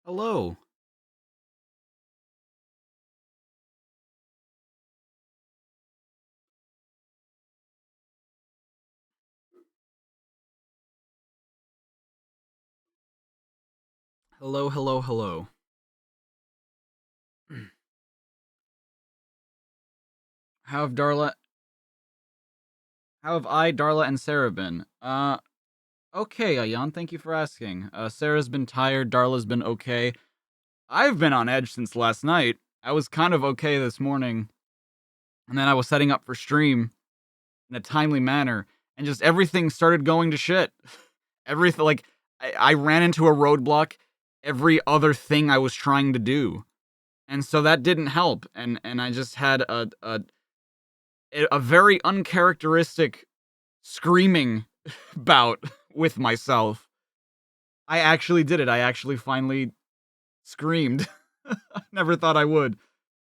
Hello. Hello, hello, hello. How have Darla how have I, Darla, and Sarah been? Okay, Ayan, thank you for asking. Sarah's been tired, Darla's been okay. I've been on edge since last night. I was kind of okay this morning, and then I was setting up for stream in a timely manner, and just everything started going to shit. Everything like I ran into a roadblock every other thing I was trying to do. And so that didn't help, and I just had a very uncharacteristic screaming bout with myself. I actually did it. I actually finally screamed. I never thought I would,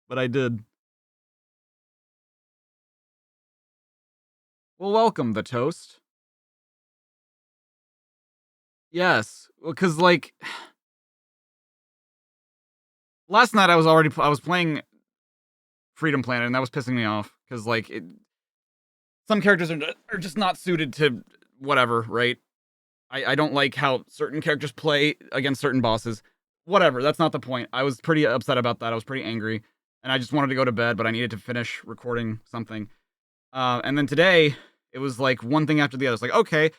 but I did. Well, welcome, the toast. Yes, because like last night I was playing Freedom Planet, and that was pissing me off because some characters are just not suited to whatever, right? I don't like how certain characters play against certain bosses. Whatever, that's not the point. I was pretty upset about that. I was pretty angry, and I just wanted to go to bed, but I needed to finish recording something. And then today, it was like one thing after the other. It's like, okay,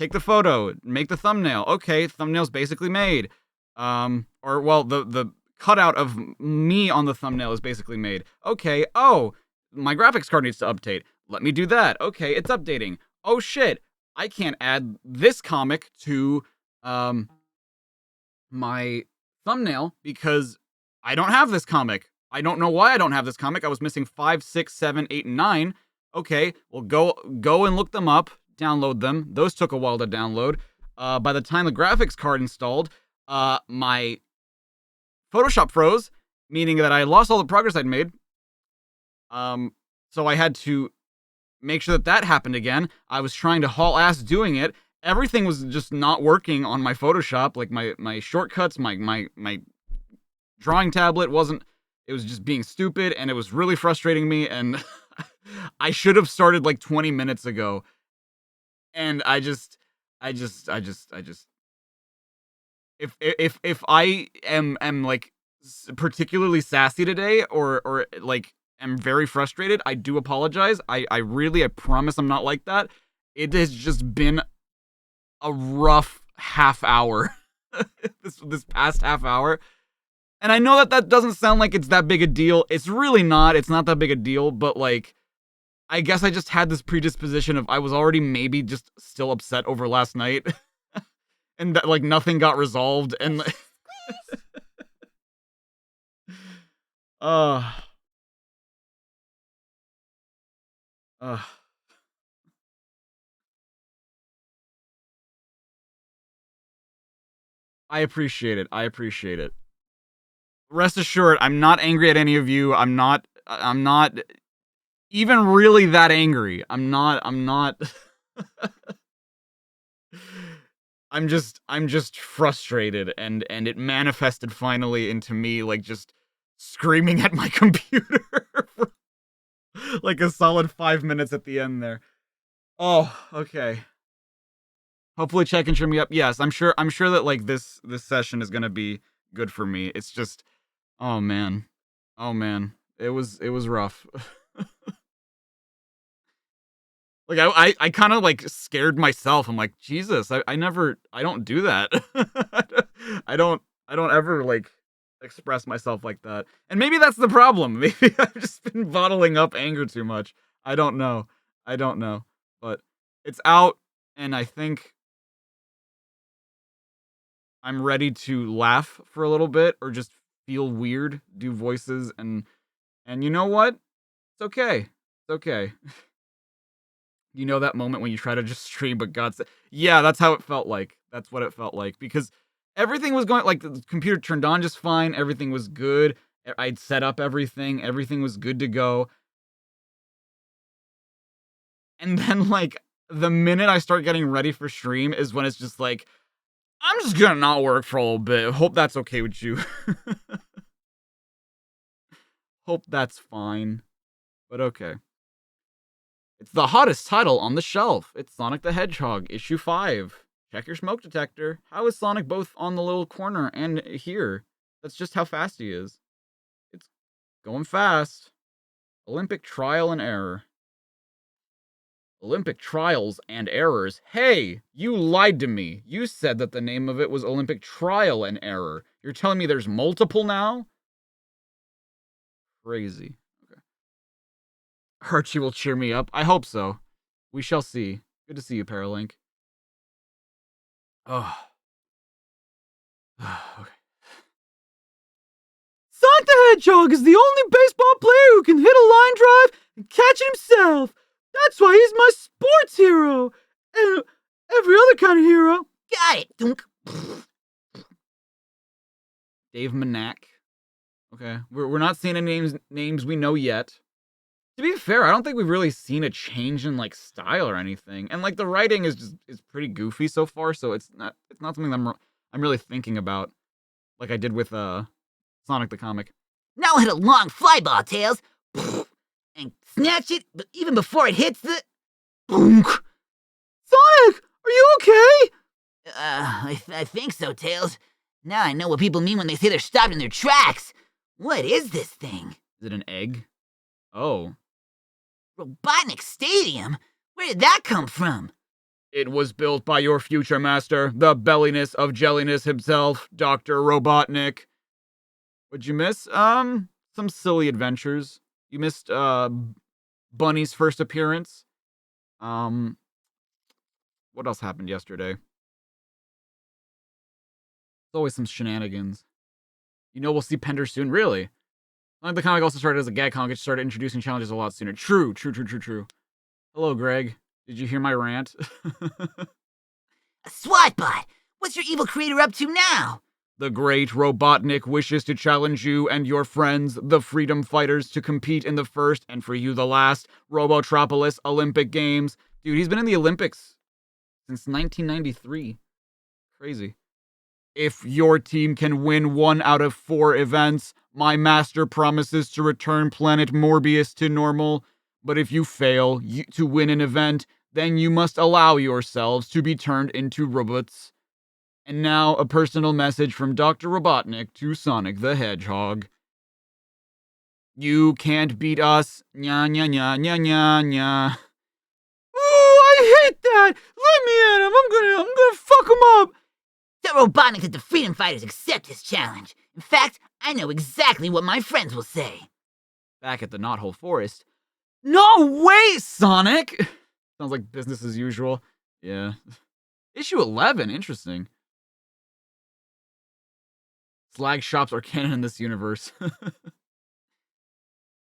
take the photo, make the thumbnail. Okay, thumbnail's basically made. Or well, the cutout of me on the thumbnail is basically made. Okay, oh, my graphics card needs to update. Let me do that. Okay, it's updating. Oh shit, I can't add this comic to um my thumbnail because I don't have this comic. I don't know why I don't have this comic. I was missing 5, 6, 7, 8, and 9. Okay, well go and look them up, download them. Those took a while to download. By the time the graphics card installed, my Photoshop froze, meaning that I lost all the progress I'd made. So I had to make sure that that happened again. I was trying to haul ass doing it. Everything was just not working on my Photoshop. Like my shortcuts, my drawing tablet wasn't. It was just being stupid, and it was really frustrating me. And I should have started like 20 minutes ago. And I just. If I am like particularly sassy today, or like am very frustrated, I do apologize. I promise I'm not like that. It has just been a rough half hour. This past half hour. And I know that that doesn't sound like it's that big a deal. It's really not. It's not that big a deal, but like I guess I just had this predisposition of I was already maybe just still upset over last night and that like nothing got resolved and uh uh I appreciate it. I appreciate it. Rest assured, I'm not angry at any of you. I'm not even really that angry. I'm not I'm just frustrated, and it manifested finally into me like just screaming at my computer for like a solid 5 minutes at the end there. Oh, okay. Hopefully check and trim me up. Yes, I'm sure that like this session is going to be good for me. It's just oh man. Oh man. It was rough. Like I kind of like scared myself. I'm like, Jesus, I don't do that. I don't ever like express myself like that. And maybe that's the problem. Maybe I've just been bottling up anger too much. I don't know. I don't know. But it's out, and I think I'm ready to laugh for a little bit or just feel weird, do voices, and you know what? It's okay. It's okay. You know that moment when you try to just stream, but God said, yeah, that's how it felt like. That's what it felt like because everything was going like the computer turned on just fine. Everything was good. I'd set up everything. Everything was good to go. And then like the minute I start getting ready for stream is when it's just like I'm just gonna not work for a little bit. Hope that's okay with you. Hope that's fine. But okay. It's the hottest title on the shelf. It's Sonic the Hedgehog, issue 5. Check your smoke detector. How is Sonic both on the little corner and here? That's just how fast he is. It's going fast. Olympic trial and error. Olympic trials and errors. Hey, you lied to me. You said that the name of it was Olympic trial and error. You're telling me there's multiple now? Crazy. Okay. Archie will cheer me up. I hope so. We shall see. Good to see you, Paralink. Oh. Okay. Sonic the Hedgehog is the only baseball player who can hit a line drive and catch it himself. That's why he's my sports hero. And every other kind of hero. Got it, Dunk. Dave Manak. Okay. We're not seeing any names we know yet. To be fair, I don't think we've really seen a change in like style or anything. And like the writing is pretty goofy so far, so it's not something that I'm really thinking about like I did with Sonic the Comic. Now hit a long fly ball, Tails. And snatch it, but even before it hits the... Boonk! Sonic! Are you okay? I think so, Tails. Now I know what people mean when they say they're stopped in their tracks. What is this thing? Is it an egg? Oh. Robotnik Stadium? Where did that come from? It was built by your future master, the belliness of jelliness himself, Dr. Robotnik. What'd you miss? Some silly adventures. You missed, Bunny's first appearance. What else happened yesterday? There's always some shenanigans. You know we'll see Pender soon, really. Like the comic also started as a gag comic, it started introducing challenges a lot sooner. True. Hello, Greg. Did you hear my rant? A SWATbot! What's your evil creator up to now? The great Robotnik wishes to challenge you and your friends, the Freedom Fighters, to compete in the first, and for you the last, Robotropolis Olympic Games. Dude, he's been in the Olympics since 1993. Crazy. If your team can win 1 out of 4 events, my master promises to return planet Morbius to normal. But if you fail to win an event, then you must allow yourselves to be turned into robots. And now, a personal message from Dr. Robotnik to Sonic the Hedgehog. You can't beat us. Nya nya nya nya nya nya. Ooh, I hate that! Let me at him! I'm gonna fuck him up! Tell Robotnik that the Freedom Fighters accept his challenge. In fact, I know exactly what my friends will say. Back at the Knothole Forest. No way, Sonic! Sounds like business as usual. Yeah. Issue 11, interesting. Slag shops are canon in this universe.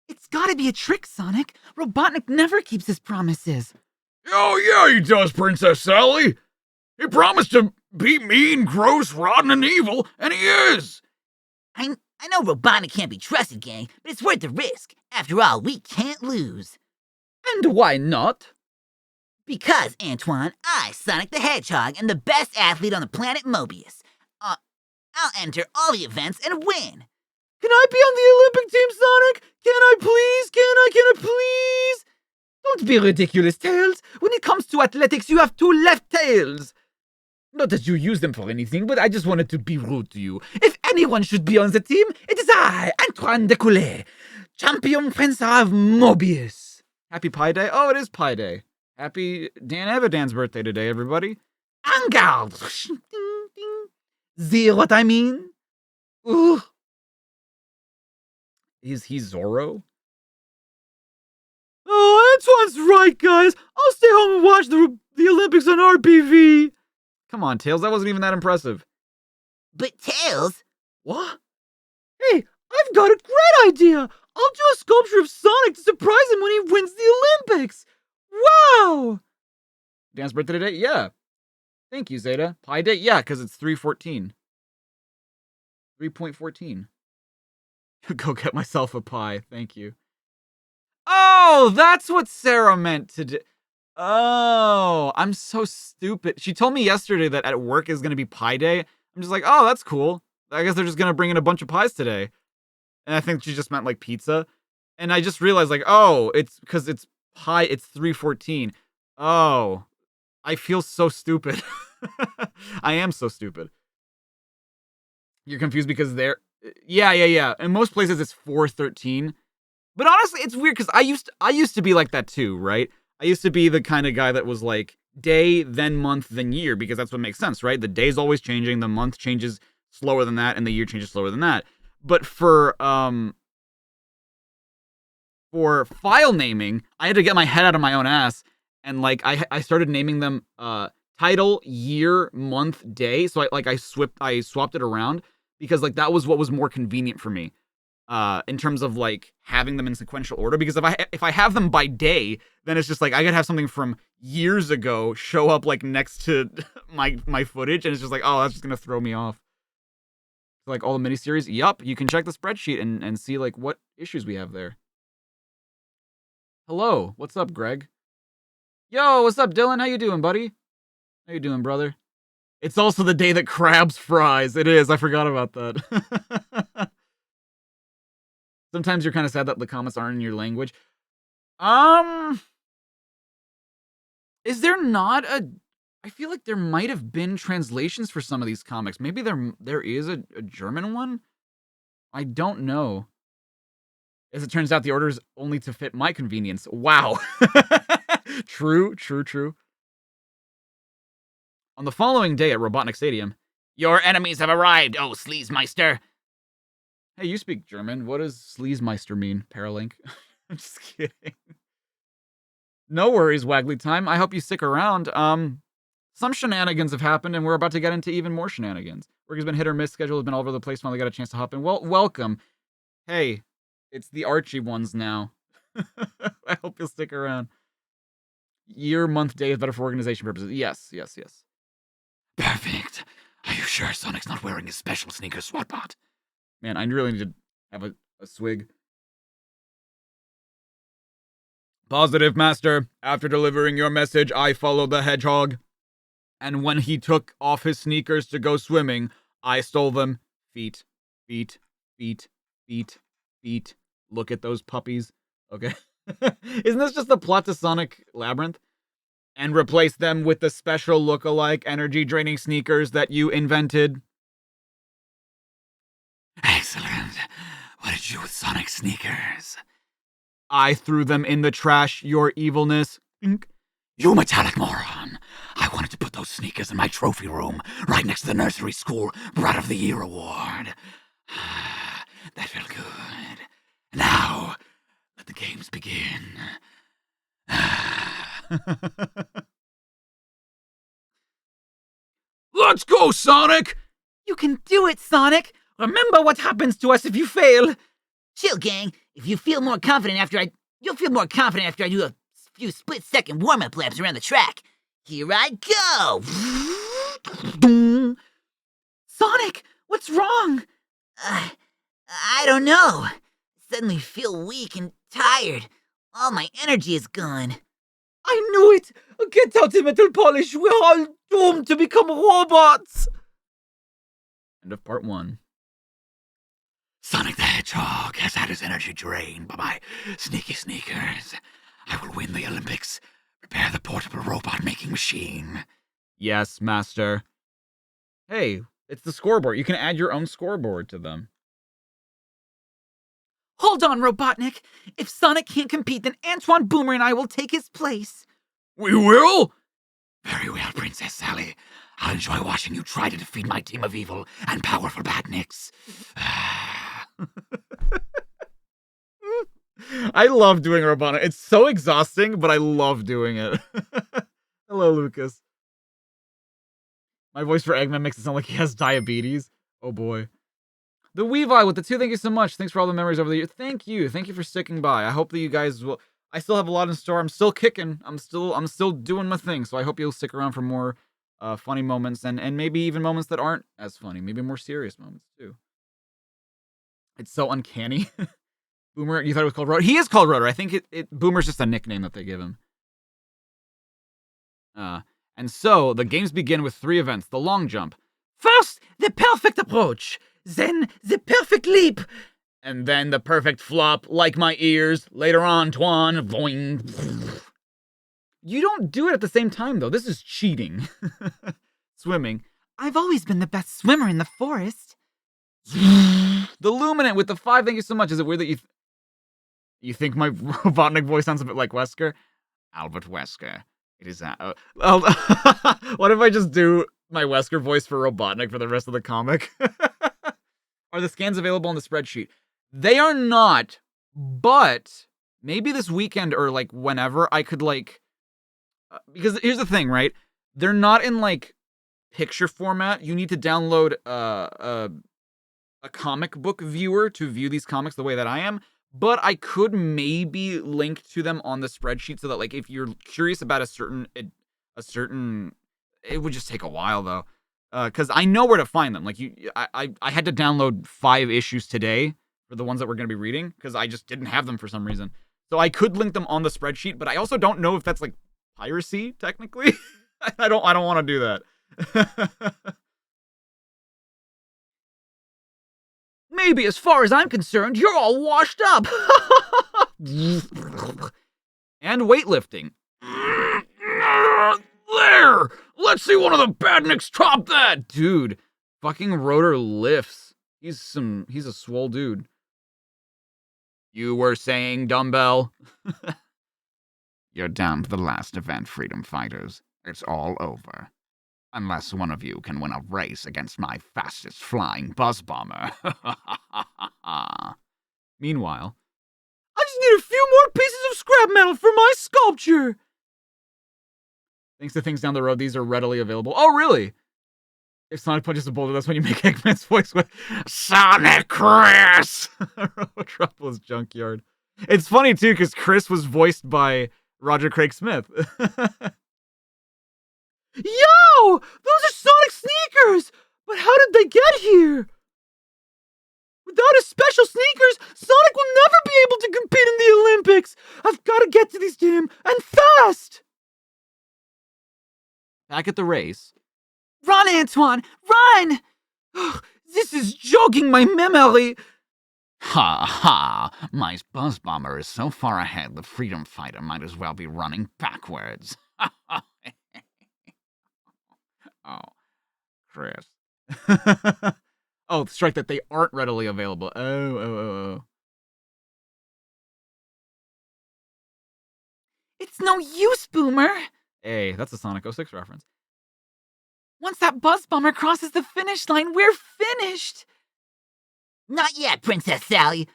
It's gotta be a trick, Sonic. Robotnik never keeps his promises. Oh yeah, he does, Princess Sally. He promised to be mean, gross, rotten, and evil, and he is. I know Robotnik can't be trusted, gang, but it's worth the risk. After all, we can't lose. And why not? Because, Antoine, I, Sonic the Hedgehog, am the best athlete on the planet Mobius. I'll enter all the events and win. Can I be on the Olympic team, Sonic? Can I please? Can I please? Don't be ridiculous, Tails. When it comes to athletics, you have 2 left tails. Not that you use them for anything, but I just wanted to be rude to you. If anyone should be on the team, it is I, Antoine Décollé, champion fencer of Mobius. Happy Pi Day? Oh, it is Pi Day. Happy Dan Evadan's birthday today, everybody. En garde. See what I mean? Ooh. Is he Zorro? Oh, Antoine's right, guys. I'll stay home and watch the Olympics on RPV. Come on, Tails, that wasn't even that impressive. But Tails... What? Hey, I've got a great idea. I'll do a sculpture of Sonic to surprise him when he wins the Olympics. Wow! Dan's birthday today? Yeah. Thank you, Zeta. Pi Day? Yeah, because it's 3:14. 3.14. Go get myself a pie. Thank you. Oh, that's what Sarah meant to do. Oh, I'm so stupid. She told me yesterday that at work is gonna be pie day. I'm just like, oh, that's cool. I guess they're just gonna bring in a bunch of pies today. And I think she just meant like pizza. And I just realized like, oh, it's because it's pie. It's 3:14. Oh, I feel so stupid. I am so stupid. You're confused because they're yeah. In most places it's 4:13. But honestly, it's weird because I used to be like that too, right? I used to be the kind of guy that was like day, then month, then year, because that's what makes sense, right? The day's always changing, the month changes slower than that, and the year changes slower than that. But for file naming, I had to get my head out of my own ass, and like I started naming them title, year, month, day. So I swapped it around because like that was what was more convenient for me. In terms of like having them in sequential order, because if I have them by day, then it's just like I could have something from years ago show up like next to my footage, and it's just like, oh, that's just gonna throw me off. Like all the miniseries, yup, you can check the spreadsheet and see like what issues we have there. Hello, what's up, Greg? Yo, what's up, Dylan? How you doing, buddy? How you doing, brother? It's also the day that crabs fries. It is. I forgot about that. Sometimes you're kind of sad that the comments aren't in your language. Is there not a... I feel like there might have been translations for some of these comics. Maybe there is a German one? I don't know. As it turns out, the order is only to fit my convenience. Wow. True. On the following day at Robotnik Stadium, your enemies have arrived, oh Sleazemeister. Hey, you speak German. What does Sleazemeister mean, Paralink? I'm just kidding. No worries, Waggly Time. I hope you stick around. Some shenanigans have happened, and we're about to get into even more shenanigans. Work has been hit or miss. Schedule has been all over the place. Finally got a chance to hop in. Well, welcome. Hey, it's the Archie ones now. I hope you'll stick around. Year, month, day is better for organization purposes. Yes. Perfect. Are you sure Sonic's not wearing his special sneakers, SWATbot? Man, I really need to have a swig. Positive, Master. After delivering your message, I followed the Hedgehog. And when he took off his sneakers to go swimming, I stole them. Feet. Look at those puppies. Okay. Isn't this just the plot to Sonic Labyrinth? And replace them with the special look-alike energy-draining sneakers that you invented. Excellent. What did you do with Sonic sneakers? I threw them in the trash, your evilness. You metallic moron. I wanted to put those sneakers in my trophy room, right next to the nursery school Brat of the Year award. That felt good. Now, let the games begin. Let's go, Sonic! You can do it, Sonic! Remember what happens to us if you fail. Chill, gang. If you feel more confident you'll feel more confident after I do a few split-second warm-up laps around the track. Here I go! Sonic, what's wrong? I don't know. Suddenly feel weak and tired. All my energy is gone. I knew it! Get out the metal polish! We're all doomed to become robots! End of part 1. Sonic the Hedgehog has had his energy drained by my sneaky sneakers. I will win the Olympics. Prepare the portable robot-making machine. Yes, Master. Hey, it's the scoreboard. You can add your own scoreboard to them. Hold on, Robotnik. If Sonic can't compete, then Antoine, Boomer, and I will take his place. We will? Very well, Princess Sally. I'll enjoy watching you try to defeat my team of evil and powerful badniks. I love doing Robotnik. It's so exhausting, but I love doing it. Hello, Lucas. My voice for Eggman makes it sound like he has diabetes. Oh boy. The Weavile with the 2, thank you so much. Thanks for all the memories over the years. Thank you for sticking by. I hope that you guys will... I still have a lot in store. I'm still kicking. I'm still doing my thing. So I hope you'll stick around for more funny moments and maybe even moments that aren't as funny. Maybe more serious moments too. It's so uncanny. Boomer, you thought it was called Rotor? He is called Rotor. I think Boomer's just a nickname that they give him. And so the games begin with 3 events: the long jump, First, the perfect approach. Then, the perfect leap. and then the perfect flop, like my ears. Later on, Twan. Boing. You don't do it at the same time, though. This is cheating. Swimming. I've always been the best swimmer in the forest. The Luminant with the 5. Thank you so much. Is it weird that you think my Robotnik voice sounds a bit like Wesker? Albert Wesker. It is that. What if I just do my Wesker voice for Robotnik for the rest of the comic? Are the scans available on the spreadsheet? They are not, but maybe this weekend or like whenever I could like, because here's the thing, right? They're not in like picture format. You need to download a comic book viewer to view these comics the way that I am. But I could maybe link to them on the spreadsheet so that like if you're curious about a certain, it would just take a while though, because I know where to find them. Like I had to download 5 issues today for the ones that we're going to be reading because I just didn't have them for some reason. So I could link them on the spreadsheet, but I also don't know if that's like piracy technically. I don't want to do that. Maybe as far as I'm concerned, you're all washed up. And weightlifting. There! Let's see one of the badniks top that! Dude, fucking Rotor lifts. He's a swole dude. You were saying, dumbbell? You're down to the last event, Freedom Fighters. It's all over. Unless one of you can win a race against my fastest flying buzz bomber. Meanwhile, I just need a few more pieces of scrap metal for my sculpture. Thanks to things down the road, these are readily available. Oh, really? If Sonic punches a boulder, that's when you make Eggman's voice with Sonic Chris! Metropolis Junkyard. It's funny, too, because Chris was voiced by Roger Craig Smith. Yo! Those are Sonic sneakers! But how did they get here? Without his special sneakers, Sonic will never be able to compete in the Olympics! I've got to get to these damn and fast! Back at the race. Run, Antoine! Run! This is jogging my memory! Ha ha! My buzz bomber is so far ahead the freedom fighter might as well be running backwards. Oh, Chris. Oh, strike that they aren't readily available. Oh. It's no use, Boomer! Hey, that's a Sonic 06 reference. Once that buzz bomber crosses the finish line, we're finished! Not yet, Princess Sally.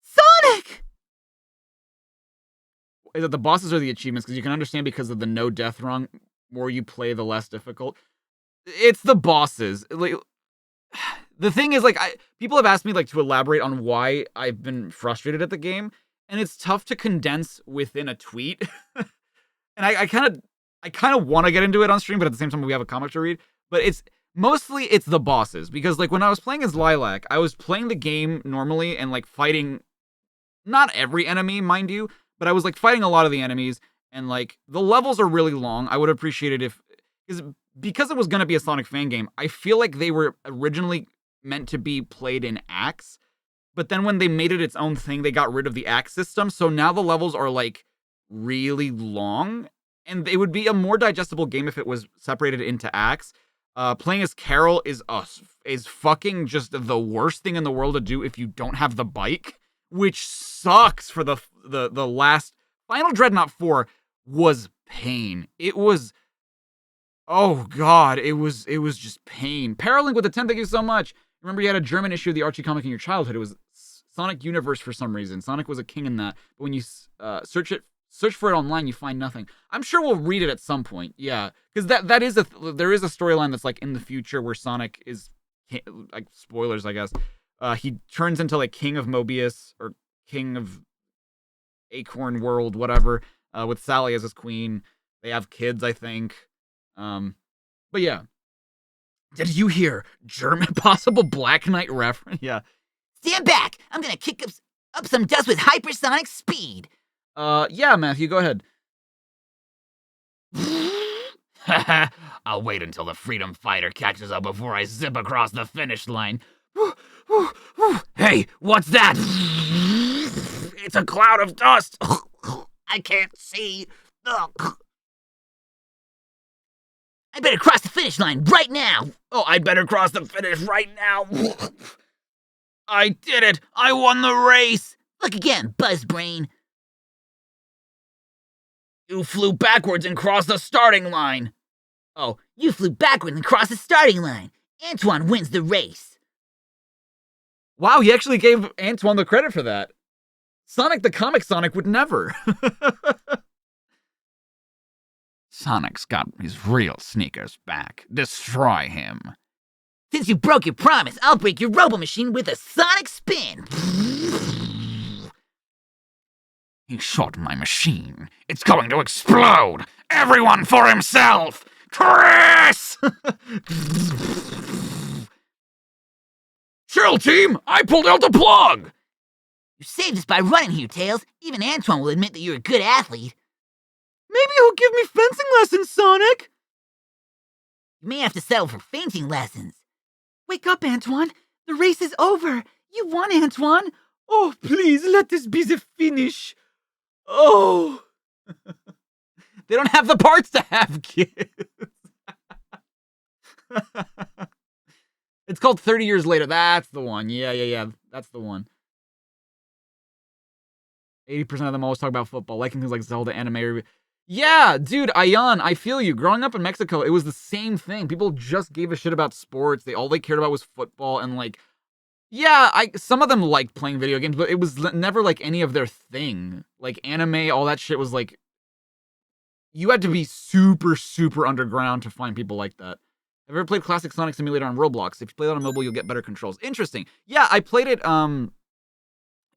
Sonic! Is it the bosses or the achievements? Because you can understand because of the no death rung, more you play, the less difficult. It's the bosses. Like, the thing is, like, people have asked me like to elaborate on why I've been frustrated at the game, and it's tough to condense within a tweet. And I kind of want to get into it on stream, but at the same time we have a comic to read. But it's the bosses, because like when I was playing as Lilac, I was playing the game normally and like fighting not every enemy, mind you, but I was like fighting a lot of the enemies, and like the levels are really long. I would appreciate it if because it was going to be a Sonic fan game, I feel like they were originally meant to be played in acts, but then when they made it its own thing, they got rid of the act system. So now the levels are like really long, and it would be a more digestible game if it was separated into acts. Playing as Carol is fucking just the worst thing in the world to do if you don't have the bike, which sucks for the last Final Dreadnought 4 was pain. It was, oh god, it was just pain. Paralink with the 10, thank you so much. Remember you had a German issue of the Archie comic in your childhood. It was Sonic Universe for some reason. Sonic was a king in that, but when you search for it online, you find nothing. I'm sure we'll read it at some point. Yeah, because there is a storyline that's like in the future where Sonic is, like, spoilers, I guess. He turns into like King of Mobius or King of Acorn World, whatever. With Sally as his queen. They have kids, I think. But yeah. Did you hear German possible Black Knight reference? Yeah. Stand back! I'm gonna kick up some dust with hypersonic speed. Yeah, Matthew, go ahead. I'll wait until the freedom fighter catches up before I zip across the finish line. Hey, what's that? It's a cloud of dust. I can't see. I better cross the finish line right now. Oh, I better cross the finish right now. I did it. I won the race. Look again, Buzzbrain. You flew backwards and crossed the starting line. Oh, you flew backwards and crossed the starting line. Antoine wins the race. Wow, he actually gave Antoine the credit for that. Sonic the Comic Sonic would never. Sonic's got his real sneakers back. Destroy him. Since you broke your promise, I'll break your Robo Machine with a Sonic Spin. He shot my machine. It's going to explode. Everyone for himself. Chris! Chill, team. I pulled out the plug. You saved us by running here, Tails. Even Antoine will admit that you're a good athlete. Maybe he'll give me fencing lessons, Sonic. You may have to settle for fainting lessons. Wake up, Antoine. The race is over. You won, Antoine. Oh, please, let this be the finish. Oh. They don't have the parts to have kids. It's called 30 Years Later. That's the one. Yeah. That's the one. 80% of them always talk about football, liking things like Zelda anime. Yeah, dude, Ayan, I feel you. Growing up in Mexico, it was the same thing. People just gave a shit about sports. All they cared about was football, and like, yeah, some of them liked playing video games, but it was never like any of their thing. Like anime, all that shit was like, you had to be super, super underground to find people like that. Have you ever played classic Sonic Simulator on Roblox? If you play that on mobile, you'll get better controls. Interesting. Yeah, I played it.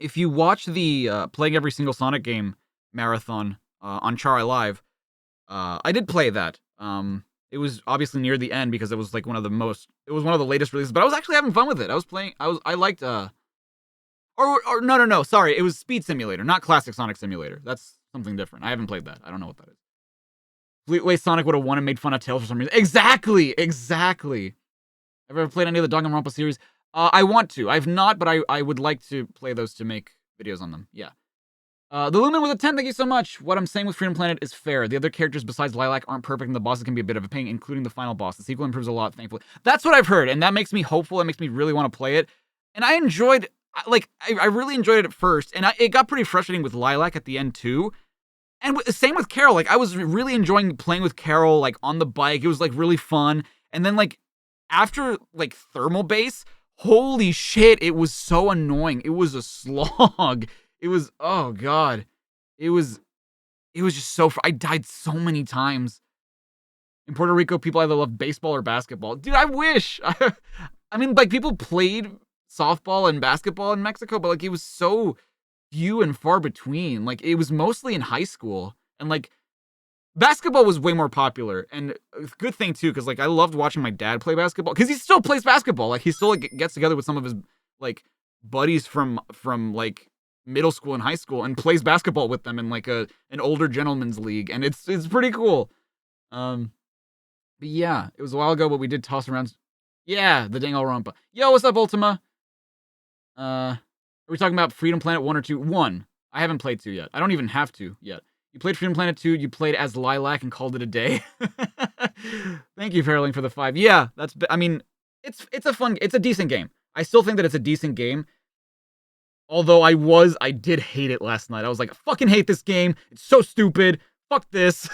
If you watch the playing every single Sonic game marathon on Chari Live, I did play that. It was obviously near the end because it was like one of the latest releases, but I was actually having fun with it. I liked no, sorry, it was Speed Simulator, not Classic Sonic Simulator. That's something different. I haven't played that. I don't know what that is. Fleetway Sonic would have won and made fun of Tails for some reason. Exactly. Ever played any of the Danganronpa series? I want to. I've not, but I would like to play those to make videos on them. Yeah. The Lumen with a 10, thank you so much. What I'm saying with Freedom Planet is fair. The other characters besides Lilac aren't perfect, and the bosses can be a bit of a pain, including the final boss. The sequel improves a lot, thankfully. That's what I've heard, and that makes me hopeful. It makes me really want to play it. And I enjoyed, I really enjoyed it at first, and it got pretty frustrating with Lilac at the end, too. And same with Carol. Like, I was really enjoying playing with Carol, like, on the bike. It was, like, really fun. And then, like, after, like, Thermal Base, holy shit, it was so annoying. It was a slog. It was, oh, God. It was just so, I died so many times. In Puerto Rico, people either love baseball or basketball. Dude, I wish. I mean, like, people played softball and basketball in Mexico, but, like, it was so few and far between. Like, it was mostly in high school, and like basketball was way more popular, and a good thing too, because like I loved watching my dad play basketball, because he still plays basketball. Like, he still like gets together with some of his like buddies from like middle school and high school and plays basketball with them in like an older gentleman's league, and it's pretty cool. But yeah, it was a while ago, but we did toss around. Yeah, the Danganronpa. Yo, what's up, Ultima? Are we talking about Freedom Planet 1 or 2? 1. I haven't played 2 yet. I don't even have to yet. You played Freedom Planet 2, you played as Lilac and called it a day. Thank you, Fairling, for the 5. Yeah, I mean, it's a decent game. I still think that it's a decent game. Although I did hate it last night. I was like, I fucking hate this game. It's so stupid. Fuck this.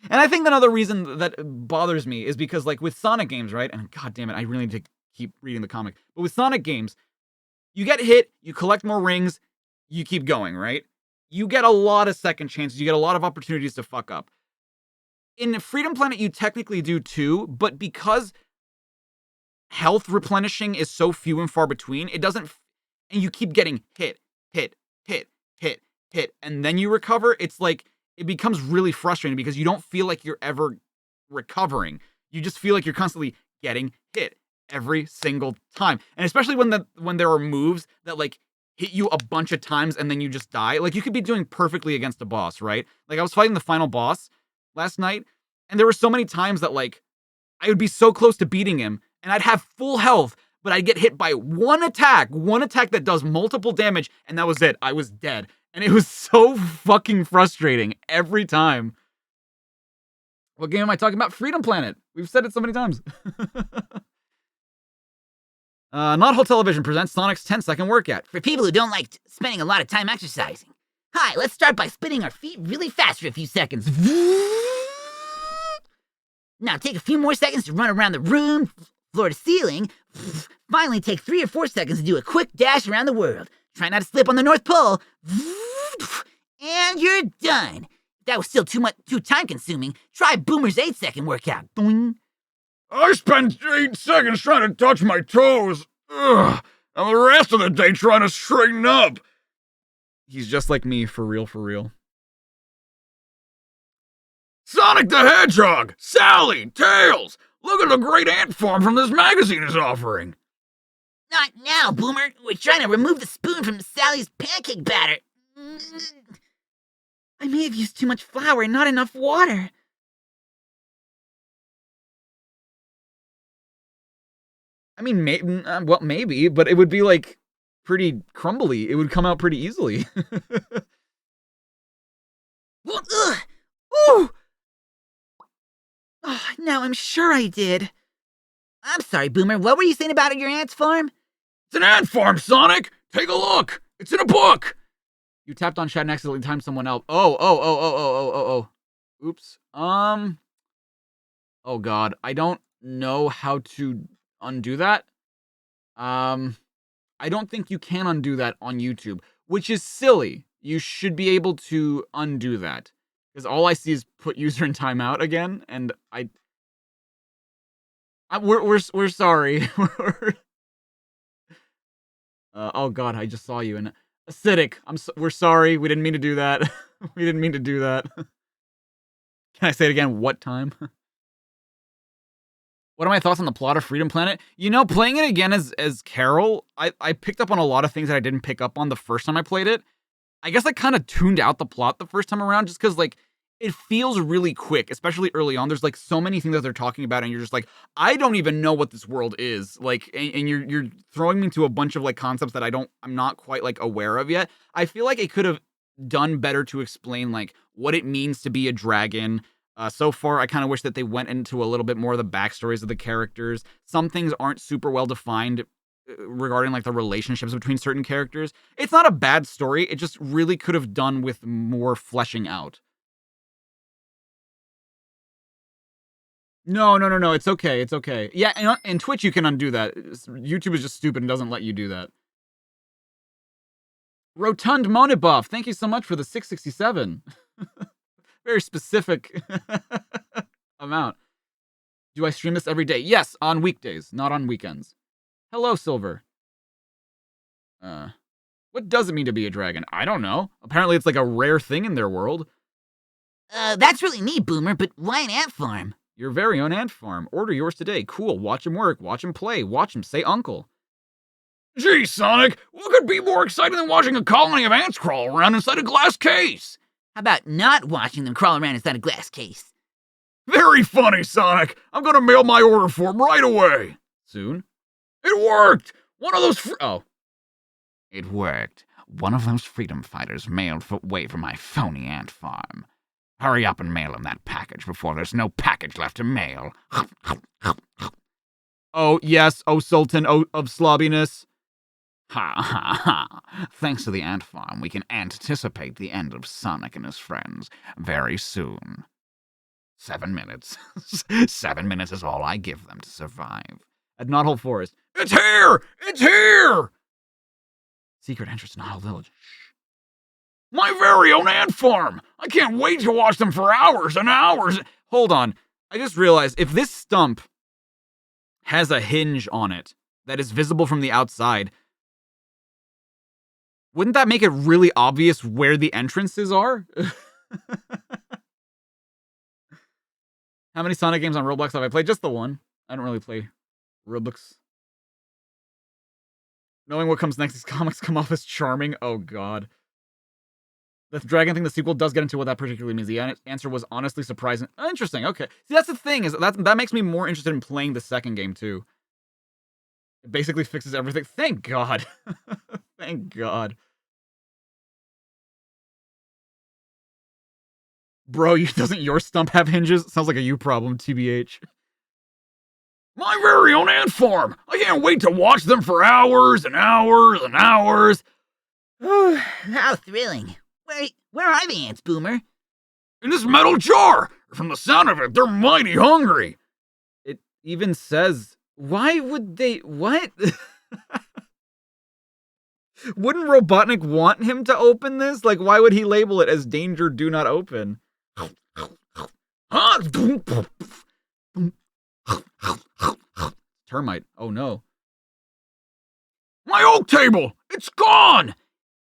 And I think another reason that bothers me is because, like, with Sonic games, right? And god damn it, I really need to keep reading the comic. But with Sonic games, you get hit, you collect more rings, you keep going, right? You get a lot of second chances, you get a lot of opportunities to fuck up. In Freedom Planet, you technically do too, but because health replenishing is so few and far between, it doesn't, and you keep getting hit, and then you recover, it's like, it becomes really frustrating because you don't feel like you're ever recovering. You just feel like you're constantly getting hit every single time. And especially when there are moves that like hit you a bunch of times and then you just die. Like, you could be doing perfectly against a boss, right? Like, I was fighting the final boss last night, and there were so many times that, like, I would be so close to beating him, and I'd have full health, but I'd get hit by one attack that does multiple damage, and that was it. I was dead. And it was so fucking frustrating every time. What game am I talking about? Freedom Planet. We've said it so many times. Not Whole Television presents Sonic's 10-second workout. For people who don't like spending a lot of time exercising. Hi, let's start by spinning our feet really fast for a few seconds. Now take a few more seconds to run around the room, floor to ceiling. Finally take 3 or 4 seconds to do a quick dash around the world. Try not to slip on the North Pole. And you're done. If that was still too time consuming, try Boomer's 8-second workout. Boing. I spent 8 seconds trying to touch my toes. Ugh. And the rest of the day trying to straighten up. He's just like me, for real, for real. Sonic the Hedgehog! Sally! Tails! Look at the great ant farm from this magazine is offering. Not now, Boomer. We're trying to remove the spoon from Sally's pancake batter. I may have used too much flour and not enough water. I mean, maybe, but it would be, like, pretty crumbly. It would come out pretty easily. Ugh. Ooh. Oh, now I'm sure I did. I'm sorry, Boomer. What were you saying about your aunt's farm? It's an ant farm, Sonic! Take a look! It's in a book! You tapped on chat and accidentally timed someone else. Oh. Oops. Oh god. I don't know how to undo that. I don't think you can undo that on YouTube, which is silly. You should be able to undo that. Because all I see is put user in timeout again, and we're sorry. Oh god, I just saw you in acidic. We're sorry. We didn't mean to do that. We didn't mean to do that. Can I say it again? What time? What are my thoughts on the plot of Freedom Planet? You know, playing it again as Carol, I picked up on a lot of things that I didn't pick up on the first time I played it. I guess I kind of tuned out the plot the first time around just because, like, it feels really quick, especially early on. There's, like, so many things that they're talking about, and you're just like, I don't even know what this world is. Like, and you're throwing me into a bunch of, like, concepts that I'm not quite, like, aware of yet. I feel like it could have done better to explain, like, what it means to be a dragon. So far, I kind of wish that they went into a little bit more of the backstories of the characters. Some things aren't super well defined regarding, like, the relationships between certain characters. It's not a bad story. It just really could have done with more fleshing out. No. It's okay. It's okay. Yeah, and Twitch, you can undo that. YouTube is just stupid and doesn't let you do that. Rotund Monibuff, thank you so much for the 667. Very specific amount. Do I stream this every day? Yes, on weekdays, not on weekends. Hello, Silver. What does it mean to be a dragon? I don't know. Apparently it's like a rare thing in their world. That's really neat, Boomer, but why an ant farm? Your very own ant farm. Order yours today. Cool. Watch him work. Watch him play. Watch him say uncle. Gee, Sonic, what could be more exciting than watching a colony of ants crawl around inside a glass case? How about not watching them crawl around inside a glass case? Very funny, Sonic. I'm gonna mail my order form right away. Soon? It worked! One of those It worked. One of those freedom fighters mailed way from my phony ant farm. Hurry up and mail him that package before there's no package left to mail. Oh, yes, oh Sultan of slobbiness. Ha ha ha. Thanks to the ant farm, we can anticipate the end of Sonic and his friends very soon. 7 minutes. 7 minutes is all I give them to survive. At Knothole Forest. It's here! It's here! Secret entrance to Knothole Village. My very own ant farm! I can't wait to watch them for hours and hours. Hold on. I just realized if this stump has a hinge on it that is visible from the outside, wouldn't that make it really obvious where the entrances are? How many Sonic games on Roblox have I played? Just the one. I don't really play Roblox. Knowing what comes next, these comics come off as charming. Oh, God. The dragon thing, the sequel does get into what that particularly means. The answer was honestly surprising. Interesting, okay. See, that's the thing, is that makes me more interested in playing the second game, too. It basically fixes everything. Thank God. Thank God. Bro, doesn't your stump have hinges? Sounds like a you problem, TBH. My very own ant farm! I can't wait to watch them for hours and hours and hours. How thrilling. Where are the ants, Boomer? In this metal jar! From the sound of it, they're mighty hungry. It even says, why would they, what? Wouldn't Robotnik want him to open this? Like, why would he label it as danger, do not open? Termite. Oh no. My oak table! It's gone!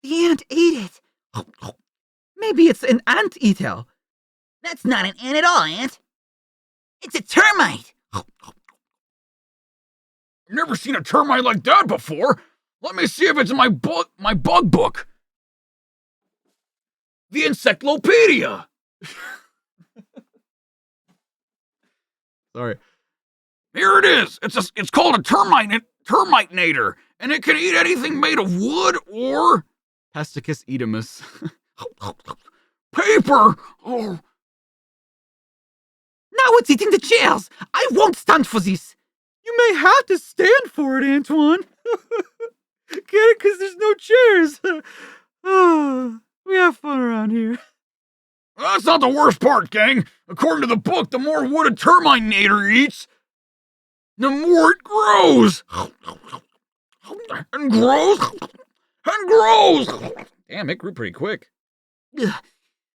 The ant ate it. Maybe it's an ant-eater. That's not an ant at all, Ant. It's a termite. I've never seen a termite like that before. Let me see if it's in my bug book. The Encyclopedia. Sorry. Here it is. It's called a termite-nator, and it can eat anything made of wood or Pesticus edemus. paper. Oh. Now it's eating the chairs. I won't stand for this. You may have to stand for it, Antoine. Get it? Because there's no chairs. Oh, we have fun around here. That's not the worst part, gang. According to the book, the more wood a termite-nator eats, the more it grows. And grows. And grows. Damn, it grew pretty quick. Ugh,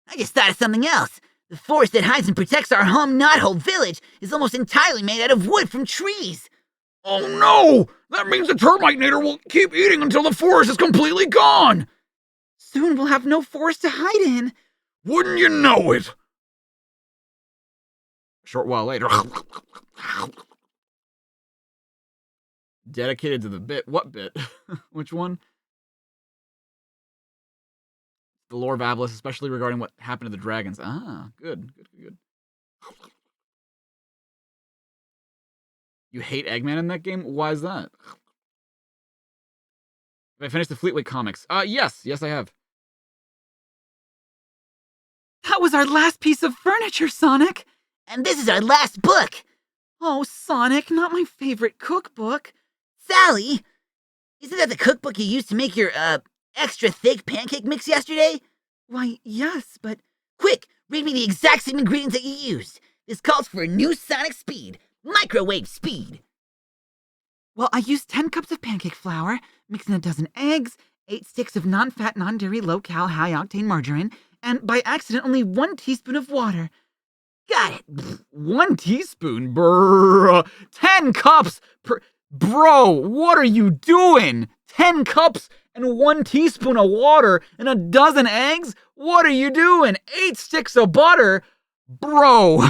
I just thought of something else. The forest that hides and protects our home knothole village is almost entirely made out of wood from trees. Oh no! That means the termite-nator will keep eating until the forest is completely gone! Soon we'll have no forest to hide in. Wouldn't you know it? A short while later. Dedicated to the bit. What bit? Which one? The lore of Avalis, especially regarding what happened to the dragons. Ah, good. You hate Eggman in that game? Why is that? Have I finished the Fleetway comics? Yes, I have. That was our last piece of furniture, Sonic. And this is our last book. Oh, Sonic, not my favorite cookbook. Sally, isn't that the cookbook you used to make your, extra thick pancake mix yesterday? Why, yes, but Quick, read me the exact same ingredients that you used. This calls for a new Sonic speed. Microwave speed. well, I used 10 cups of pancake flour, mixed in a dozen eggs, 8 sticks of non-fat, non-dairy, low-cal, high-octane margarine, and by accident only 1 teaspoon of water. Got it. 1 teaspoon? Brrr. 10 cups per... Bro, what are you doing? 10 cups and 1 teaspoon of water and a dozen eggs? What are you doing? 8 sticks of butter? Bro.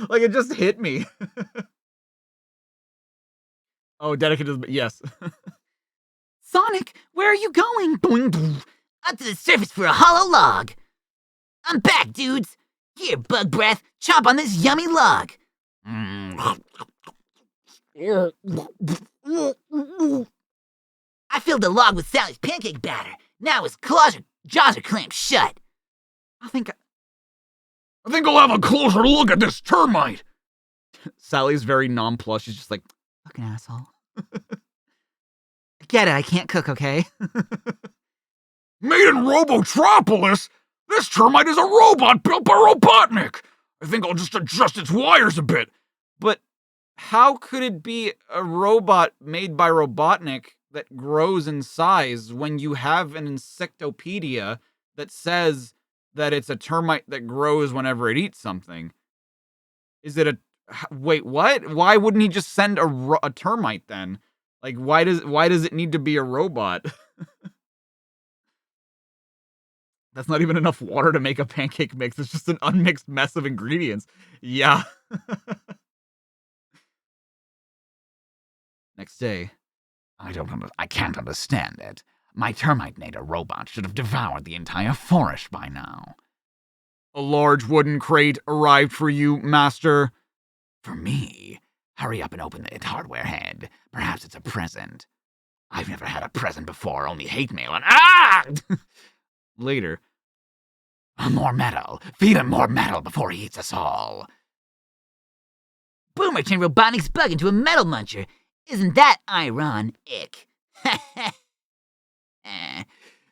Like, it just hit me. Oh, dedicated to... Yes. Sonic, where are you going? Boing. Up to the surface for a hollow log. I'm back, dudes. Here, bug breath, chomp on this yummy log. I filled the log with Sally's pancake batter. Now his jaws are clamped shut. I think I'll have a closer look at this termite. Sally's very nonplussed. She's just like, fucking asshole. I get it, I can't cook, okay? Made in Robotropolis? This termite is a robot built by Robotnik. I think I'll just adjust its wires a bit. but how could it be a robot made by Robotnik that grows in size when you have an encyclopedia that says that it's a termite that grows whenever it eats something? Is it a... Wait, what? Why wouldn't he just send a termite then? Like, why does it need to be a robot? That's not even enough water to make a pancake mix. It's just an unmixed mess of ingredients. Yeah. Next day. I can't understand it. My Terminator robot should have devoured the entire forest by now. A large wooden crate arrived for you, master. For me? Hurry up and open it, hardware head. Perhaps it's a present. I've never had a present before, only hate mail and Later. More metal. Feed him more metal before he eats us all. Boomer turned Robotnik's bug into a metal muncher. Isn't that ironic?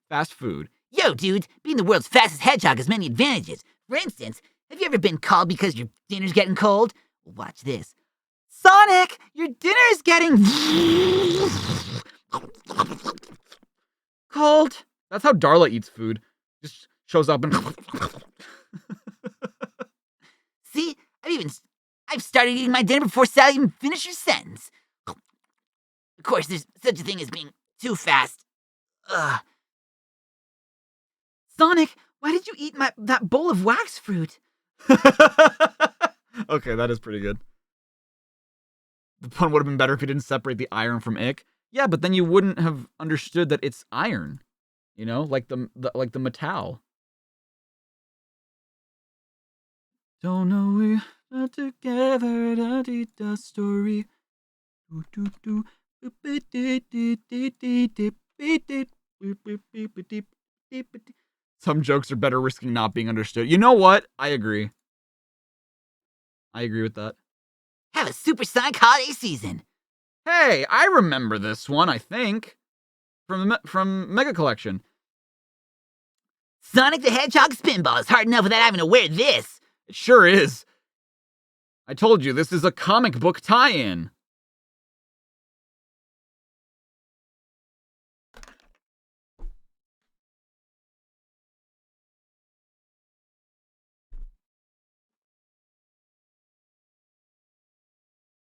Fast food. Yo, dude, being the world's fastest hedgehog has many advantages. For instance, have you ever been called because your dinner's getting cold? Watch this. Sonic, your dinner's getting cold. That's how Darla eats food. Just shows up and See, I've started eating my dinner before Sally even finished her sentence. Of course, there's such a thing as being too fast. Ugh. Sonic, why did you eat that bowl of wax fruit? Okay, that is pretty good. The pun would have been better if you didn't separate the iron from ick. Yeah, but then you wouldn't have understood that it's iron. You know, like the metal. Don't know we're not together. Da story. Some jokes are better risking not being understood. You know what? I agree. I agree with that. Have a supersonic holiday season. Hey, I remember this one, I think. From Mega Collection. Sonic the Hedgehog spinball is hard enough without having to wear this. It sure is. I told you, this is a comic book tie-in.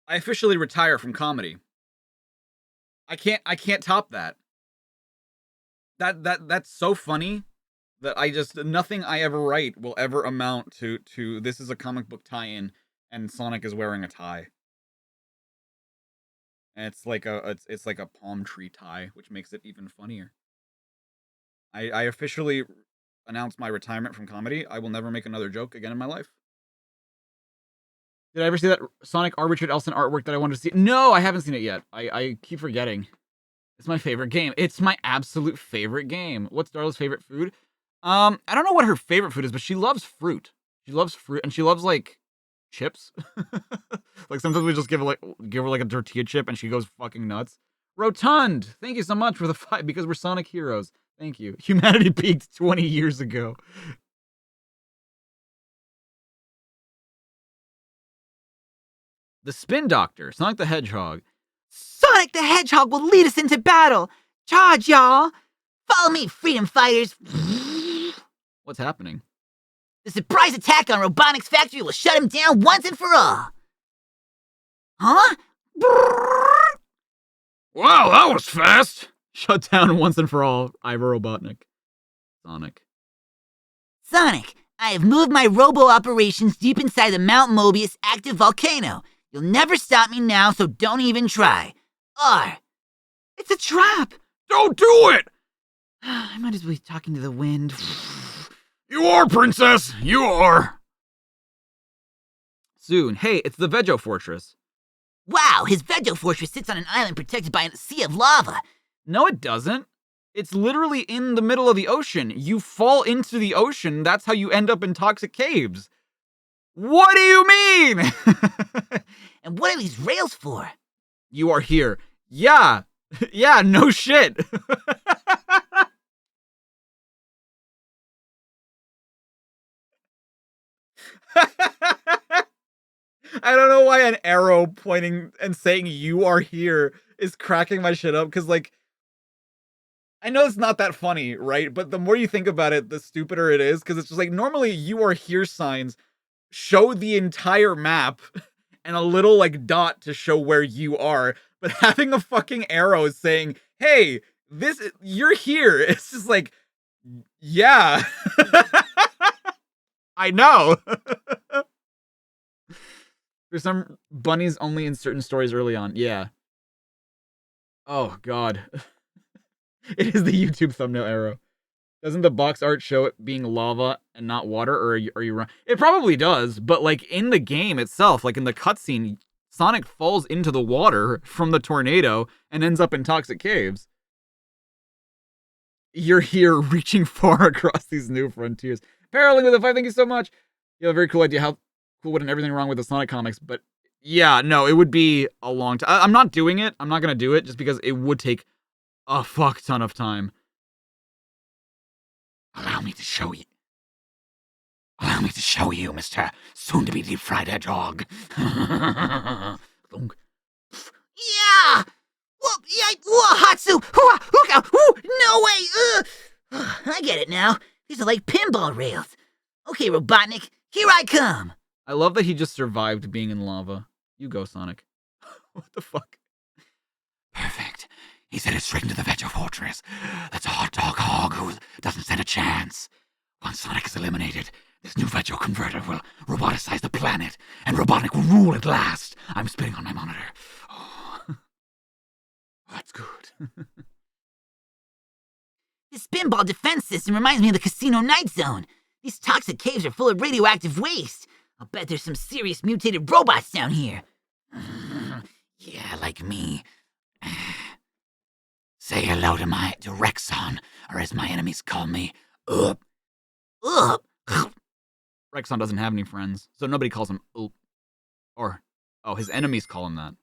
I officially retire from comedy. I can't top that. That's so funny that nothing I ever write will ever amount to this is a comic book tie-in and Sonic is wearing a tie. And it's like a palm tree tie, which makes it even funnier. I officially announced my retirement from comedy. I will never make another joke again in my life. Did I ever see that Sonic R. Richard Elson artwork that I wanted to see? No, I haven't seen it yet. I keep forgetting. It's my favorite game. It's my absolute favorite game. What's Darla's favorite food? I don't know what her favorite food is, but she loves fruit. She loves fruit, and she loves like chips. Like sometimes we just give her like a tortilla chip, and she goes fucking nuts. Rotund, thank you so much for the fight because we're Sonic heroes. Thank you. Humanity peaked 20 years ago. The Spin Doctor, Sonic the Hedgehog. Sonic the Hedgehog will lead us into battle. Charge, y'all. Follow me, freedom fighters. What's happening? The surprise attack on Robotnik's factory will shut him down once and for all. Huh? Wow, that was fast. Shut down once and for all, Ivor Robotnik. Sonic. Sonic, I have moved my robo operations deep inside the Mount Mobius active volcano. You'll never stop me now, so don't even try. It's a trap. Don't do it. I might as well be talking to the wind. You are, princess. You are. Soon. Hey, it's the Veggio Fortress. Wow, his Veggio Fortress sits on an island protected by a sea of lava. No, it doesn't. It's literally in the middle of the ocean. You fall into the ocean. That's how you end up in toxic caves. What do you mean? And what are these rails for? You are here. Yeah. Yeah, no shit. I don't know why an arrow pointing and saying you are here is cracking my shit up, because, like, I know it's not that funny, right? But the more you think about it, the stupider it is, because it's just like, normally you are here signs show the entire map and a little, like, dot to show where you are, but having a fucking arrow is saying, hey, you're here. It's just like, yeah. I know. There's some bunnies only in certain stories early on. Yeah. Oh, God. It is the YouTube thumbnail arrow. Doesn't the box art show it being lava and not water, or are you wrong? It probably does, but like in the game itself, like in the cutscene, Sonic falls into the water from the tornado and ends up in toxic caves. You're here reaching far across these new frontiers. Paraling with the 5, thank you so much. You have a very cool idea how cool wouldn't everything wrong with the Sonic comics, but yeah, no, it would be a long time. I'm not doing it. I'm not going to do it just because it would take a fuck ton of time. Allow me to show you. Allow me to show you, Mr. Soon-to-be deep-fried Hedgehog. Yeah! Whoa, yeah, whoa, Hatsu! Look out! No way! I get it now. These are like pinball rails. Okay, Robotnik, here I come. I love that he just survived being in lava. You go, Sonic. What the fuck? Perfect. He's headed straight into the Veggie Fortress. That's a hot dog hog who doesn't stand a chance. Once Sonic is eliminated, this new Veggie converter will roboticize the planet, and Robotnik will rule at last. I'm spitting on my monitor. Oh, that's good. This pinball defense system reminds me of the Casino Night Zone. These toxic caves are full of radioactive waste. I'll bet there's some serious mutated robots down here. Yeah, like me. Say hello to Rexon, or as my enemies call me, Up. Ugh. Rexon doesn't have any friends, so nobody calls him Oop. Or, oh, his enemies call him that.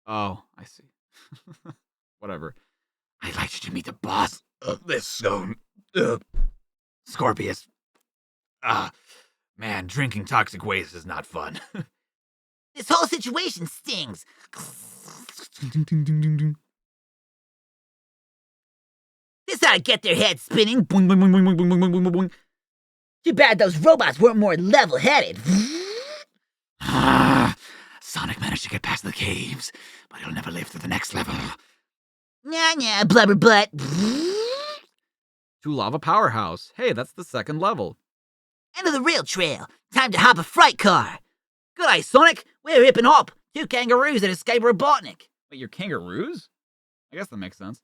Oh, I see. Whatever. I'd like you to meet the boss of this zone, Scorpius. Man, drinking toxic waste is not fun. This whole situation stings. This ought to get their heads spinning. Boing, boing, boing, boing, boing, boing, boing, boing, boing. Too bad those robots weren't more level-headed. Sonic managed to get past the caves, but he'll never live to the next level. Nah, blubber butt. To Lava Powerhouse. Hey, that's the second level. End of the rail trail. Time to hop a freight car. Good eye, Sonic. We're hip and hop. 2 kangaroos that escape Robotnik. Wait, you're kangaroos? I guess that makes sense.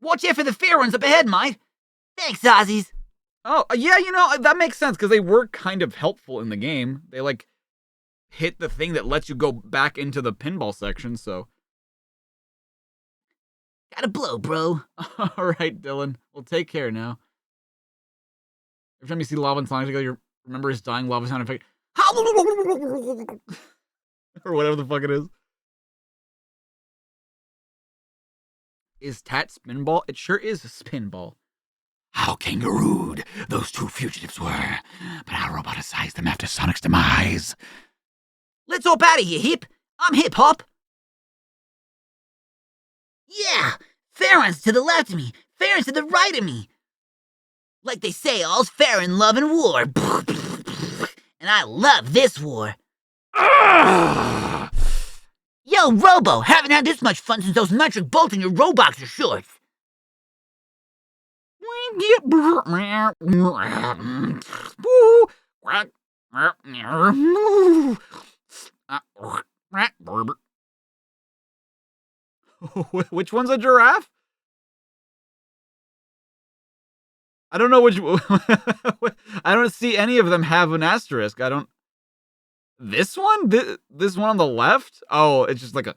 Watch out for the fair ones up ahead, mate. Thanks, Aussies. Oh, yeah, you know, that makes sense, because they were kind of helpful in the game. They, like, hit the thing that lets you go back into the pinball section, so. Gotta blow, bro. All right, Dylan. Well, take care now. Every time you see Lava and Sonic together, you remember his dying lava sound effect. Or whatever the fuck it is. Is Tat Spinball? It sure is a spinball. How kangarooed those 2 fugitives were, but I'll roboticize them after Sonic's demise. Let's hop out of here, Hip. I'm Hip Hop. Yeah, fair ones to the left of me, fair ones to the right of me. Like they say, all's fair in love and war. And I love this war. Yo, Robo, haven't had this much fun since those metric bolts in your Roboxer shorts. Which one's a giraffe? I don't know which. I don't see any of them have an asterisk. I don't. This one? This one on the left? Oh, it's just like a.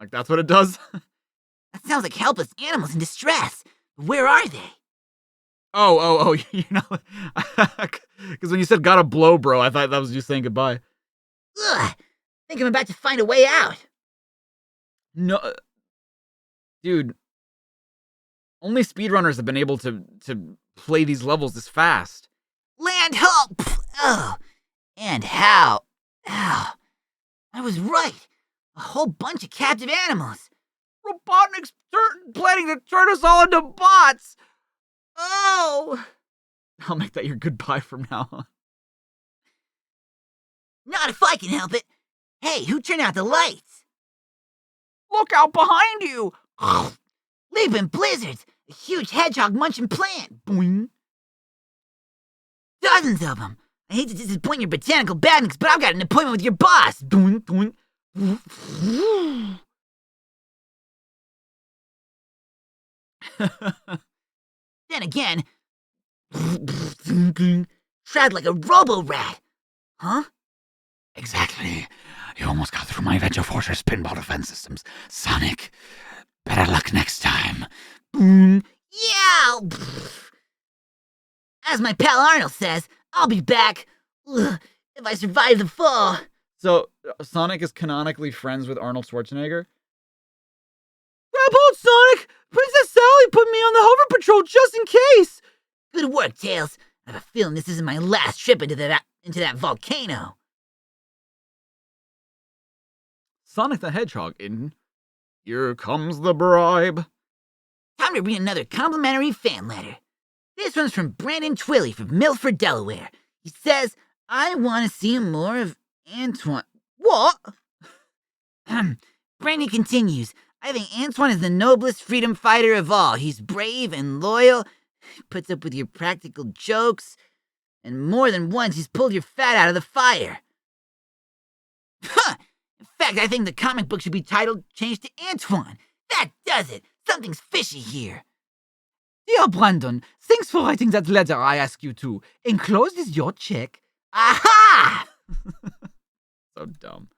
Like that's what it does? That sounds like helpless animals in distress. Where are they? Oh, you know. Because when you said gotta blow, bro, I thought that was you saying goodbye. Ugh, think I'm about to find a way out. No. Dude. Only speedrunners have been able to play these levels this fast. Land ho! Oh, and how? Ow. I was right. A whole bunch of captive animals. Robotnik's planning to turn us all into bots. Oh. I'll make that your goodbye from now on. Not if I can help it. Hey, who turned out the lights? Look out behind you. Leaping blizzards. A huge hedgehog munching plant. Boing. Dozens of them. I hate to disappoint your botanical badniks, but I've got an appointment with your boss. Doink, doink. Then again, shroud like a robo-rat. Huh? Exactly. You almost got through my Veggie Fortress pinball defense systems. Sonic, better luck next time. Yeah! As my pal Arnold says, I'll be back if I survive the fall. So, Sonic is canonically friends with Arnold Schwarzenegger? Grab hold, Sonic! Princess Sally put me on the hover patrol just in case! Good work, Tails. I have a feeling this isn't my last trip into that volcano. Sonic the Hedgehog in Here Comes the Bribe. Time to read another complimentary fan letter. This one's from Brandon Twilly from Milford, Delaware. He says, I want to see more of Antoine. What? Brandon continues, I think Antoine is the noblest freedom fighter of all. He's brave and loyal, he puts up with your practical jokes, and more than once he's pulled your fat out of the fire. In fact, I think the comic book should be titled Change to Antoine. That does it. Something's fishy here. Dear Brandon, thanks for writing that letter I asked you to. Enclosed is your check. Aha! So dumb.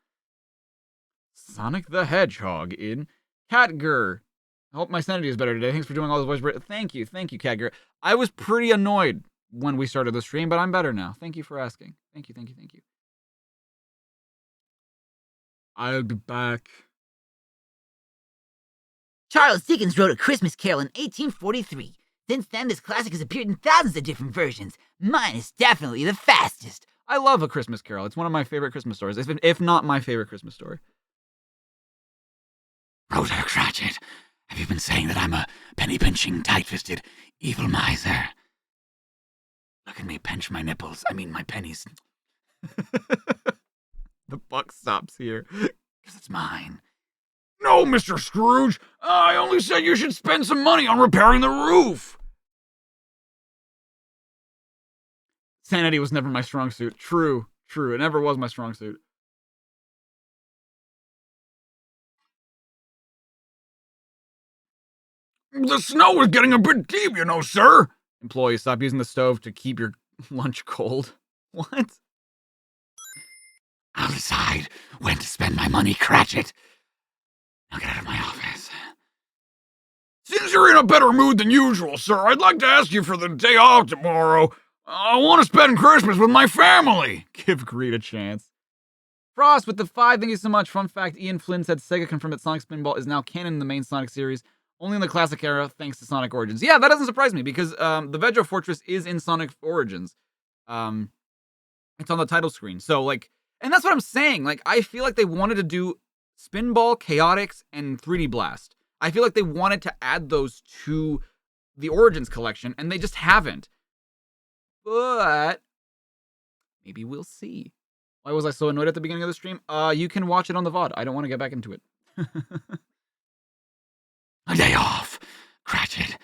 Sonic the Hedgehog in Catger. I hope my sanity is better today. Thanks for doing all those voice. Thank you, Catger. I was pretty annoyed when we started the stream, but I'm better now. Thank you for asking. Thank you. I'll be back. Charles Dickens wrote A Christmas Carol in 1843. Since then, this classic has appeared in thousands of different versions. Mine is definitely the fastest. I love A Christmas Carol. It's one of my favorite Christmas stories, if not my favorite Christmas story. Rhoda Cratchit, have you been saying that I'm a penny-pinching, tight-fisted, evil miser? Look at me pinch my nipples. I mean my pennies. The buck stops here. Because it's mine. No, Mr. Scrooge! I only said you should spend some money on repairing the roof! Sanity was never my strong suit. True. It never was my strong suit. The snow is getting a bit deep, you know, sir. Employee, stop using the stove to keep your lunch cold. What? I'll decide when to spend my money, Cratchit. Now get out of my office. Since you're in a better mood than usual, sir, I'd like to ask you for the day off tomorrow. I want to spend Christmas with my family. Give greed a chance. Frost with the 5, thank you so much. Fun fact, Ian Flynn said Sega confirmed that Sonic Spinball is now canon in the main Sonic series, only in the classic era, thanks to Sonic Origins. Yeah, that doesn't surprise me, because the Veggie Fortress is in Sonic Origins. It's on the title screen. So, like, and that's what I'm saying. Like, I feel like they wanted to do Spinball, Chaotix, and 3D Blast. I feel like they wanted to add those to the Origins collection, and they just haven't. But maybe we'll see. Why was I so annoyed at the beginning of the stream? You can watch it on the VOD. I don't want to get back into it. A day off. Cratchit,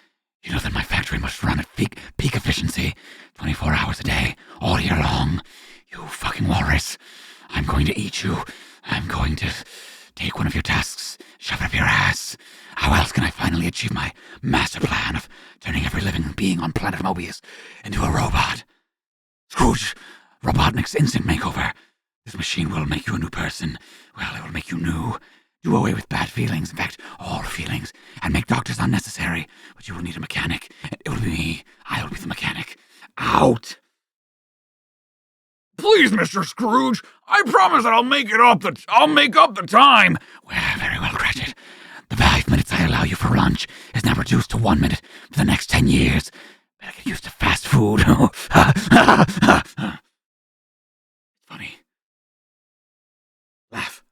you know that my factory must run at peak efficiency, 24 hours a day, all year long. You fucking walrus. I'm going to eat you. I'm going to take one of your tusks, shove it up your ass. How else can I finally achieve my master plan of turning every living being on planet Mobius into a robot? Scrooge, Robotnik's instant makeover. This machine will make you a new person. Well, it will make you new. Do away with bad feelings, in fact, all feelings, and make doctors unnecessary. But you will need a mechanic, and it will be me. I'll be the mechanic. Out! Please, Mr. Scrooge, I promise that I'll make up the time. Well, very well, Cratchit. The 5 minutes I allow you for lunch is now reduced to 1 minute for the next 10 years. Better get used to fast food. Funny. Laugh.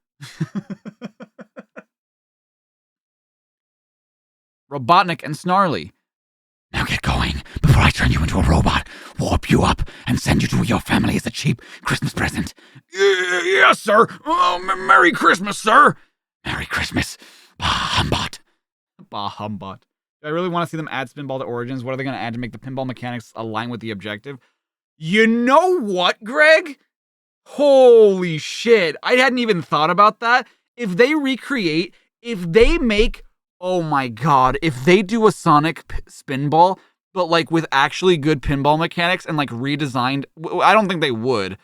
Robotnik and Snarly. Now get going before I turn you into a robot, warp you up, and send you to your family as a cheap Christmas present. Yes, sir. Merry Christmas, sir. Merry Christmas. Bah humbot. Bah humbot. Do I really want to see them add Spinball to Origins? What are they going to add to make the pinball mechanics align with the objective? You know what, Greg? Holy shit. I hadn't even thought about that. If they make Oh my god, if they do a Sonic spinball, but like with actually good pinball mechanics and like redesigned, I don't think they would.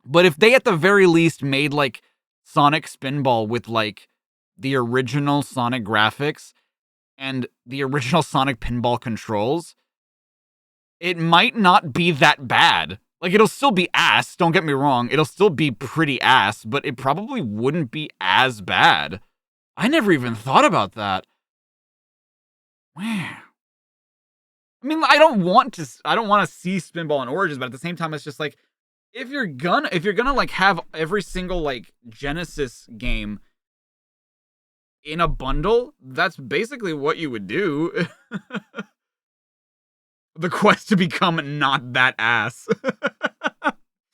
But if they at the very least made like Sonic spinball with like the original Sonic graphics and the original Sonic pinball controls, it might not be that bad. Like, it'll still be ass, don't get me wrong. It'll still be pretty ass, but it probably wouldn't be as bad. I never even thought about that. Wow. I mean, I don't want to see Spinball and Origins, but at the same time, it's just like, if you're gonna like have every single like Genesis game in a bundle, that's basically what you would do. The quest to become not that ass.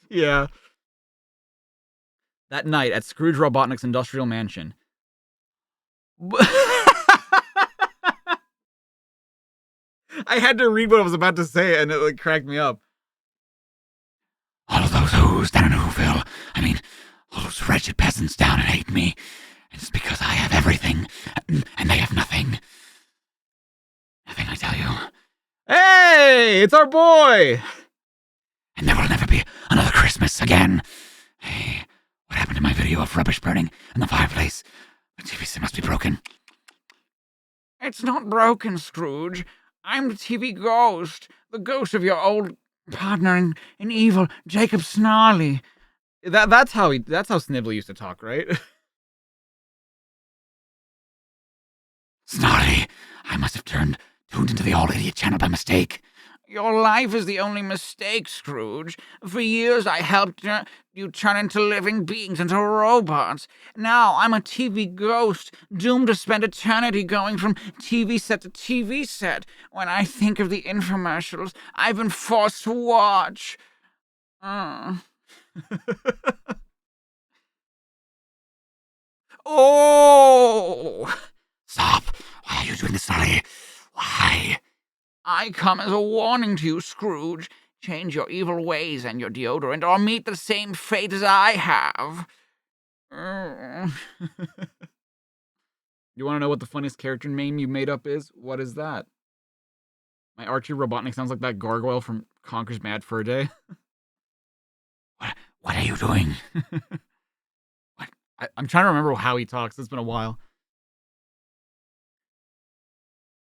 Yeah. That night at Scrooge Robotnik's industrial mansion. I had to read what I was about to say, and it like cracked me up. All of those who's down in Whoville, I mean, all those wretched peasants down and hate me. It's because I have everything, and they have nothing. Nothing, I tell you. Hey, it's our boy! And there will never be another Christmas again. Hey, what happened to my video of rubbish burning in the fireplace? The TV set must be broken. It's not broken, Scrooge. I'm the TV ghost. The ghost of your old partner in evil, Jacob Snarley. That's how Snively used to talk, right? Snarly, I must have tuned into the all-idiot channel by mistake. Your life is the only mistake, Scrooge. For years I helped you turn into living beings, into robots. Now I'm a TV ghost, doomed to spend eternity going from TV set to TV set. When I think of the infomercials I've been forced to watch. Oh! Stop! Why are you doing this, Snarly? Why? I come as a warning to you, Scrooge. Change your evil ways and your deodorant, or meet the same fate as I have. You want to know what the funniest character name you made up is? What is that? My Archie Robotnik sounds like that gargoyle from Conker's Mad Fur Day. What are you doing? I'm trying to remember how he talks. It's been a while.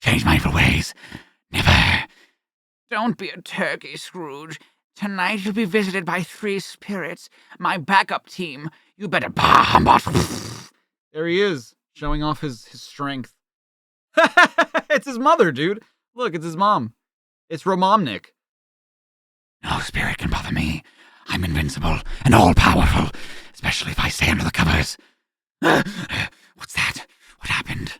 Change my evil ways. Never. Don't be a turkey, Scrooge. Tonight you'll be visited by 3 spirits, my backup team. You better There he is, showing off his strength. It's his mother, dude. Look, it's his mom. It's Romomnik. No spirit can bother me. I'm invincible and all-powerful, especially if I stay under the covers. What's that? What happened?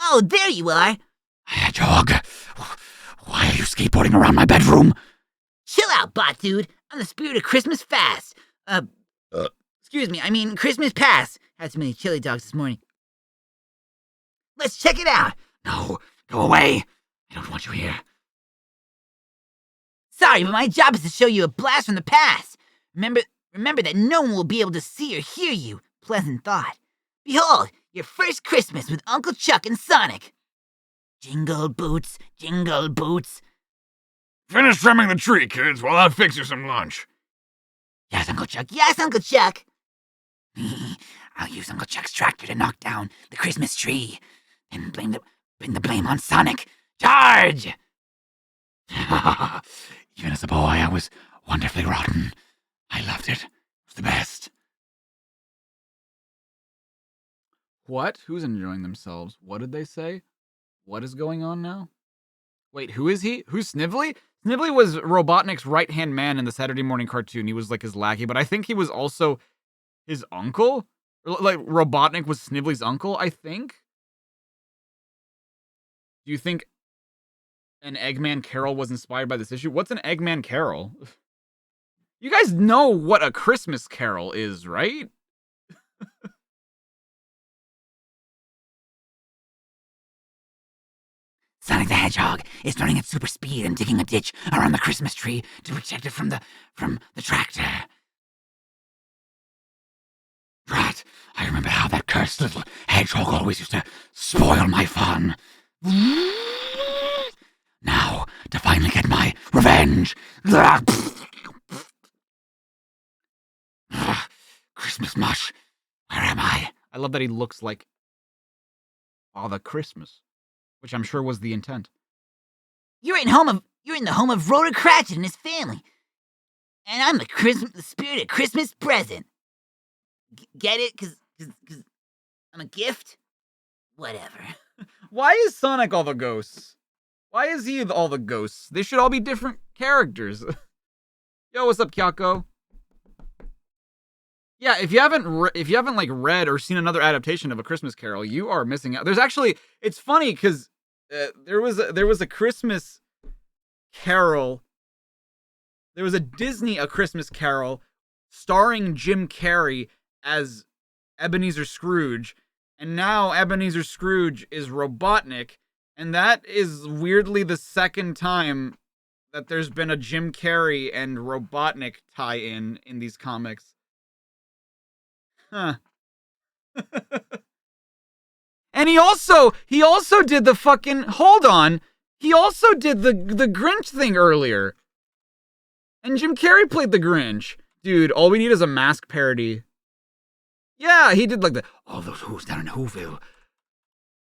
Oh, there you are. Hedgehog, why are you skateboarding around my bedroom? Chill out, bot dude. I'm the spirit of Christmas fast. Excuse me, I mean Christmas pass. Had too many chili dogs this morning. Let's check it out. No, go away. I don't want you here. Sorry, but my job is to show you a blast from the past. Remember that no one will be able to see or hear you. Pleasant thought. Behold, your first Christmas with Uncle Chuck and Sonic. Jingle boots, jingle boots. Finish trimming the tree, kids, while I fix you some lunch. Yes, Uncle Chuck. Yes, Uncle Chuck. I'll use Uncle Chuck's tractor to knock down the Christmas tree. Then pin the blame on Sonic. Charge! Even as a boy, I was wonderfully rotten. I loved it. It was the best. What? Who's enjoying themselves? What did they say? What is going on now? Wait, who is he? Who's Snively? Snively was Robotnik's right-hand man in the Saturday morning cartoon. He was like his lackey, but I think he was also his uncle? Like, Robotnik was Snively's uncle, I think? Do you think an Eggman Carol was inspired by this issue? What's an Eggman Carol? You guys know what a Christmas Carol is, right? Sonic the Hedgehog is running at super speed and digging a ditch around the Christmas tree to protect it from the tractor. Drat, I remember how that cursed little hedgehog always used to spoil my fun. Now, to finally get my revenge. Christmas mush, where am I? I love that he looks like Father Christmas, which I'm sure was the intent. You're in the home of Rhoda Cratchit and his family. And I'm the spirit of Christmas present. Get it? Cause I'm a gift? Whatever. Why is Sonic all the ghosts? Why is he all the ghosts? They should all be different characters. Yo, what's up, Kyako? Yeah, if you haven't like read or seen another adaptation of A Christmas Carol, you are missing out. There's actually, it's funny because there was a Christmas Carol. There was a Disney A Christmas Carol starring Jim Carrey as Ebenezer Scrooge, and now Ebenezer Scrooge is Robotnik, and that is weirdly the second time that there's been a Jim Carrey and Robotnik tie-in in these comics. Huh. And he also did the fucking, hold on, he also did the Grinch thing earlier. And Jim Carrey played the Grinch. Dude, all we need is a Mask parody. Yeah, he did like all those who's down in Whoville.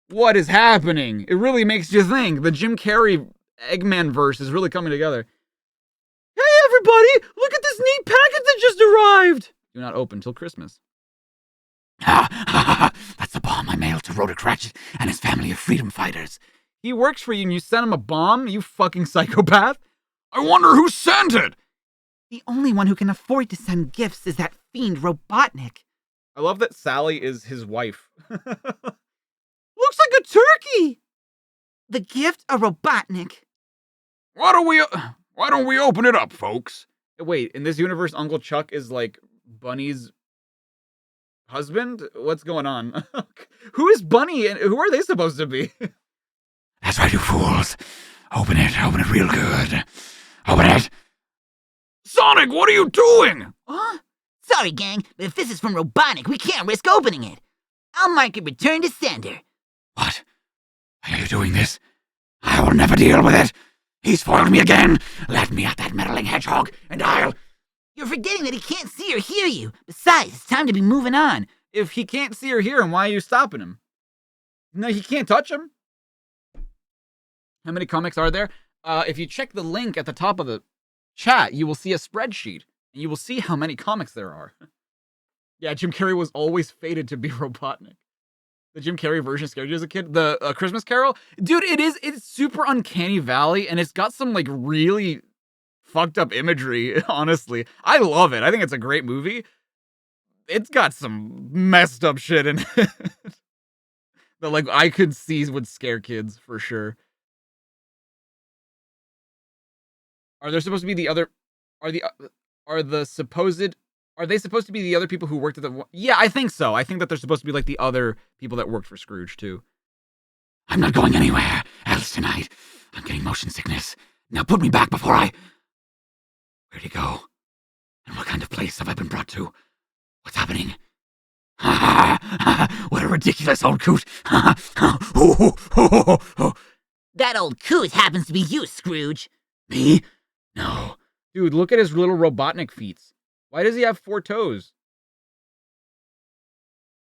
What is happening? It really makes you think. The Jim Carrey Eggman verse is really coming together. Hey everybody, look at this neat package that just arrived. Do not open till Christmas. That's the bomb I mailed to Rhoda Cratchit and his family of freedom fighters. He works for you and you sent him a bomb, you fucking psychopath? I wonder who sent it! The only one who can afford to send gifts is that fiend Robotnik. I love that Sally is his wife. Looks like a turkey. The gift of Robotnik. Why don't we open it up, folks? Wait, in this universe, Uncle Chuck is like Bunny's husband? What's going on? Who is Bunny and who are they supposed to be? That's right, you fools. Open it real good. Open it. Sonic, what are you doing? Huh? Sorry, gang, but if this is from Robotnik, we can't risk opening it. I'll mark it return to sender. What? Are you doing this? I will never deal with it. He's foiled me again. Let me at that meddling hedgehog, and I'll... You're forgetting that he can't see or hear you. Besides, it's time to be moving on. If he can't see or hear him, why are you stopping him? No, he can't touch him. How many comics are there? If you check the link at the top of the chat, you will see a spreadsheet, and you will see how many comics there are. Yeah, Jim Carrey was always fated to be Robotnik. The Jim Carrey version scared you as a kid? The Christmas Carol? Dude, it's super uncanny valley, and it's got some, like, really fucked up imagery, honestly. I love it. I think it's a great movie. It's got some messed up shit in it that, like, I could see would scare kids, for sure. Are they supposed to be the other people who worked at the... Yeah, I think so. I think that they're supposed to be like the other people that worked for Scrooge, too. I'm not going anywhere else tonight. I'm getting motion sickness. Now put me back before I... Where'd he go? And what kind of place have I been brought to? What's happening? What a ridiculous old coot. That old coot happens to be you, Scrooge. Me? No. Dude, look at his little Robotnik feet. Why does he have 4 toes?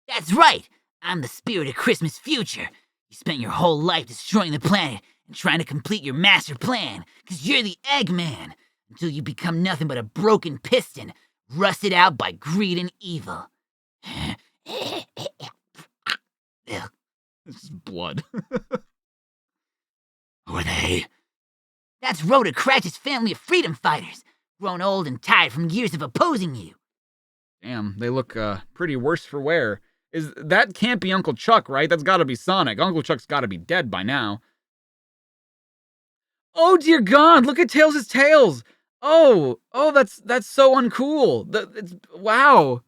That's right. I'm the spirit of Christmas future. You spent your whole life destroying the planet and trying to complete your master plan, because you're the Eggman, until you become nothing but a broken piston, rusted out by greed and evil. This is blood. Who are they? That's Rhoda Cratchit's family of freedom fighters, grown old and tired from years of opposing you. Damn, they look pretty worse for wear. That can't be Uncle Chuck, right? That's gotta be Sonic. Uncle Chuck's gotta be dead by now. Oh dear God, look at Tails' tails. Oh, that's so uncool. Wow.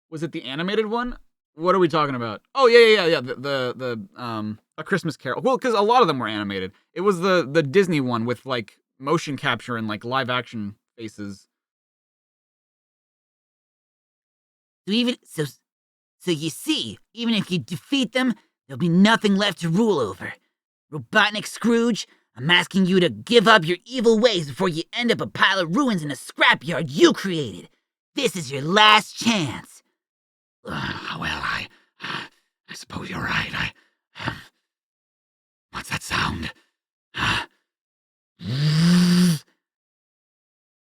Was it the animated one? What are we talking about? Oh yeah. The A Christmas Carol. Well, because a lot of them were animated. It was the Disney one with like motion capture and like live action faces. So you see, even if you defeat them, there'll be nothing left to rule over. Robotnik Scrooge, I'm asking you to give up your evil ways before you end up a pile of ruins in a scrapyard you created. This is your last chance. Well, I suppose you're right. What's that sound?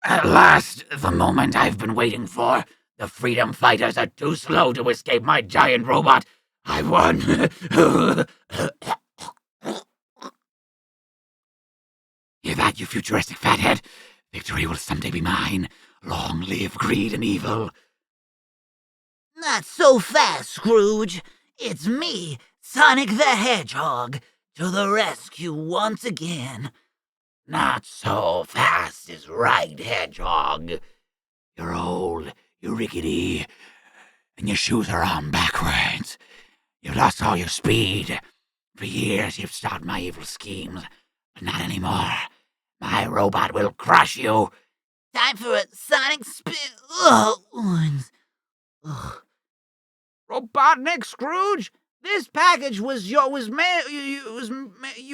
At last, the moment I've been waiting for. The freedom fighters are too slow to escape my giant robot. I won. Hear that, you futuristic fathead? Victory will someday be mine. Long live greed and evil. Not so fast, Scrooge. It's me, Sonic the Hedgehog, to the rescue once again. Not so fast is right, Hedgehog. You're old, you're rickety, and your shoes are on backwards. You've lost all your speed. For years you've stopped my evil schemes, but not anymore. My robot will crush you. Time for a Sonic spin. Robotnik Scrooge, this package you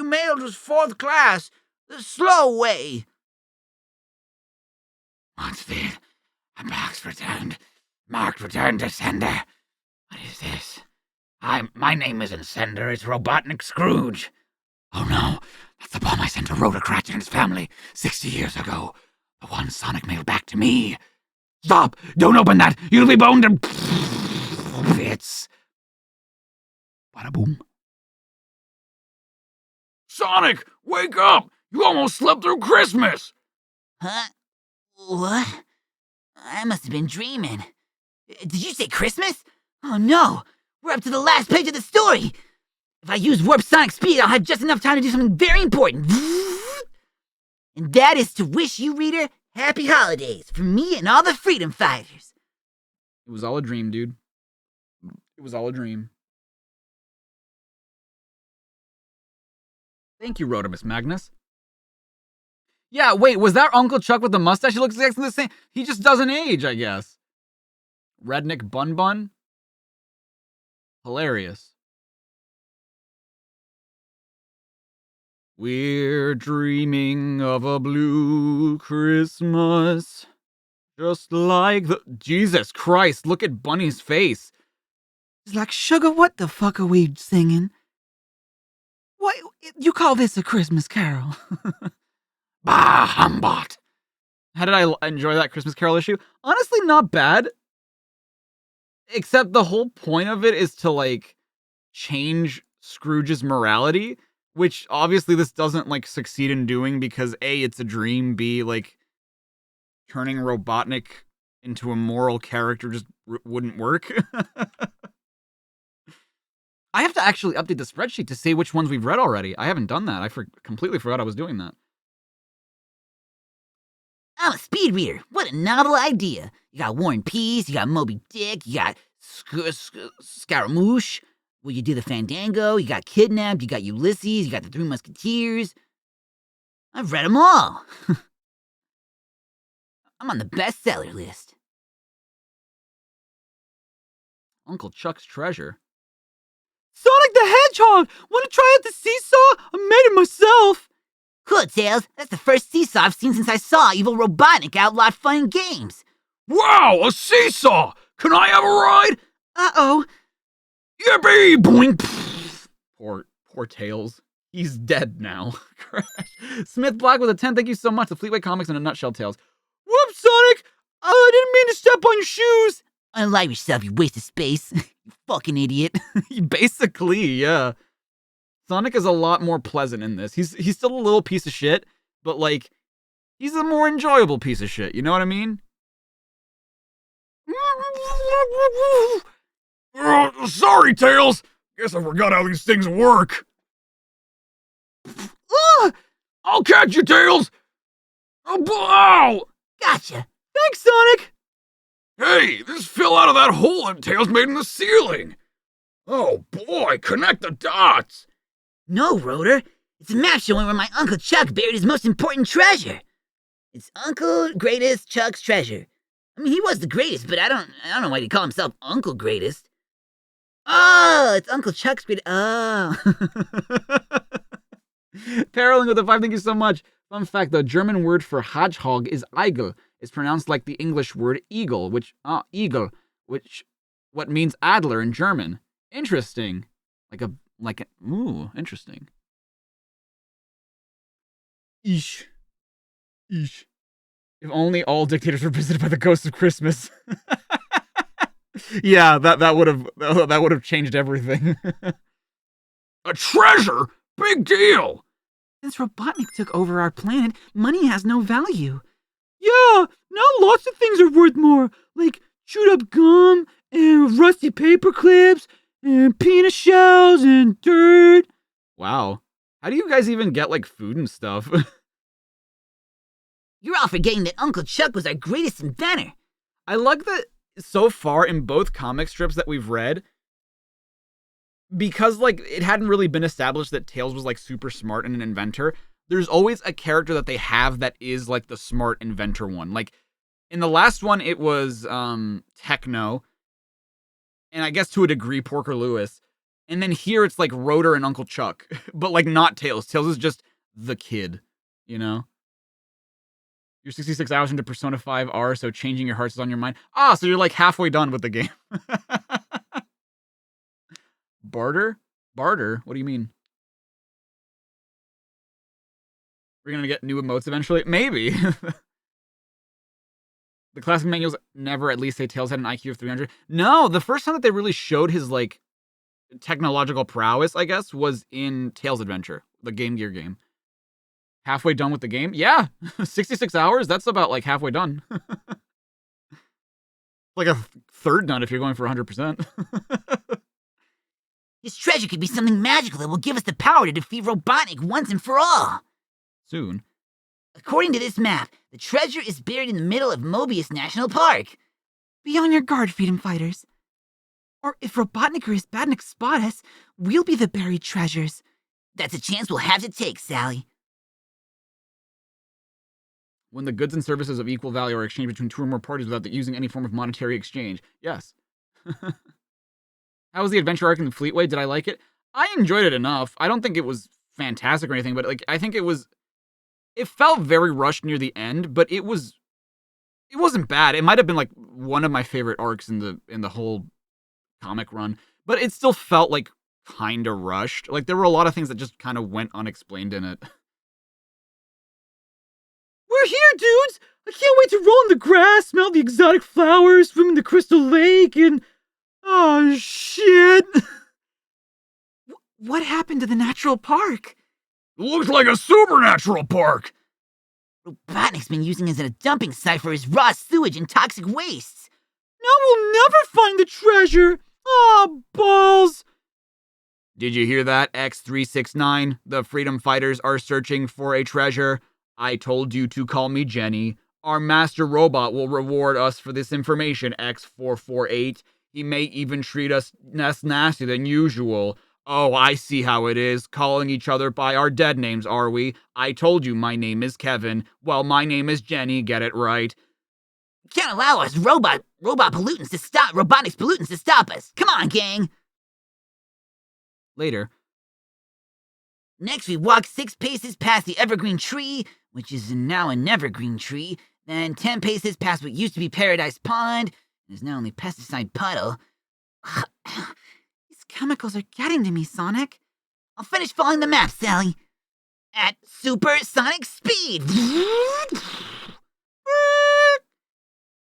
mailed was 4th class, the slow way. What's this? A box returned. Marked return to sender. What is this? My name isn't Sender, it's Robotnik Scrooge. Oh no, that's the bomb I sent to Rotocrat and his family 60 years ago. The one Sonic mailed back to me. Stop! Don't open that! You'll be boned to bits. Bada boom. Sonic, wake up! You almost slept through Christmas! Huh? What? I must have been dreaming. Did you say Christmas? Oh no! We're up to the last page of the story! If I use Warp Sonic Speed, I'll have just enough time to do something very important. And that is to wish you, reader, happy holidays from me and all the freedom fighters. It was all a dream, dude. It was all a dream. Thank you, Rhodamus Magnus. Yeah, wait, was that Uncle Chuck with the mustache? He looks exactly the same. He just doesn't age, I guess. Redneck Bun Bun? Hilarious. We're dreaming of a blue Christmas. Just like the... Jesus Christ, look at Bunny's face. He's like, sugar, what the fuck are we singing? What, you call this a Christmas carol? Bah, humbot. How did I enjoy that Christmas Carol issue? Honestly, not bad. Except the whole point of it is to, like, change Scrooge's morality, which obviously this doesn't, like, succeed in doing because A, it's a dream, B, like, turning Robotnik into a moral character just wouldn't work. I have to actually update the spreadsheet to see which ones we've read already. I haven't done that. I completely forgot I was doing that. I'm a speed reader. What a novel idea. You got War and Peace, you got Moby Dick, you got Scaramouche. Well, you do the Fandango, you got Kidnapped, you got Ulysses, you got the Three Musketeers. I've read them all. I'm on the bestseller list. Uncle Chuck's treasure. Sonic the Hedgehog! Want to try out the seesaw? I made it myself. Cool, Tails. That's the first seesaw I've seen since I saw Evil Robotnik outlawed fun and games. Wow, a seesaw! Can I have a ride? Uh-oh. Yippee! Boink! Poor Tails. He's dead now. Smith Black with a 10. Thank you so much. The Fleetway Comics in a nutshell, Tails. Whoops, Sonic! I didn't mean to step on your shoes. Unalive yourself, you waste of space. You fucking idiot. Basically, yeah. Sonic is a lot more pleasant in this. He's still a little piece of shit, but, like, he's a more enjoyable piece of shit. You know what I mean? Sorry, Tails. Guess I forgot how these things work. I'll catch you, Tails. Ow! Gotcha. Thanks, Sonic. Hey, this fell out of that hole that Tails made in the ceiling. Oh boy, connect the dots. No, Rotor. It's a map showing where my Uncle Chuck buried his most important treasure. It's Uncle Greatest Chuck's treasure. I mean, he was the greatest, but I don't know why he'd call himself Uncle Greatest. Oh, it's Uncle Chuck's great. Oh. Paroling with the 5, thank you so much. Fun fact, the German word for hedgehog is Eigel. It's pronounced like the English word eagle, which what means adler in German. Interesting. Ooh, interesting. Eesh. If only all dictators were visited by the ghost of Christmas. Yeah, that would have changed everything. A treasure? Big deal! Since Robotnik took over our planet, money has no value. Yeah, now lots of things are worth more, like chewed up gum, and rusty paper clips, and peanut shells, and dirt. Wow. How do you guys even get, like, food and stuff? You're all forgetting that Uncle Chuck was our greatest inventor. I like that so far in both comic strips that we've read, because, like, it hadn't really been established that Tails was, like, super smart and an inventor, there's always a character that they have that is, like, the smart inventor one. Like, in the last one, it was, Techno, and I guess to a degree, Porker Lewis. And then here, it's, like, Rotor and Uncle Chuck. But, like, not Tails. Tails is just the kid, you know? You're 66 hours into Persona 5R, so changing your hearts is on your mind. Ah, so you're, like, halfway done with the game. Barter? Barter? What do you mean? We're gonna get new emotes eventually? Maybe. The classic manuals never at least say Tails had an IQ of 300. No, the first time that they really showed his, like, technological prowess, I guess, was in Tails Adventure, the Game Gear game. Halfway done with the game? Yeah. 66 hours? That's about, like, halfway done. Like a third done if you're going for 100%. This treasure could be something magical that will give us the power to defeat Robotnik once and for all. Soon. According to this map, the treasure is buried in the middle of Mobius National Park. Be on your guard, freedom fighters. Or if Robotnik or his badniks spot us, we'll be the buried treasures. That's a chance we'll have to take, Sally. When the goods and services of equal value are exchanged between 2 or more parties without using any form of monetary exchange. Yes. How was the adventure arc in Fleetway? Did I like it? I enjoyed it enough. I don't think it was fantastic or anything, but, like, I think it felt very rushed near the end, but it wasn't bad. It might have been, like, one of my favorite arcs in the whole comic run, but it still felt, like, kind of rushed. Like, there were a lot of things that just kind of went unexplained in it. We're here, dudes! I can't wait to roll in the grass, smell the exotic flowers, swim in the crystal lake, and... Oh, shit! What happened to the natural park? Looks like a supernatural park! Robotnik's been using it as a dumping site for his raw sewage and toxic wastes. Now we'll never find the treasure! Aw, balls! Did you hear that, X369? The freedom fighters are searching for a treasure. I told you to call me Jenny. Our master robot will reward us for this information, X448. He may even treat us less nasty than usual. Oh, I see how it is. Calling each other by our dead names, are we? I told you my name is Kevin. Well, my name is Jenny, get it right. Can't allow us robot pollutants to stop Robotnik's pollutants to stop us. Come on, gang. Later. Next, we walk 6 paces past the evergreen tree, which is now an evergreen tree. Then 10 paces past what used to be Paradise Pond, and is now only Pesticide Puddle. These chemicals are getting to me, Sonic. I'll finish following the map, Sally. At supersonic speed.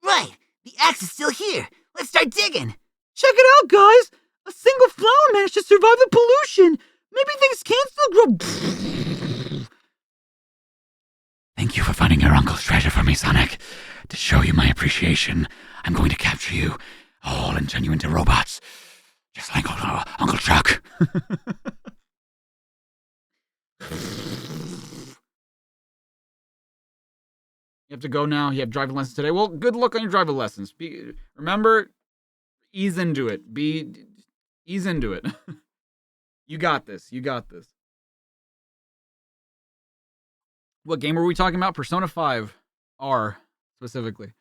Right, the axe is still here. Let's start digging. Check it out, guys! A single flower managed to survive the pollution. Maybe things can still grow. Thank you for finding your uncle's treasure for me, Sonic. To show you my appreciation, I'm going to capture you all and turn you into robots. Just like Uncle Chuck. You have to go now. You have driving lessons today. Well, good luck on your driving lessons. Remember, ease into it. Ease into it. You got this. You got this. What game were we talking about? Persona 5 R specifically.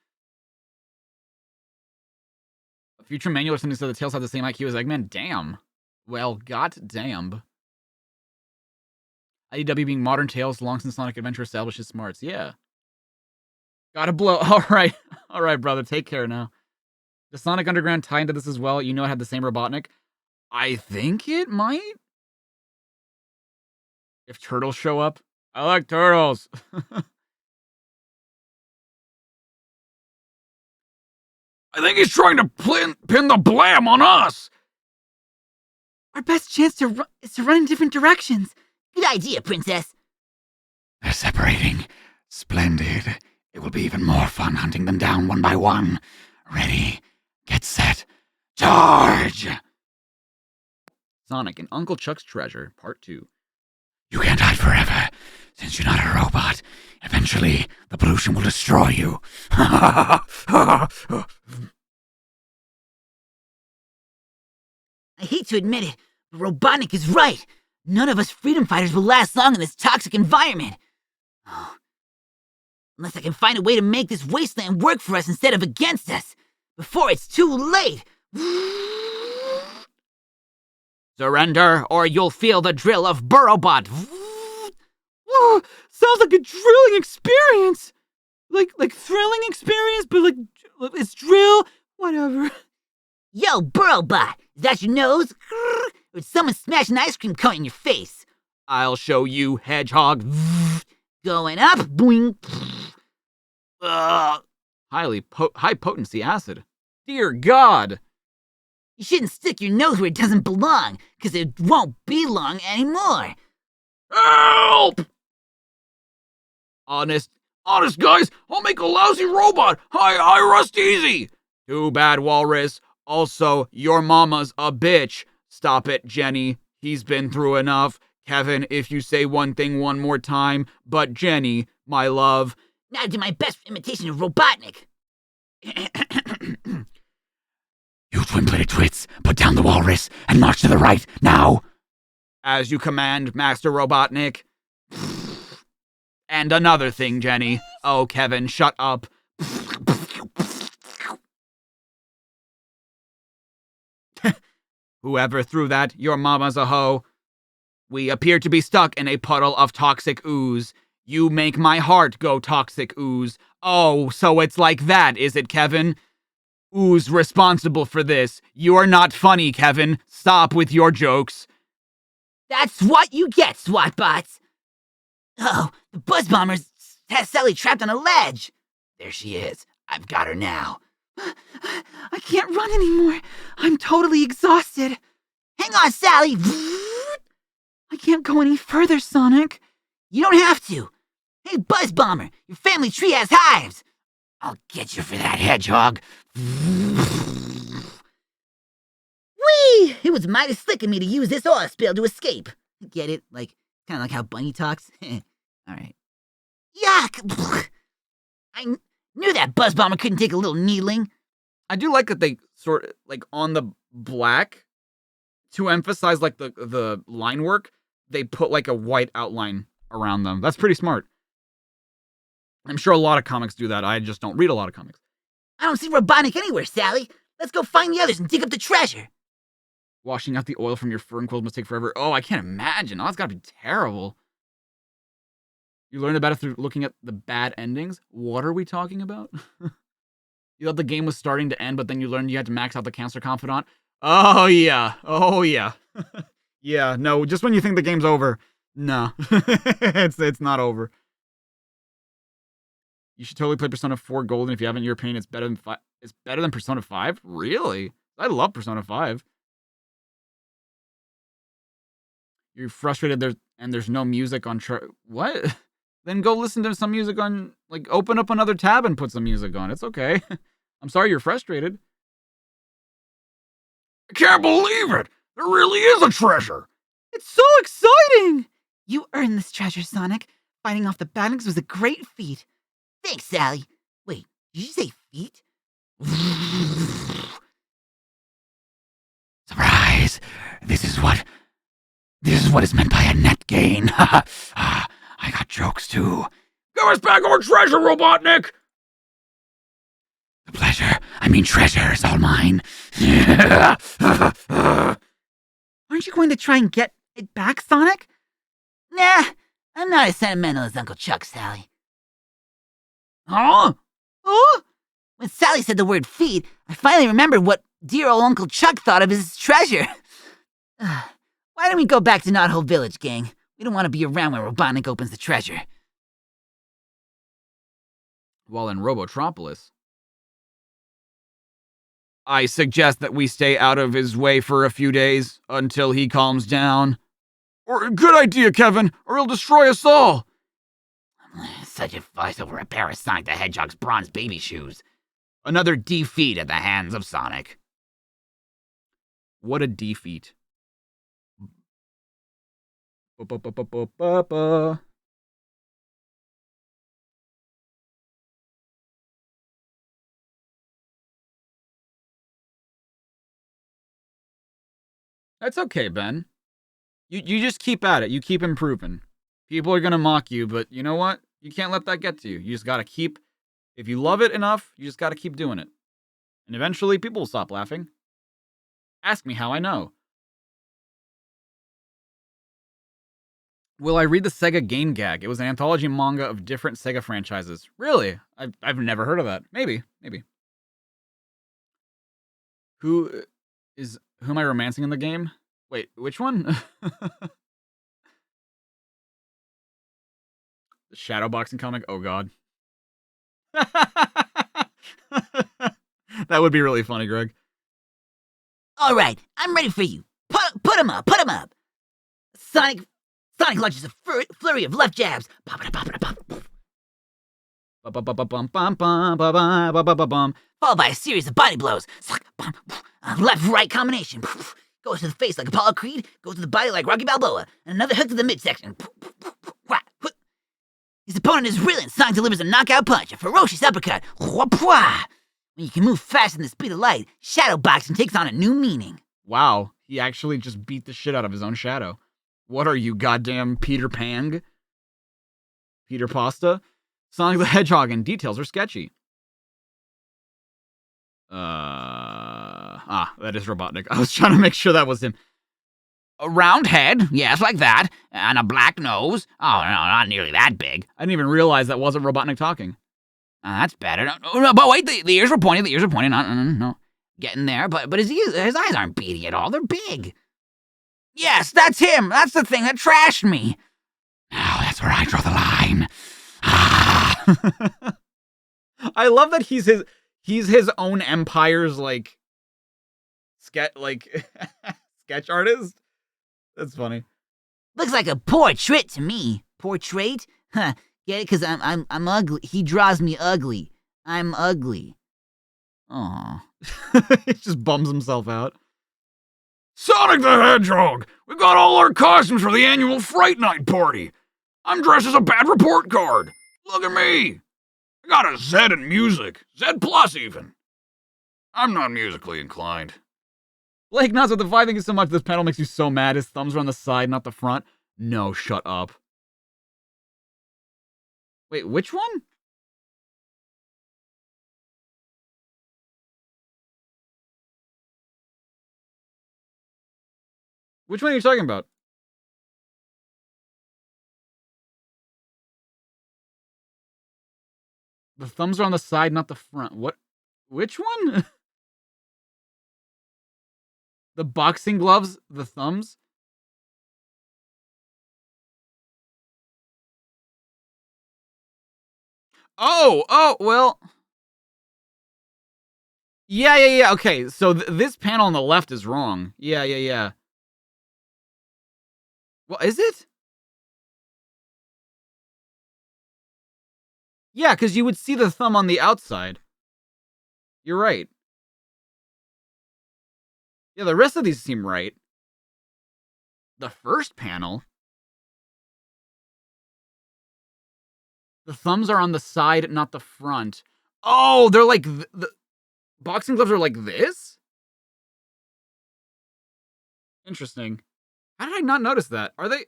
Future Manual or something said the Tails have the same IQ as Eggman. Damn. Well, god damn. IDW being modern Tails, long since Sonic Adventure establishes smarts. Yeah. Gotta blow. Alright. Alright, brother. Take care now. Does Sonic Underground tie into this as well? You know it had the same Robotnik? I think it might. If turtles show up. I like turtles. I think he's trying to pin the blame on us. Our best chance is to run in different directions. Good idea, Princess. They're separating. Splendid. It will be even more fun hunting them down one by one. Ready, get set, charge! Sonic and Uncle Chuck's Treasure, Part 2. You can't hide forever. Since you're not a robot, eventually the pollution will destroy you. I hate to admit it, but Robotnik is right. None of us freedom fighters will last long in this toxic environment. Oh. Unless I can find a way to make this wasteland work for us instead of against us. Before it's too late. Surrender, or you'll feel the drill of Burrowbot. Oh, sounds like a drilling experience. Like thrilling experience, but like it's drill. Whatever. Yo, Burrowbot, is that your nose? Or did someone smash an ice cream cone in your face? I'll show you, Hedgehog. Going up, boing. High potency acid. Dear God. You shouldn't stick your nose where it doesn't belong, because it won't be long anymore. Help! Honest guys, I'll make a lousy robot. Hi, Rust Easy. Too bad, Walrus. Also, your mama's a bitch. Stop it, Jenny. He's been through enough. Kevin, if you say one thing one more time, but Jenny, my love. Now do my best imitation of Robotnik. You twin-plated twits, put down the walrus and march to the right, now! As you command, Master Robotnik. And another thing, Jenny. Oh, Kevin, shut up. Whoever threw that, your mama's a hoe. We appear to be stuck in a puddle of toxic ooze. You make my heart go toxic ooze. Oh, so it's like that, is it, Kevin? Ooze responsible for this. You are not funny, Kevin. Stop with your jokes. That's what you get, SWATbots. Oh, the Buzz Bomber has Sally trapped on a ledge. There she is. I've got her now. I can't run anymore. I'm totally exhausted. Hang on, Sally. I can't go any further, Sonic. You don't have to. Hey, Buzz Bomber, your family tree has hives. I'll get you for that, Hedgehog. Whee! It was mighty slick of me to use this oil spill to escape. Get it? Like, kind of like how Bunny talks? Alright. Yuck! I knew that Buzz Bomber couldn't take a little needling. I do like that they sort of, like, on the black, to emphasize, like, the line work, they put, like, a white outline around them. That's pretty smart. I'm sure a lot of comics do that. I just don't read a lot of comics. I don't see Robotnik anywhere, Sally. Let's go find the others and dig up the treasure. Washing out the oil from your fur and quills must take forever. Oh, I can't imagine. Oh, that's gotta be terrible. You learned about it through looking at the bad endings? What are we talking about? You thought the game was starting to end, but then you learned you had to max out the Cancer Confidant? Oh, yeah. Oh, yeah. Yeah, no, just when you think the game's over. No. it's not over. You should totally play Persona 4 Golden. If you haven't, in your opinion, it's better than Persona 5? Really? I love Persona 5. You're frustrated there's no music on what? Then go listen to some music on, like, open up another tab and put some music on. It's okay. I'm sorry you're frustrated. I can't believe it! There really is a treasure! It's so exciting! You earned this treasure, Sonic. Fighting off the badniks was a great feat. Thanks, Sally. Wait, did you say feet? Surprise! This is what is meant by a net gain. I got jokes too. Give us back our treasure, Robotnik! The pleasure I mean treasure is all mine. Aren't you going to try and get it back, Sonic? Nah, I'm not as sentimental as Uncle Chuck, Sally. Huh? Oh? When Sally said the word feet, I finally remembered what dear old Uncle Chuck thought of his treasure. Why don't we go back to Knothole Village, gang? We don't want to be around when Robotnik opens the treasure. While in Robotropolis, I suggest that we stay out of his way for a few days until he calms down. Or good idea, Kevin, or he'll destroy us all. Such a fuss over a pair of Sonic the Hedgehog's bronze baby shoes. Another defeat at the hands of Sonic. What a defeat. Ba-ba-ba-ba-ba-ba. That's okay, Ben. You just keep at it. You keep improving. People are gonna mock you, but you know what? You can't let that get to you. You just gotta keep. If you love it enough, you just gotta keep doing it. And eventually, people will stop laughing. Ask me how I know. Will I read the Sega Game Gag? It was an anthology manga of different Sega franchises. Really? I've never heard of that. Maybe. Who am I romancing in the game? Wait, which one? The Shadowboxing comic? Oh god. That would be really funny, Greg. All right, I'm ready for you. Put him up. Sonic launches a flurry of left jabs. Followed by a series of body blows. Left-right combination. Goes to the face like Apollo Creed. Goes to the body like Rocky Balboa. And another hook to the midsection. His opponent is reeling. Sonic delivers a knockout punch. A ferocious uppercut. When you can move faster than the speed of light, shadow boxing takes on a new meaning. Wow, he actually just beat the shit out of his own shadow. What are you, goddamn Peter Pang? Peter Pasta? Sonic the Hedgehog and details are sketchy. That is Robotnik. I was trying to make sure that was him. A round head, yes, like that, and a black nose. Oh, no, not nearly that big. I didn't even realize that wasn't Robotnik talking. That's better. No, but wait, the ears were pointed. No. Getting there, but his eyes aren't beating at all. They're big. Yes, that's him. That's the thing that trashed me. Now that's where I draw the line. I love that he's his own empire's sketch artist. That's funny. Looks like a portrait to me. Portrait? Huh. Get it? Because I'm ugly. He draws me ugly. I'm ugly. Aw. He just bums himself out. Sonic the Hedgehog! We got all our costumes for the annual Fright Night party! I'm dressed as a bad report card! Look at me! I got a Z in music. Z plus even. I'm not musically inclined. Blake Nuts with the 5, thank you so much. This panel makes you so mad. His thumbs are on the side, not the front. No, shut up. Wait, which one? Which one are you talking about? The thumbs are on the side, not the front. What? Which one? The boxing gloves, the thumbs? Oh, well. Yeah. Okay, so this panel on the left is wrong. Yeah. Well, is it? Yeah, because you would see the thumb on the outside. You're right. Yeah, the rest of these seem right. The first panel, the thumbs are on the side, not the front. Oh, they're like the boxing gloves are like this? Interesting. How did I not notice that? Are they?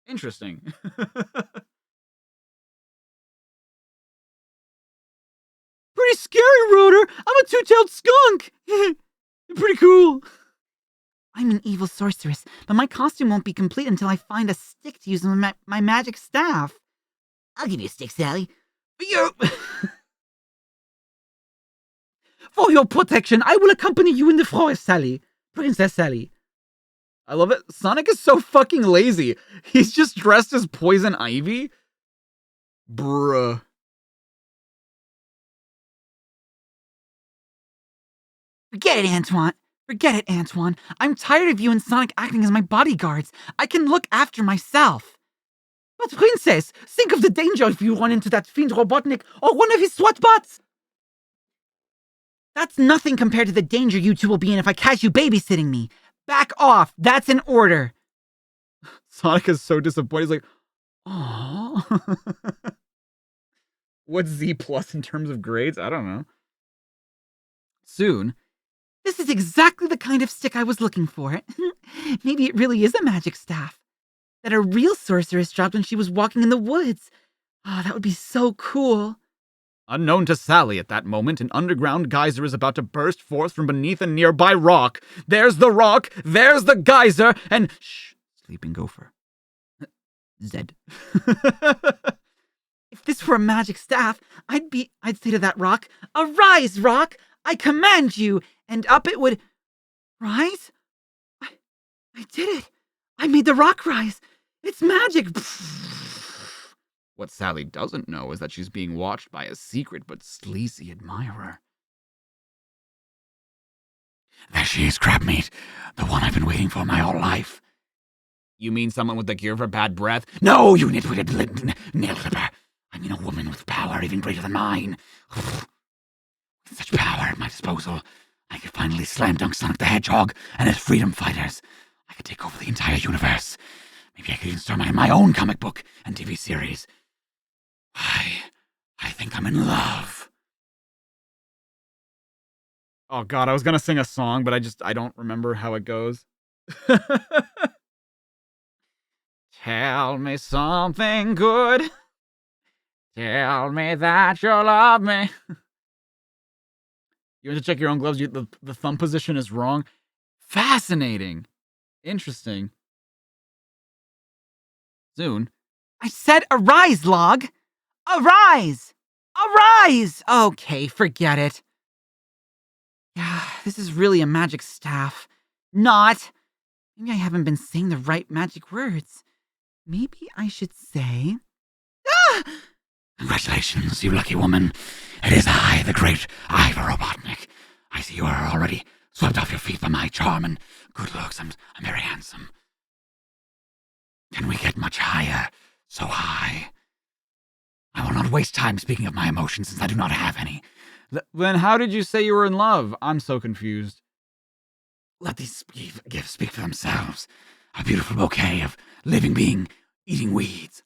Interesting. scary, Rotor. I'm a two-tailed skunk. Pretty cool. I'm an evil sorceress, but my costume won't be complete until I find a stick to use with my magic staff. I'll give you a stick, Sally. For your protection, I will accompany you in the forest, Sally. Princess Sally. I love it. Sonic is so fucking lazy. He's just dressed as Poison Ivy. Bruh. Forget it, Antoine. I'm tired of you and Sonic acting as my bodyguards. I can look after myself. But Princess, think of the danger if you run into that fiend Robotnik or one of his SWAT bots. That's nothing compared to the danger you two will be in if I catch you babysitting me. Back off. That's an order. Sonic is so disappointed. He's like, aww. What's Z plus in terms of grades? I don't know. Soon. This is exactly the kind of stick I was looking for. Maybe it really is a magic staff that a real sorceress dropped when she was walking in the woods. Oh, that would be so cool. Unknown to Sally at that moment, an underground geyser is about to burst forth from beneath a nearby rock. There's the rock, there's the geyser, and shh, sleeping gopher. Zed. If this were a magic staff, I'd say to that rock, "Arise, rock! I command you!" And up it would rise. I did it. I made the rock rise. It's magic. What Sally doesn't know is that she's being watched by a secret but sleazy admirer. There she is, Crabmeat. The one I've been waiting for my whole life. You mean someone with the cure for bad breath? No, you nitwitted nail clipper. I mean a woman with power even greater than mine. With such power at my disposal, I could finally slam dunk Sonic the Hedgehog and his freedom fighters. I could take over the entire universe. Maybe I could even start my own comic book and TV series. I think I'm in love. Oh god, I was gonna sing a song, but I don't remember how it goes. Tell me something good. Tell me that you love me. You want to check your own gloves? The thumb position is wrong. Fascinating. Interesting. Soon. I said arise, Log. Arise! Arise! Okay, forget it. Yeah, this is really a magic staff. Not. Maybe I haven't been saying the right magic words. Maybe I should say... Ah! Congratulations, you lucky woman. It is I, the great Ivor Robotnik. I see you are already swept off your feet by my charm and good looks. I'm very handsome. Can we get much higher? So high. I will not waste time speaking of my emotions since I do not have any. Then how did you say you were in love? I'm so confused. Let these gifts speak for themselves. A beautiful bouquet of living being eating weeds.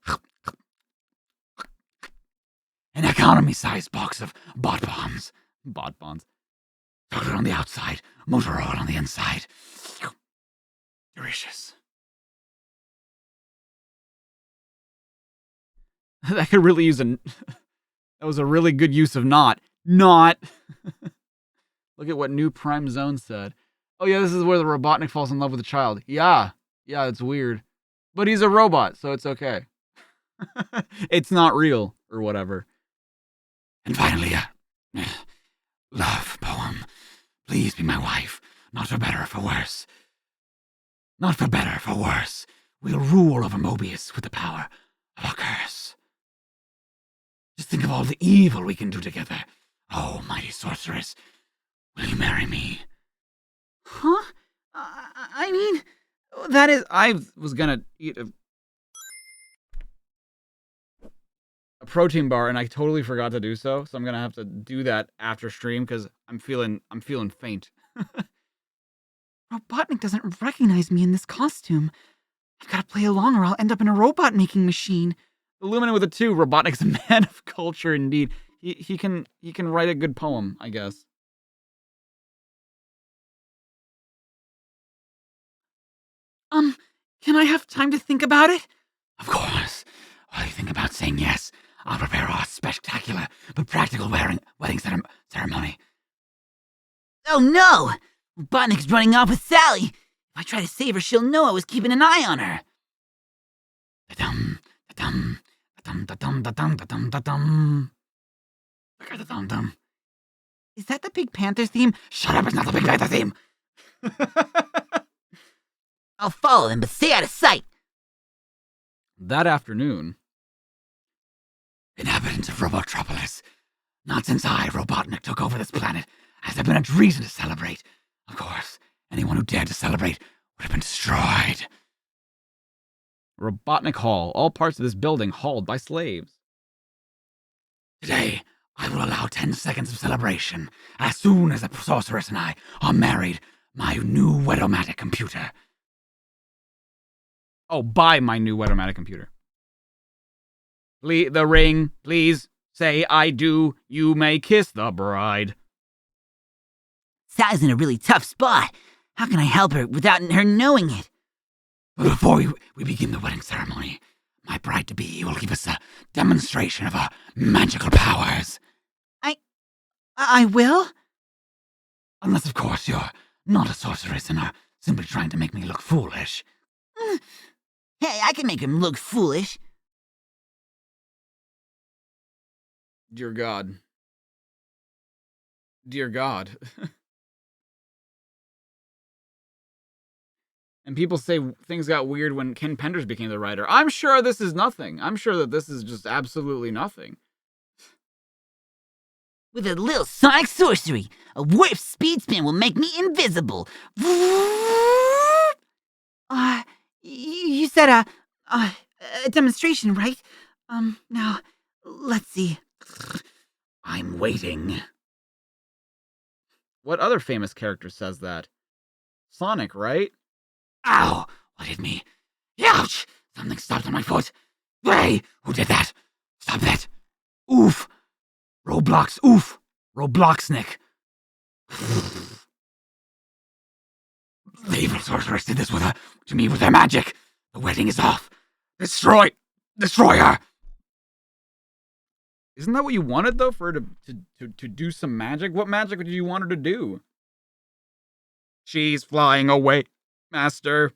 An economy-sized box of bot bonds. Bot bonds. Chocolate on the outside, motor oil on the inside. Delicious. That could really use that was a really good use of not. Not. Look at what New Prime Zone said. Oh yeah, this is where the Robotnik falls in love with a child. Yeah, it's weird. But he's a robot, so it's okay. It's not real, or whatever. And finally, a love poem. Please be my wife, not for better or for worse. Not for better or for worse. We'll rule over Mobius with the power of a curse. Just think of all the evil we can do together. Oh, mighty sorceress, will you marry me? Huh? I mean, that is... I was gonna eat a protein bar and I totally forgot to do so. So I'm gonna have to do that after stream because I'm feeling faint. Robotnik doesn't recognize me in this costume. I've got to play along or I'll end up in a robot-making machine. Illuminate with a 2. Robotnik's a man of culture indeed. He can write a good poem, I guess. Can I have time to think about it? Of course. While you think about saying yes, I'll prepare a spectacular but practical wedding ceremony. Oh no! Robotnik's running off with Sally. If I try to save her, she'll know I was keeping an eye on her. Da-dum, da-dum, da-dum, da-dum, da-dum, da-dum, da-dum. Look at the dum-dum. Is that the Pink Panther theme? Shut up, it's not the Big Panther theme. I'll follow them, but stay out of sight. That afternoon, Inhabitants of Robotropolis, not since I, Robotnik, took over this planet has there been a reason to celebrate. Of course, anyone who dared to celebrate would have been destroyed. Robotnik Hall, all parts of this building hauled by slaves. Today, I will allow 10 seconds of celebration as soon as the sorceress and I are married, my new Wedomatic computer. Oh, buy my new Wetomatic computer. The ring, please. Say I do. You may kiss the bride. Sally's in a really tough spot. How can I help her without her knowing it? But before we begin the wedding ceremony, my bride-to-be will give us a demonstration of her magical powers. I will? Unless, of course, you're not a sorceress and are simply trying to make me look foolish. Hey, I can make him look foolish. Dear God. Dear God. And people say things got weird when Ken Penders became the writer. I'm sure this is nothing. I'm sure that this is just absolutely nothing. With a little sonic sorcery, a warp speed spin will make me invisible. You said a demonstration, right? Now, let's see. I'm waiting. What other famous character says that? Sonic, right? Ow! What hit me? Ouch! Something stopped on my foot. Hey! Who did that? Stop that! Oof! Roblox, oof! Robloxnik! The evil sorceress did this to me with their magic. The wedding is off. Destroy her! Isn't that what you wanted, though, for her to do some magic? What magic did you want her to do? She's flying away, master.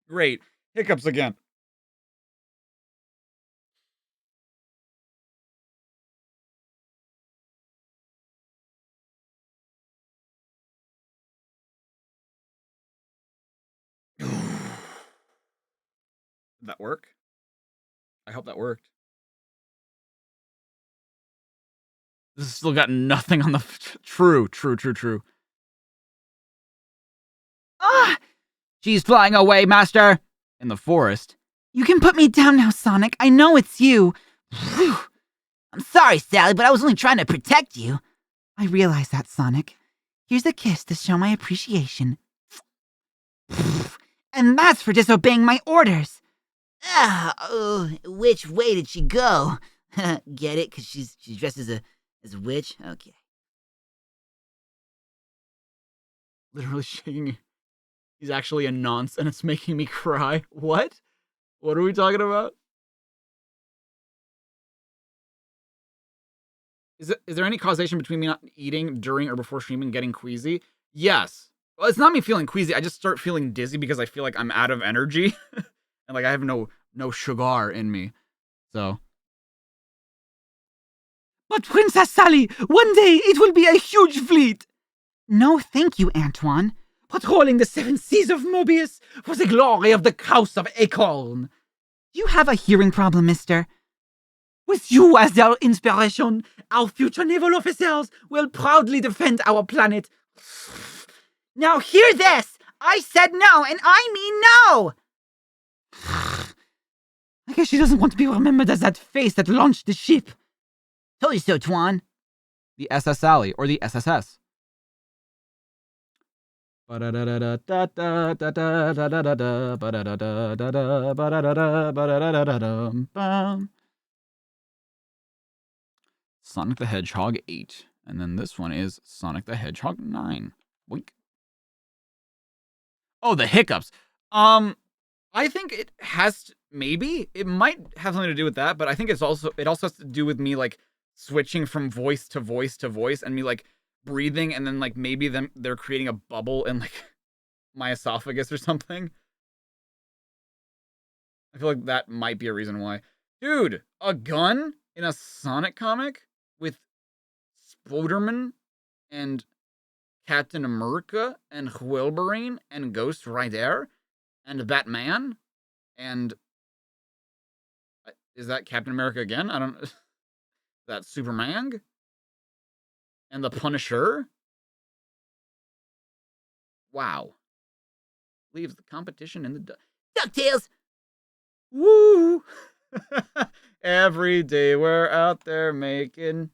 Great. Hiccups again. Did that work? I hope that worked. This has still got nothing on the... True. Ah! She's flying away, master! In the forest. You can put me down now, Sonic. I know it's you. Phew. I'm sorry, Sally, but I was only trying to protect you. I realize that, Sonic. Here's a kiss to show my appreciation. And that's for disobeying my orders. Which way did she go? Get it? Because she's dressed as a witch? Okay. Literally shaking. He's actually a nonce, and it's making me cry. What? What are we talking about? Is there any causation between me not eating during or before streaming and getting queasy? Yes. Well, it's not me feeling queasy. I just start feeling dizzy because I feel like I'm out of energy. And like I have no sugar in me. So. But Princess Sally, one day it will be a huge fleet. No, thank you, Antoine. Patrolling the 7 seas of Mobius for the glory of the House of Acorn. Do you have a hearing problem, mister? With you as their inspiration, our future naval officers will proudly defend our planet. Now hear this! I said no, and I mean no! I guess she doesn't want to be remembered as that face that launched the ship. Told you so, Twan. The SS Sally, or the SSS. Sonic the Hedgehog 8. And then this one is Sonic the Hedgehog 9. Wink. Oh, the hiccups. I think it has maybe it might have something to do with that, but I think it also has to do with me like switching from voice to voice to voice and me like breathing and then like maybe they're creating a bubble in like my esophagus or something. I feel like that might be a reason why. Dude, a gun in a Sonic comic with Spider-Man and Captain America and Wolverine and Ghost Rider and Batman and is that Captain America again? I don't. Is that Superman and the Punisher. Wow, leaves the competition in the dust. DuckTales! Woo! Every day we're out there making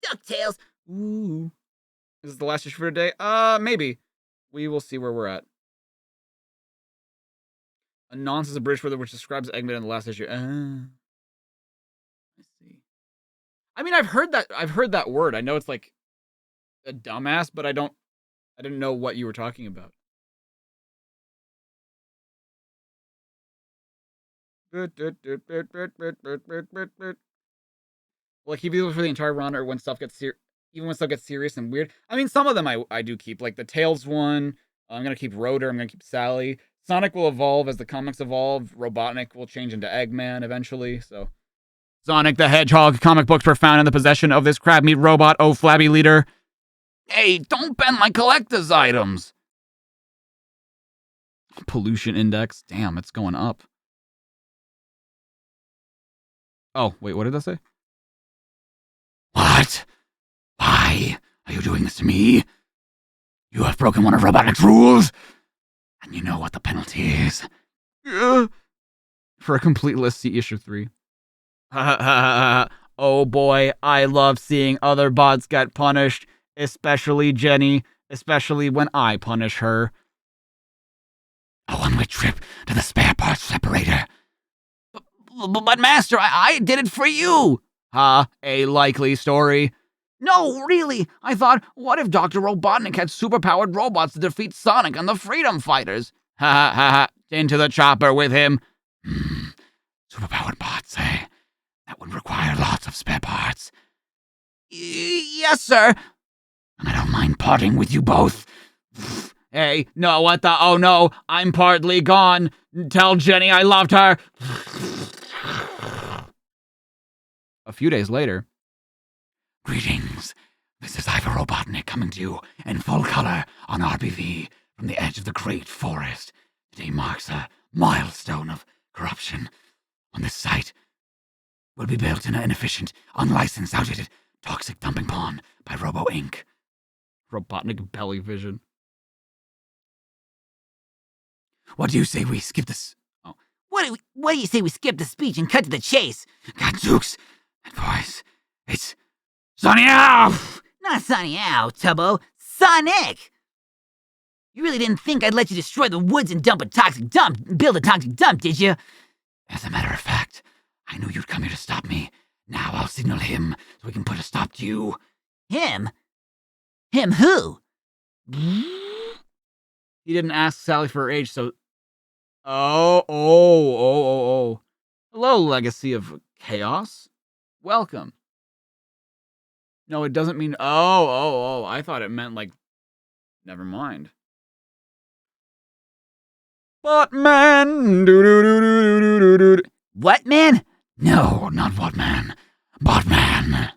DuckTales! Ooh. Is this the last issue for today? Maybe. We will see where we're at. A nonsense of British word which describes Eggman in the last issue. I see. I mean, I've heard that word. I know it's like a dumbass, but I didn't know what you were talking about. Like keep these for the entire run, or when stuff gets even when stuff gets serious and weird. I mean, some of them I do keep, like the Tails one. I'm gonna keep Rotor. I'm gonna keep Sally. Sonic will evolve as the comics evolve. Robotnik will change into Eggman eventually. So, Sonic the Hedgehog comic books were found in the possession of this crab meat robot. Oh, flabby leader! Hey, don't bend my collector's items. Pollution index. Damn, it's going up. Oh, wait, what did that say? What? Why are you doing this to me? You have broken one of Robotnik's rules, and you know what the penalty is. For a complete list, see issue 3. Oh boy, I love seeing other bots get punished, especially Jenny, especially when I punish her. A one-way trip to the spare parts separator. But Master, I did it for you. A likely story. No, really. I thought, what if Dr. Robotnik had superpowered robots to defeat Sonic and the Freedom Fighters? Into the chopper with him. Superpowered bots, eh? That would require lots of spare parts. Yes, sir. And I don't mind parting with you both. Hey, no, what the? Oh no, I'm partly gone. Tell Jenny I loved her. A few days later. Greetings. This is Ivor Robotnik coming to you in full color on RBV from the edge of the great forest. Today marks a milestone of corruption. On this site will be built an inefficient, unlicensed, outdated, toxic dumping pond by Robo Inc. Robotnik belly vision. What do you say we skip this? Oh. What do you say we skip the speech and cut to the chase? Gadzooks! That voice. It's Sonny Ow! Not Sonny Ow, Tubbo. Sonic! You really didn't think I'd let you destroy the woods and build a toxic dump, did you? As a matter of fact, I knew you'd come here to stop me. Now I'll signal him so we can put a stop to you. Him? Him who? He didn't ask Sally for her age, so... Oh. Hello, Legacy of Chaos. Welcome. No, it doesn't mean... Oh. I thought it meant, like... Never mind. Botman! What, man? No, not what man. Botman.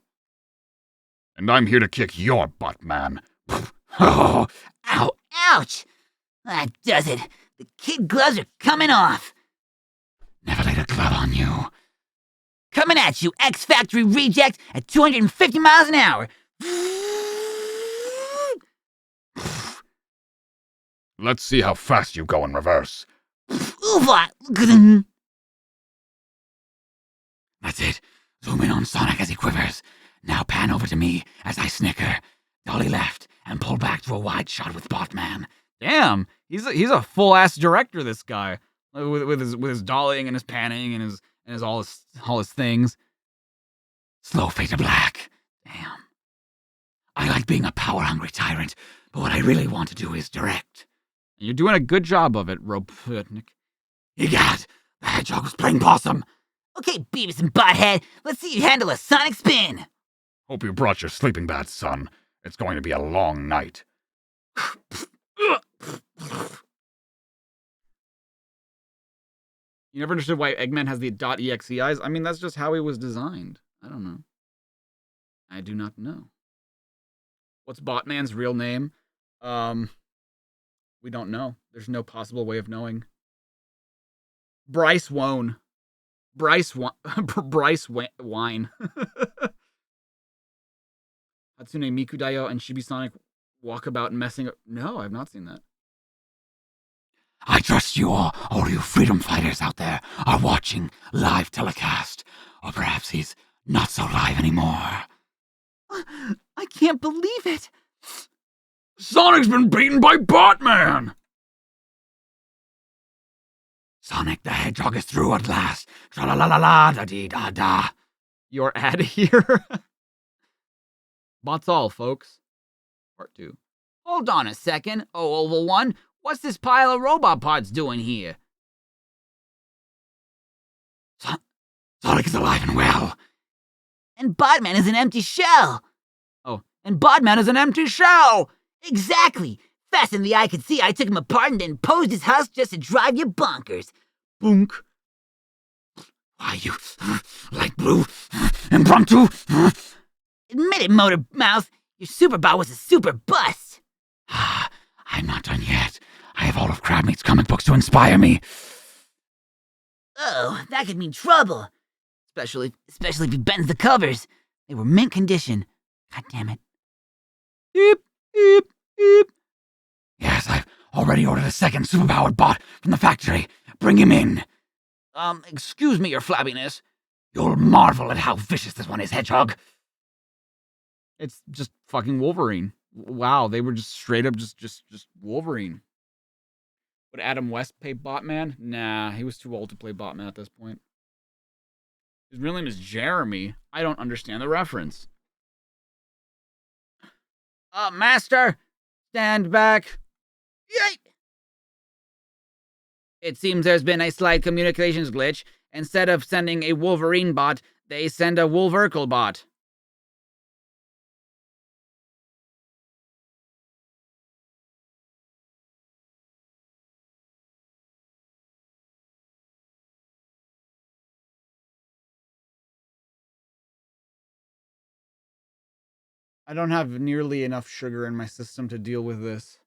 And I'm here to kick your butt, man. Oh, Ow, ouch! That does it. The kid gloves are coming off. never laid a glove on you. Coming at you, X-Factory reject at 250 miles an hour. Let's see how fast you go in reverse. Oofa! That's it. Zoom in on Sonic as he quivers. Now pan over to me as I snicker. Dolly left and pull back to a wide shot with Botman. Damn, he's a full ass director. This guy with his dollying and his panning and his all his things. Slow fade to black. Damn. I like being a power-hungry tyrant, but what I really want to do is direct. You're doing a good job of it, Robotnik. Egad, the Hedgehog was playing possum. Okay, Beavis and Butthead, let's see you handle a sonic spin. Hope you brought your sleeping bags, son. It's going to be a long night. You never understood why Eggman has the .exe eyes? I mean, that's just how he was designed. I don't know. I do not know. What's Botman's real name? We don't know. There's no possible way of knowing. Bryce Wone. Bryce Wine. Hatsune Mikudayo and Chibi Sonic walk about messing up. No, I've not seen that. I trust you all you freedom fighters out there are watching live telecast. Or perhaps he's not so live anymore. I can't believe it. Sonic's been beaten by Botman! Sonic the Hedgehog is through at last. Tra-la-la-la-la-da-dee-da-da. You're out of here. Bots all, folks. Part 2. Hold on a second, Oval One. What's this pile of robot parts doing here? Sonic is alive and well. And Botman is an empty shell. Oh. And Botman is an empty shell. Exactly. Faster than the eye could see, I took him apart and then posed his husk just to drive you bonkers. Boonk. Why, you light blue impromptu. Admit it, Motor Mouth. Your Superbot was a super bust. I'm not done yet. I have all of Crabmeat's comic books to inspire me. Oh, that could mean trouble. Especially if he bends the covers. They were mint condition. God damn it. Eep, eep, eep. Yes, I've already ordered a second superpowered bot from the factory. Bring him in. Excuse me, your flabbiness. You'll marvel at how vicious this one is, Hedgehog. It's just fucking Wolverine. Wow, they were just straight up just Wolverine. Would Adam West play Botman? Nah, he was too old to play Botman at this point. His real name is Jeremy. I don't understand the reference. Master, stand back. Yay! It seems there's been a slight communications glitch. Instead of sending a Wolverine bot, they send a Wolverkle bot. I don't have nearly enough sugar in my system to deal with this.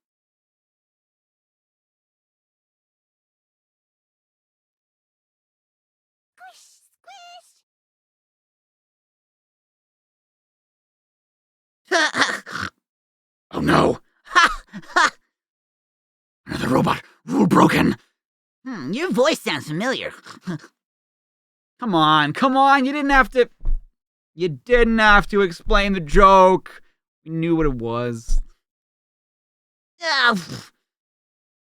Oh no! Another robot. Rule broken. Your voice sounds familiar. Come on, you didn't have to... You didn't have to explain the joke. We knew what it was.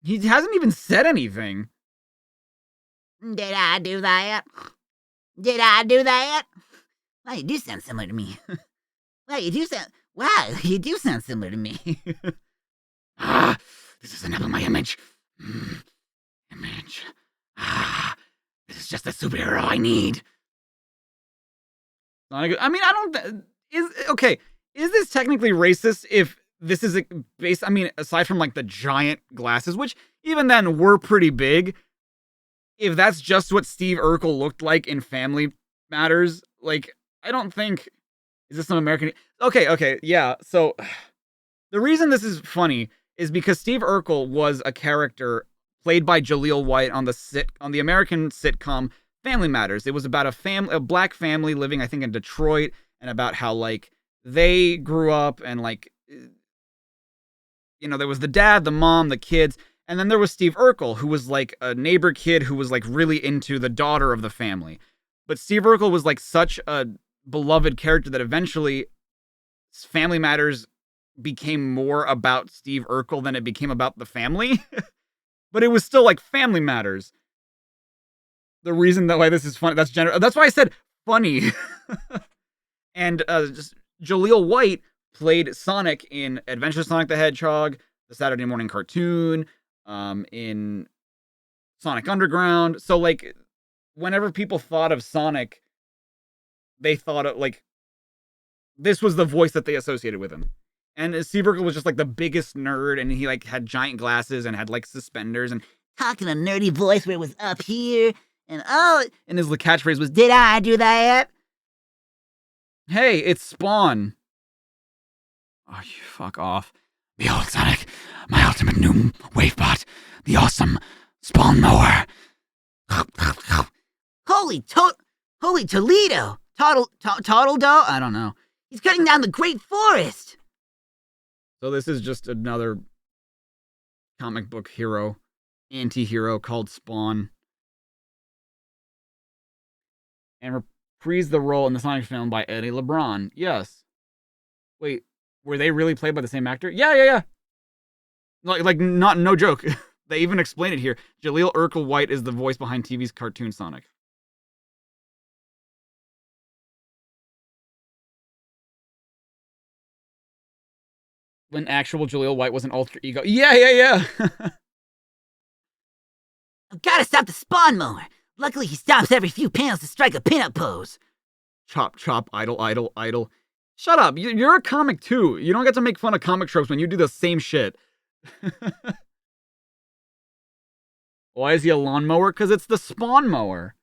He hasn't even said anything. Did I do that? Did I do that? Well, you do sound similar to me. You do sound similar to me. This is another my image. Image. This is just the superhero I need. I mean, I don't... Is this technically racist if this is aside from, like, the giant glasses, which even then were pretty big, if that's just what Steve Urkel looked like in Family Matters, like, I don't think... Is this some American... Okay, yeah, so... The reason this is funny is because Steve Urkel was a character played by Jaleel White on the American sitcom Family Matters. It was about a black family living, I think, in Detroit, and about how, like, they grew up and, like, you know, there was the dad, the mom, the kids, and then there was Steve Urkel, who was, like, a neighbor kid who was, like, really into the daughter of the family. But Steve Urkel was, like, such a beloved character that eventually Family Matters became more about Steve Urkel than it became about the family. But it was still, like, Family Matters. The reason why this is funny, that's why I said funny. And just Jaleel White played Sonic in Adventure Sonic the Hedgehog, the Saturday morning cartoon, in Sonic Underground. So, like, whenever people thought of Sonic, they thought of, like, this was the voice that they associated with him. And Steve Urkel was just, like, the biggest nerd, and he, like, had giant glasses and had, like, suspenders, and Talking a nerdy voice where it was up here, and his catchphrase was, did I do that? hey, it's Spawn. Oh, you fuck off. Behold, Sonic, my ultimate new wavebot, the awesome Spawn Mower. Holy Toledo! Toddle-do? I don't know. He's cutting down the great forest! So this is just another comic book hero, anti-hero called Spawn. And reprise the role in the Sonic film by Eddie LeBron. Yes. Wait, were they really played by the same actor? Yeah. Like not no joke. They even explain it here. Jaleel Urkel White is the voice behind TV's cartoon Sonic. When actual Jaleel White was an alter ego. Yeah. I've gotta stop the Spawn Mower! Luckily he stops every few panels to strike a pinup pose. Chop, idle. Shut up. You're a comic too. You don't get to make fun of comic tropes when you do the same shit. Why is he a lawnmower? Because it's the Spawn Mower.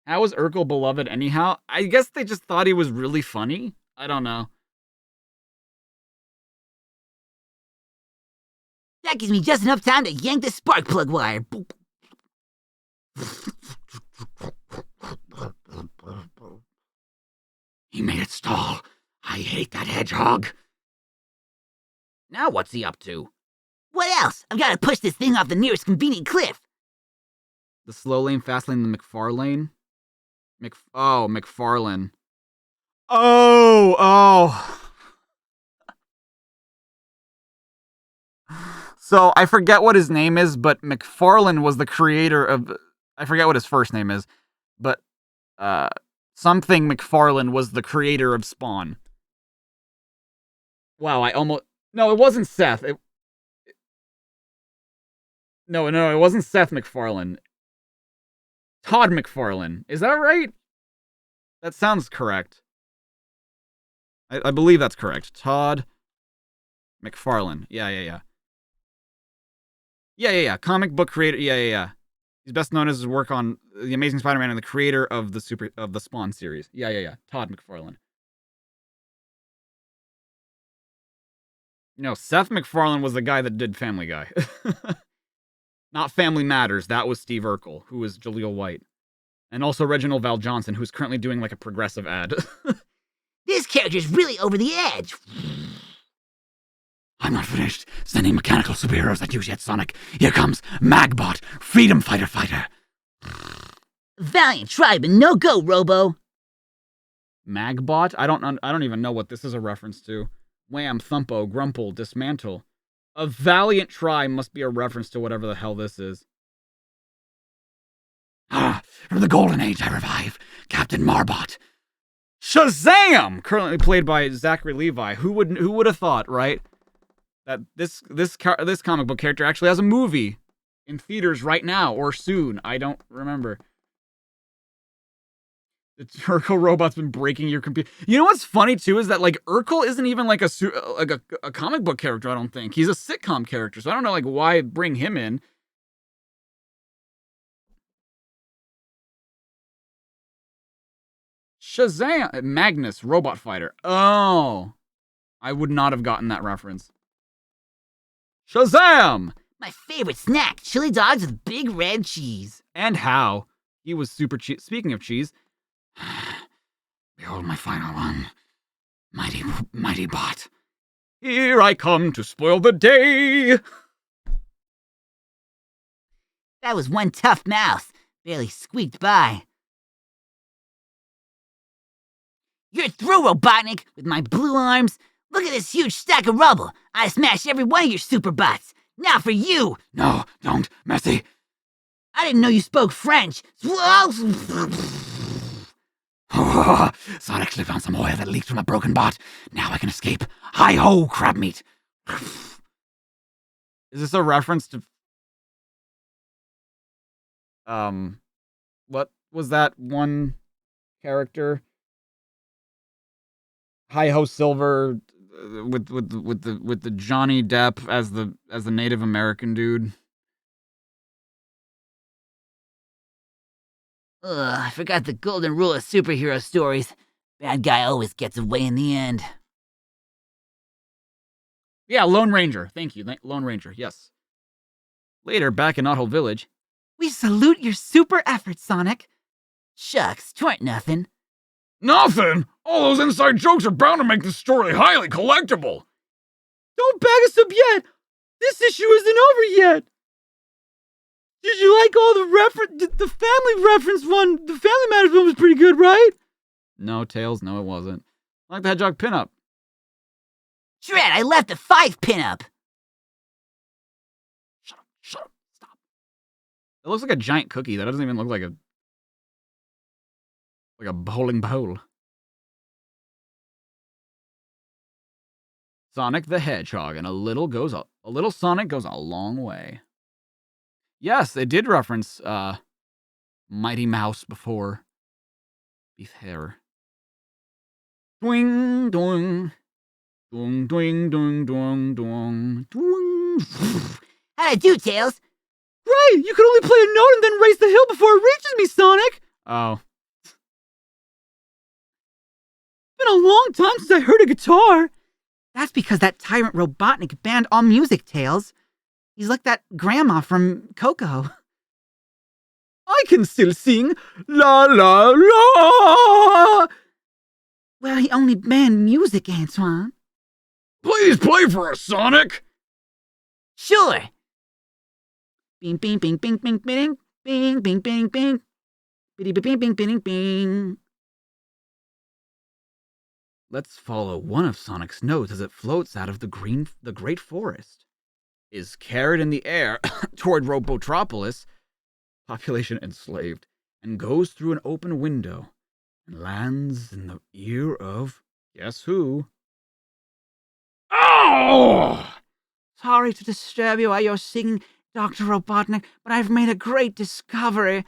How was Urkel beloved anyhow? I guess they just thought he was really funny. I don't know. That gives me just enough time to yank the spark plug wire. Boop. He made it stall. I hate that hedgehog. Now what's he up to? What else? I've gotta push this thing off the nearest convenient cliff. The slow lane, fast lane, the McFarlane? McFarlane. Oh. So I forget what his name is, but McFarlane was the creator of... I forget what his first name is, but something McFarlane was the creator of Spawn. Wow, No, it wasn't Seth. No, it wasn't Seth MacFarlane. Todd McFarlane. Is that right? That sounds correct. I believe that's correct. Todd McFarlane. Yeah. Comic book creator. Yeah. He's best known as his work on The Amazing Spider-Man and the creator of the Spawn series. Yeah. Todd McFarlane. No, Seth MacFarlane was the guy that did Family Guy. Not Family Matters. That was Steve Urkel, who was Jaleel White. And also Reginald Val Johnson, who's currently doing like a progressive ad. This character's really over the edge. I'm not finished sending mechanical superheroes at you yet, Sonic. Here comes Magbot, Freedom Fighter. Valiant try, but no go, Robo. Magbot? I don't even know what this is a reference to. Wham, Thumpo, Grumple, Dismantle. A valiant try must be a reference to whatever the hell this is. From the Golden Age I revive, Captain Marbot. Shazam! Currently played by Zachary Levi. Who would have thought, right? That this comic book character actually has a movie in theaters right now or soon. I don't remember. The Urkel robot's been breaking your computer. You know what's funny too is that like Urkel isn't even like a comic book character. I don't think he's a sitcom character. So I don't know like why bring him in. Shazam! Magnus, robot fighter. Oh, I would not have gotten that reference. Shazam! My favorite snack, chili dogs with big red cheese. And how? He was super cheese. Speaking of cheese. Behold my final one. Mighty bot. Here I come to spoil the day. That was one tough mouse. Barely squeaked by. You're through, Robotnik, with my blue arms. Look at this huge stack of rubble. I smashed every one of your super bots. Now for you. No, don't, Messi. I didn't know you spoke French. Sonic slipped on some oil that leaked from a broken bot. Now I can escape. Hi-ho, crab meat. Is this a reference to what was that one character? Hi Ho Silver with the Johnny Depp as the Native American dude. Ugh, I forgot the golden rule of superhero stories. Bad guy always gets away in the end. Yeah, Lone Ranger. Thank you, Lone Ranger. Yes. Later, back in Knothole Village. We salute your super efforts, Sonic. Shucks, 'twarn't nothing. Nothing! All those inside jokes are bound to make this story highly collectible. Don't bag us up yet. This issue isn't over yet. Did you like all the family reference one? The Family Matters one was pretty good, right? No, Tails, no, it wasn't. I like the Hedgehog pinup. Shred, I left a 5 pinup. Shut up, stop. It looks like a giant cookie. That doesn't even look like a bowling bowl. Sonic the Hedgehog, and a little Sonic goes a long way. Yes, they did reference Mighty Mouse before. Beef hair. Doing, doing. Doing, doing, doing, doing, doing, doing. How'd I do, Tails? Great! You can only play a note and then race the hill before it reaches me, Sonic! Oh. It's been a long time since I heard a guitar. That's because that tyrant Robotnik banned all music, Tails. He's like that grandma from Coco. I can still sing la la la. Well, he only banned music, Antoine. Please play for us, Sonic! Sure. Bing, bing, bing, bing, bing, bing, bing, bing, bing, bing. Bing, bing, bing, bing, bing. Let's follow one of Sonic's notes as it floats out of the great forest, is carried in the air toward Robotropolis, population enslaved, and goes through an open window and lands in the ear of guess who? Oh! Sorry to disturb you while you're singing, Dr. Robotnik, but I've made a great discovery.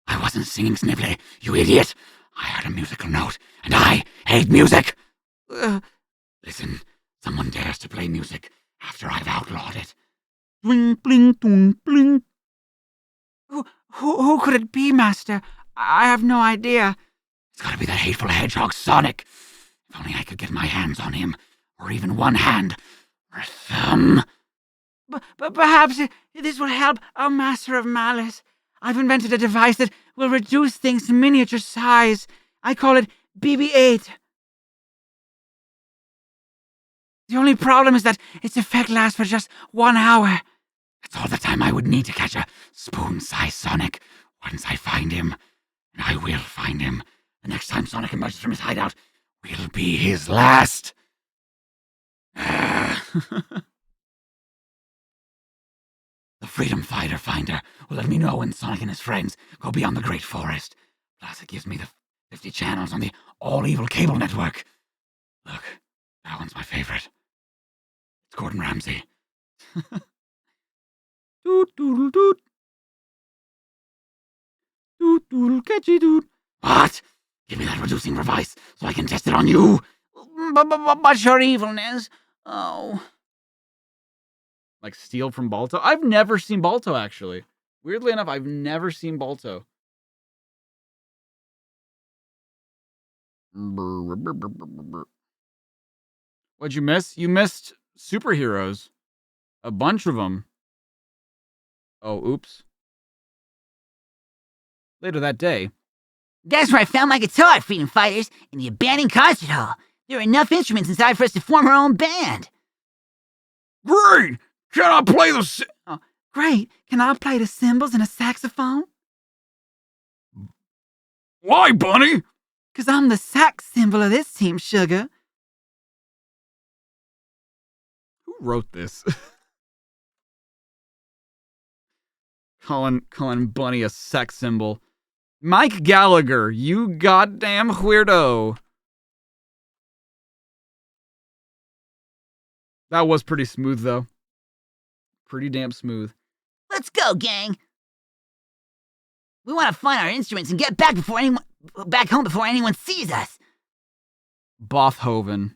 I wasn't singing, Sniffly, you idiot. I heard a musical note, and I hate music. Listen, someone dares to play music after I've outlawed it. Bling, bling, bling, bling. Who could it be, Master? I have no idea. It's gotta be that hateful hedgehog Sonic. If only I could get my hands on him, or even one hand, or a thumb. But perhaps this will help, our Master of Malice. I've invented a device that will reduce things to miniature size. I call it BB-8. The only problem is that its effect lasts for just 1 hour. That's all the time I would need to catch a spoon-sized Sonic once I find him. And I will find him. The next time Sonic emerges from his hideout will be his last. The Freedom Fighter Finder will let me know when Sonic and his friends go beyond the Great Forest. Plus, it gives me the 50 channels on the all-evil cable network. Look, that one's my favorite. It's Gordon Ramsay. Doot doodle doot. Doot doodle catchy doot. What? Give me that reducing device so I can test it on you. But your evilness. Oh. Like Steel from Balto? I've never seen Balto, actually. Weirdly enough, I've never seen Balto. What'd you miss? You missed superheroes. A bunch of them. Oh, oops. Later that day. Guess where I found my guitar, Freedom Fighters? In the abandoned concert hall. There are enough instruments inside for us to form our own band. Great! Can I play the... Oh, great. Can I play the cymbals and a saxophone? Why, Bunny? 'Cause I'm the sax symbol of this team, sugar. Who wrote this? calling Bunny a sex symbol. Mike Gallagher, you goddamn weirdo. That was pretty smooth, though. pretty damn smooth. Let's go, gang. We want to find our instruments and get back home before anyone sees us. Bothoven.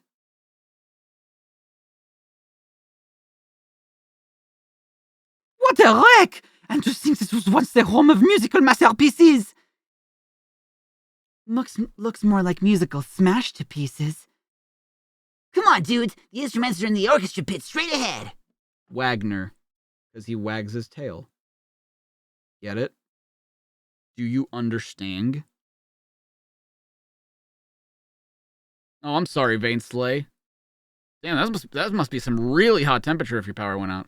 What a wreck! And to think this was once the home of musical masterpieces. Looks more like musical smash to pieces. Come on, dudes. The instruments are in the orchestra pit straight ahead. Wagner. Because he wags his tail. Get it? Do you understand? Oh, I'm sorry, Vane Slay. Damn, that must be some really hot temperature if your power went out.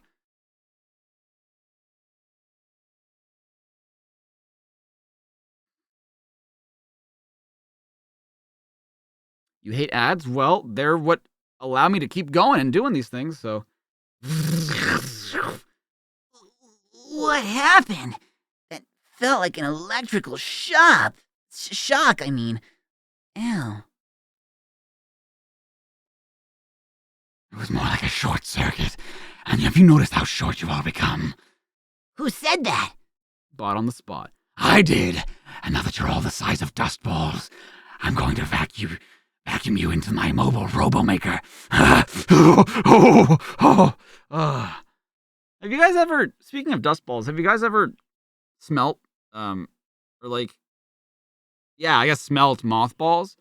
You hate ads? Well, they're what allow me to keep going and doing these things, so... What happened? That felt like an electrical shock. I mean. Ew. It was more like a short circuit. And have you noticed how short you've all become? Who said that? Bought on the spot. I did. And now that you're all the size of dust balls, I'm going to vacuum you into my mobile robo-maker. Have you guys ever, speaking of dust balls, have you guys ever smelt, or like, yeah, I guess smelt mothballs?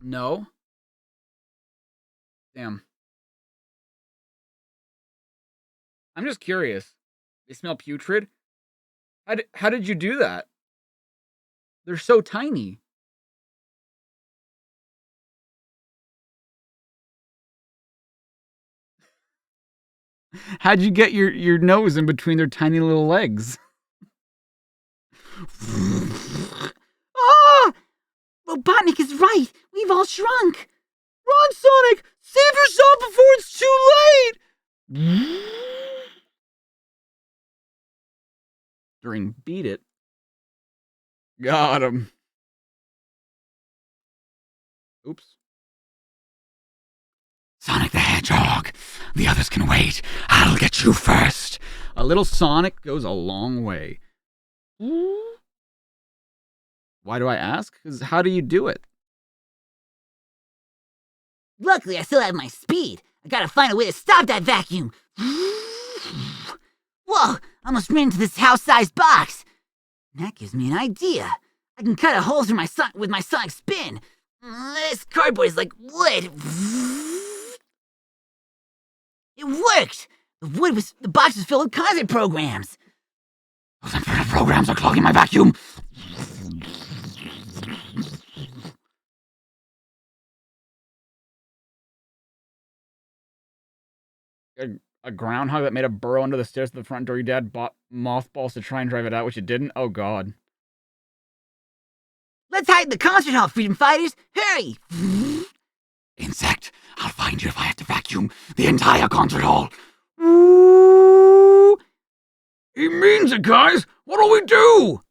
No? Damn. I'm just curious. They smell putrid? How did you do that? They're so tiny. How'd you get your nose in between their tiny little legs? Ah! Robotnik is right. We've all shrunk. Run, Sonic! Save yourself before it's too late! During Beat It. Got him. Oops. Sonic the Hedgehog. The others can wait. I'll get you first. A little Sonic goes a long way. Why do I ask? Because how do you do it? Luckily, I still have my speed. I gotta find a way to stop that vacuum. Whoa! Almost ran into this house-sized box. That gives me an idea. I can cut a hole through with my sonic spin. This cardboard is like wood. It worked. The box was filled with concert programs. Those infernal programs are clogging my vacuum. A groundhog that made a burrow under the stairs to the front door. Your dad bought mothballs to try and drive it out, which you didn't? Oh, God. Let's hide in the concert hall, freedom fighters. Hurry! Insect, I'll find you if I have to vacuum the entire concert hall. He means it, guys. What'll we do?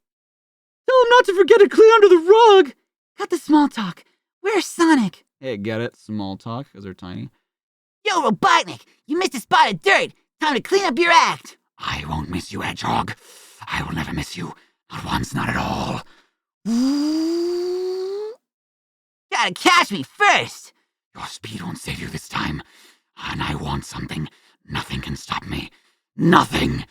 Tell him not to forget to clean under the rug! Cut the small talk. Where's Sonic? Hey, get it? Small talk, because they're tiny. Yo, Robotnik, you missed a spot of dirt. Time to clean up your act. I won't miss you, Hedgehog. I will never miss you. Not once, not at all. Gotta catch me first. Your speed won't save you this time. And I want something. Nothing can stop me. Nothing.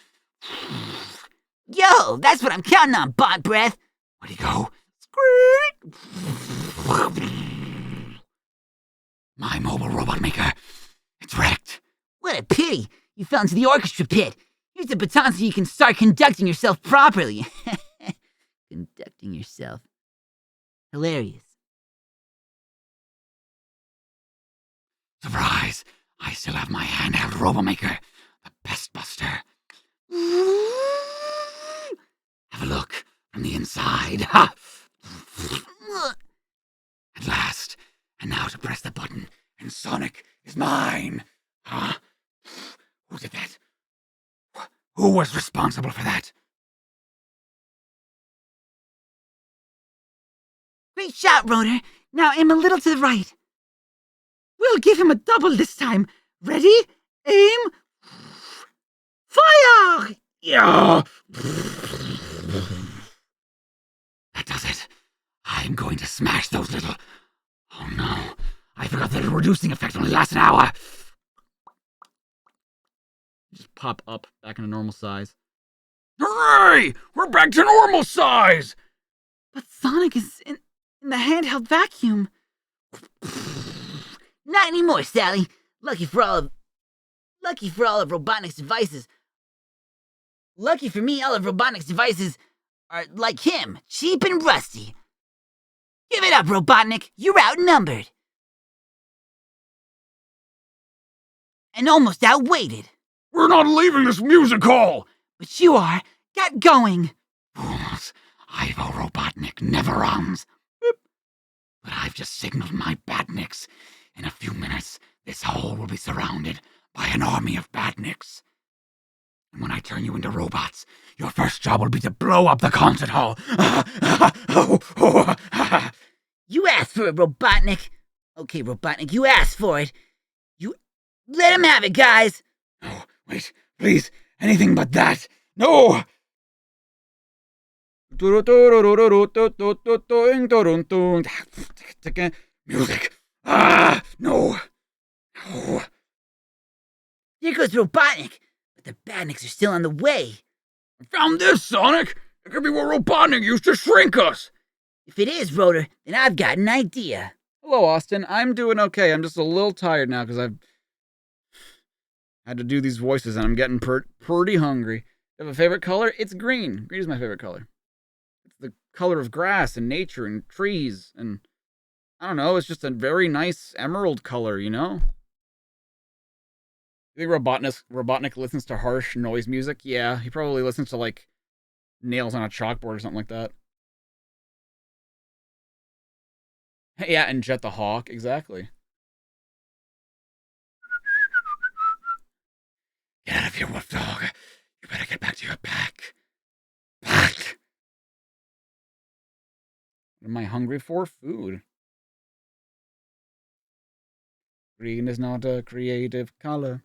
Yo, that's what I'm counting on, Bot Breath. Where'd he go? My mobile robot maker. It's wrecked. What a pity. You fell into the orchestra pit. Here's a baton so you can start conducting yourself properly. Conducting yourself. Hilarious. Surprise! I still have my handheld RoboMaker, the best buster. Have a look from the inside. Ha! At last. And now to press the button, and Sonic is mine. Huh? Who did that? Who was responsible for that? Great shot, Rotor. Now aim a little to the right. We'll give him a double this time. Ready? Aim. Fire! Yeah. That does it. I'm going to smash those little... Oh no. I forgot that the reducing effect only lasts an hour. Just pop up back into normal size. Hooray! We're back to normal size! But Sonic is in the handheld vacuum. Not anymore, Sally. Lucky for all of Robotnik's devices. Lucky for me, all of Robotnik's devices are like him, cheap and rusty. Give it up, Robotnik. You're outnumbered. And almost outweighted. We're not leaving this music hall! But you are. Get going. Fools. Ivo Robotnik never runs. But I've just signaled my badniks. In a few minutes, this hall will be surrounded by an army of badniks. And when I turn you into robots, your first job will be to blow up the concert hall. You asked for it, Robotnik. Okay, Robotnik, you asked for it. You let him have it, guys. No, wait, please, anything but that. No! Music. Ah, no. No. Here goes Robotnik. But the badniks are still on the way. I found this, Sonic. It could be what Robotnik used to shrink us. If it is, Rotor, then I've got an idea. Hello, Austin. I'm doing okay. I'm just a little tired now because I've had to do these voices and I'm getting pretty hungry. You have a favorite color? It's green. Green is my favorite color. It's the color of grass and nature and trees and I don't know. It's just a very nice emerald color, you know? You think Robotnik listens to harsh noise music? Yeah, he probably listens to like nails on a chalkboard or something like that. Yeah, and Jet the Hawk, exactly. Get out of here, Wolf Dog. You better get back to your pack. Pack! What am I hungry for? Food. Green is not a creative color.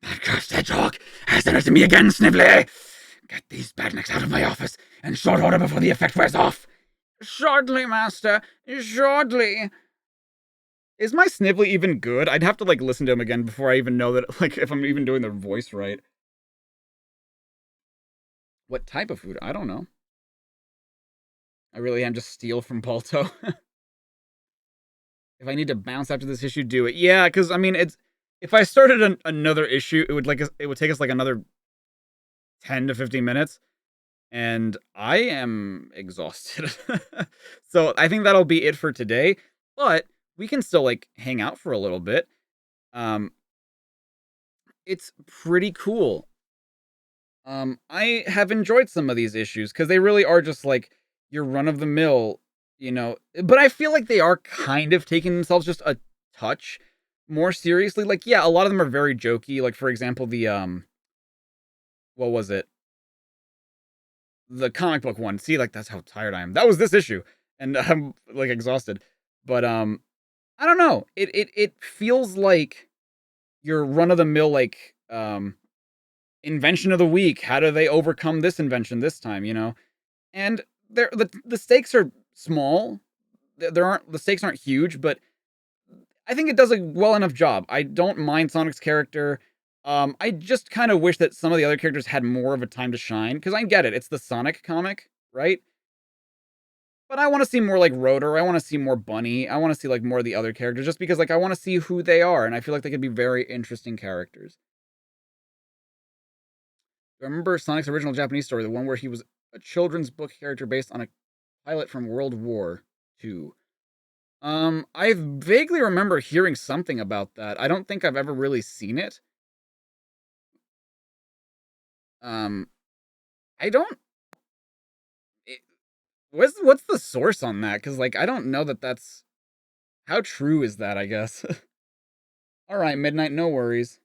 That cursed hedgehog has done it to me again, Snively! Get these badniks out of my office in short order before the effect wears off. Shortly, master. Shortly. Is my Snively even good? I'd have to, like, listen to him again before I even know that, like, if I'm even doing the voice right. What type of food? I don't know. I really am just steal from Balto. If I need to bounce after this issue, do it. Yeah, because, I mean, it's... If I started another issue, it would take us, like, another 10 to 15 minutes. And I am exhausted. So I think that'll be it for today. But we can still, like, hang out for a little bit. It's pretty cool. I have enjoyed some of these issues, because they really are just, like, your run-of-the-mill, you know. But I feel like they are kind of taking themselves just a touch more seriously. Like, yeah, a lot of them are very jokey. Like, for example, the, what was it? The comic book one. See, like, that's how tired I am. That was this issue. And I'm, like, exhausted. But, I don't know. It feels like your run-of-the-mill, like, invention of the week. How do they overcome this invention this time, you know? And the stakes are small. The stakes aren't huge, but I think it does a well enough job. I don't mind Sonic's character. I just kind of wish that some of the other characters had more of a time to shine, because I get it. It's the Sonic comic, right? But I want to see more, like, Rotor. I want to see more Bunny. I want to see, like, more of the other characters, just because, like, I want to see who they are, and I feel like they could be very interesting characters. I remember Sonic's original Japanese story, the one where he was a children's book character based on a pilot from World War II. I vaguely remember hearing something about that. I don't think I've ever really seen it. I don't... What's the source on that? Because, like, I don't know that that's... How true is that, I guess? Alright, Midnight, no worries.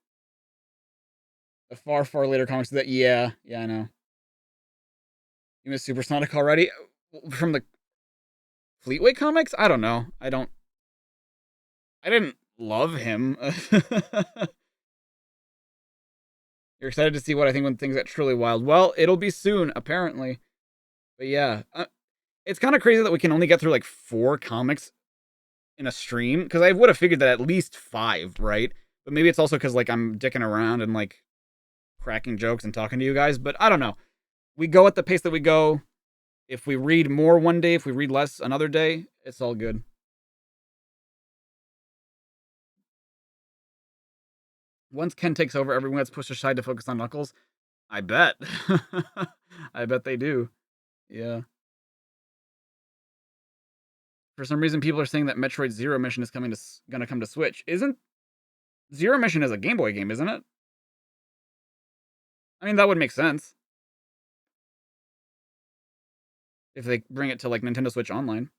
The far, far later comics that... Yeah, I know. You miss Supersonic already? From the Fleetway comics? I don't know. I didn't love him. You're excited to see what I think when things get truly wild. Well, it'll be soon, apparently. But yeah, it's kind of crazy that we can only get through like 4 comics in a stream, because I would have figured that at least 5, right? But maybe it's also because like I'm dicking around and like cracking jokes and talking to you guys. But I don't know. We go at the pace that we go. If we read more one day, if we read less another day, it's all good. Once Ken takes over, everyone gets pushed aside to focus on Knuckles. I bet. I bet they do. Yeah. For some reason, people are saying that Metroid Zero Mission is gonna come to Switch. Isn't Zero Mission is a Game Boy game, isn't it? I mean, that would make sense if they bring it to like Nintendo Switch Online.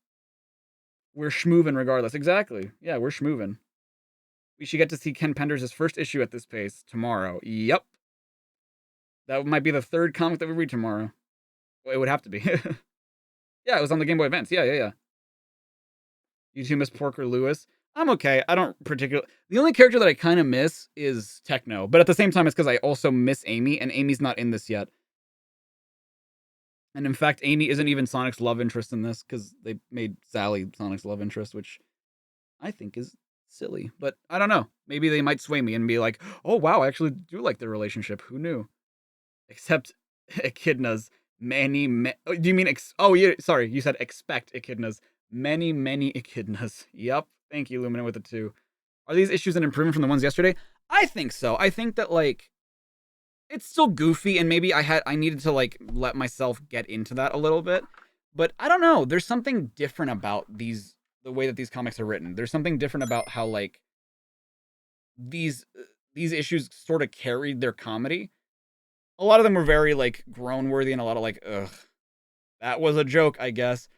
We're schmoovin' regardless. Exactly. Yeah, we're schmoovin'. We should get to see Ken Penders' first issue at this pace tomorrow. Yep. That might be the 3rd comic that we read tomorrow. Well, it would have to be. Yeah, it was on the Game Boy Advance. Yeah. You two miss Porker Lewis. I'm okay. I don't particularly... The only character that I kind of miss is Techno. But at the same time, it's because I also miss Amy, and Amy's not in this yet. And in fact, Amy isn't even Sonic's love interest in this, because they made Sally Sonic's love interest, which I think is silly. But I don't know. Maybe they might sway me and be like, oh, wow, I actually do like their relationship. Who knew? Except Echidna's many... do you mean... sorry, you said expect Echidna's. Many Echidnas. Yep. Thank you, Luminant with the 2. Are these issues an improvement from the ones yesterday? I think so. I think that, like, it's still goofy, and maybe I needed to, like, let myself get into that a little bit. But I don't know. There's something different about the way that these comics are written. There's something different about how, like, these issues sort of carried their comedy. A lot of them were very, like, groan-worthy, and a lot of, like, ugh, that was a joke, I guess.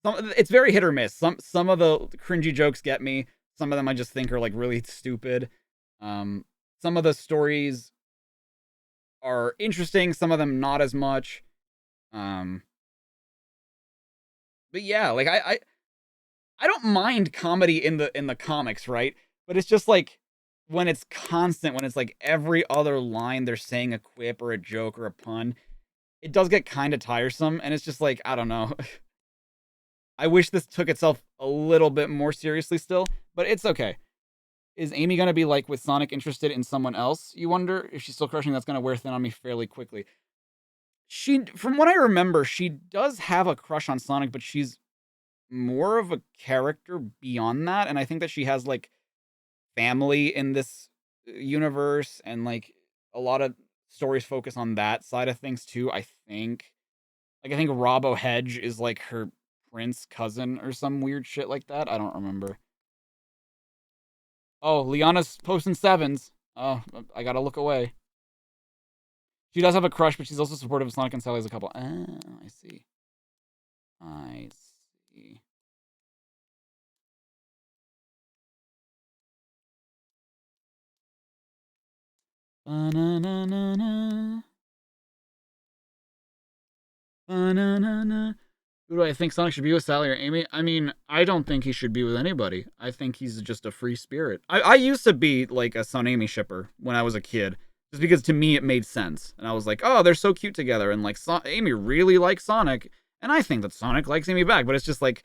It's very hit or miss. Some of the cringy jokes get me. Some of them I just think are like really stupid. Some of the stories are interesting. Some of them not as much. But yeah, like I don't mind comedy in the comics, right? But it's just like when it's constant, when it's like every other line they're saying a quip or a joke or a pun, it does get kind of tiresome. And it's just like, I don't know. I wish this took itself a little bit more seriously still, but it's okay. Is Amy going to be like with Sonic interested in someone else? You wonder if she's still crushing. That's going to wear thin on me fairly quickly. From what I remember, she does have a crush on Sonic, but she's more of a character beyond that. And I think that she has like family in this universe, and like a lot of stories focus on that side of things too. I think Robbo Hedge is like her prince cousin or some weird shit like that. I don't remember. Oh, Liana's posting 7s. Oh, I gotta look away. She does have a crush, but she's also supportive of Sonic and Sally as a couple. Oh, I see. I see. Ba-na-na-na-na. Ba-na-na-na. Who do I think Sonic should be with, Sally or Amy? I mean, I don't think he should be with anybody. I think he's just a free spirit. I used to be like a Son-Amy shipper when I was a kid, just because to me it made sense. And I was like, oh, they're so cute together. And like Amy really likes Sonic, and I think that Sonic likes Amy back. But it's just like,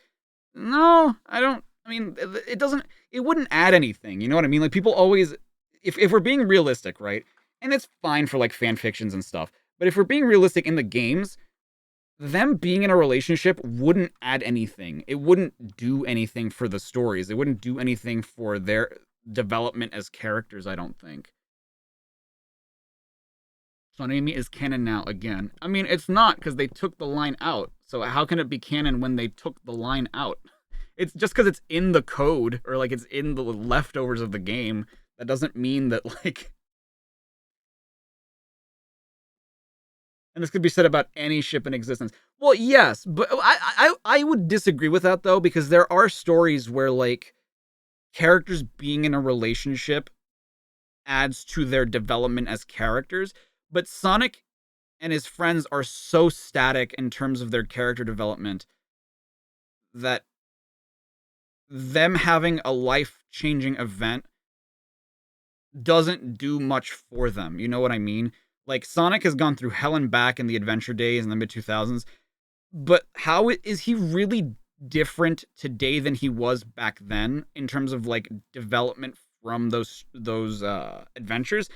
no, I don't. I mean, it wouldn't add anything. You know what I mean? Like people always, if we're being realistic, right? And it's fine for like fan fictions and stuff. But if we're being realistic in the games, them being in a relationship wouldn't add anything. It wouldn't do anything for the stories. It wouldn't do anything for their development as characters, I don't think. Son-Amy is canon now again. I mean, it's not, because they took the line out. So how can it be canon when they took the line out? It's just because it's in the code, or like it's in the leftovers of the game. That doesn't mean that like... And this could be said about any ship in existence. Well, yes, but I would disagree with that, though, because there are stories where, like, characters being in a relationship adds to their development as characters, but Sonic and his friends are so static in terms of their character development that them having a life-changing event doesn't do much for them. You know what I mean? Like, Sonic has gone through hell and back in the adventure days in the mid-2000s, but how is he really different today than he was back then in terms of, like, development from those adventures?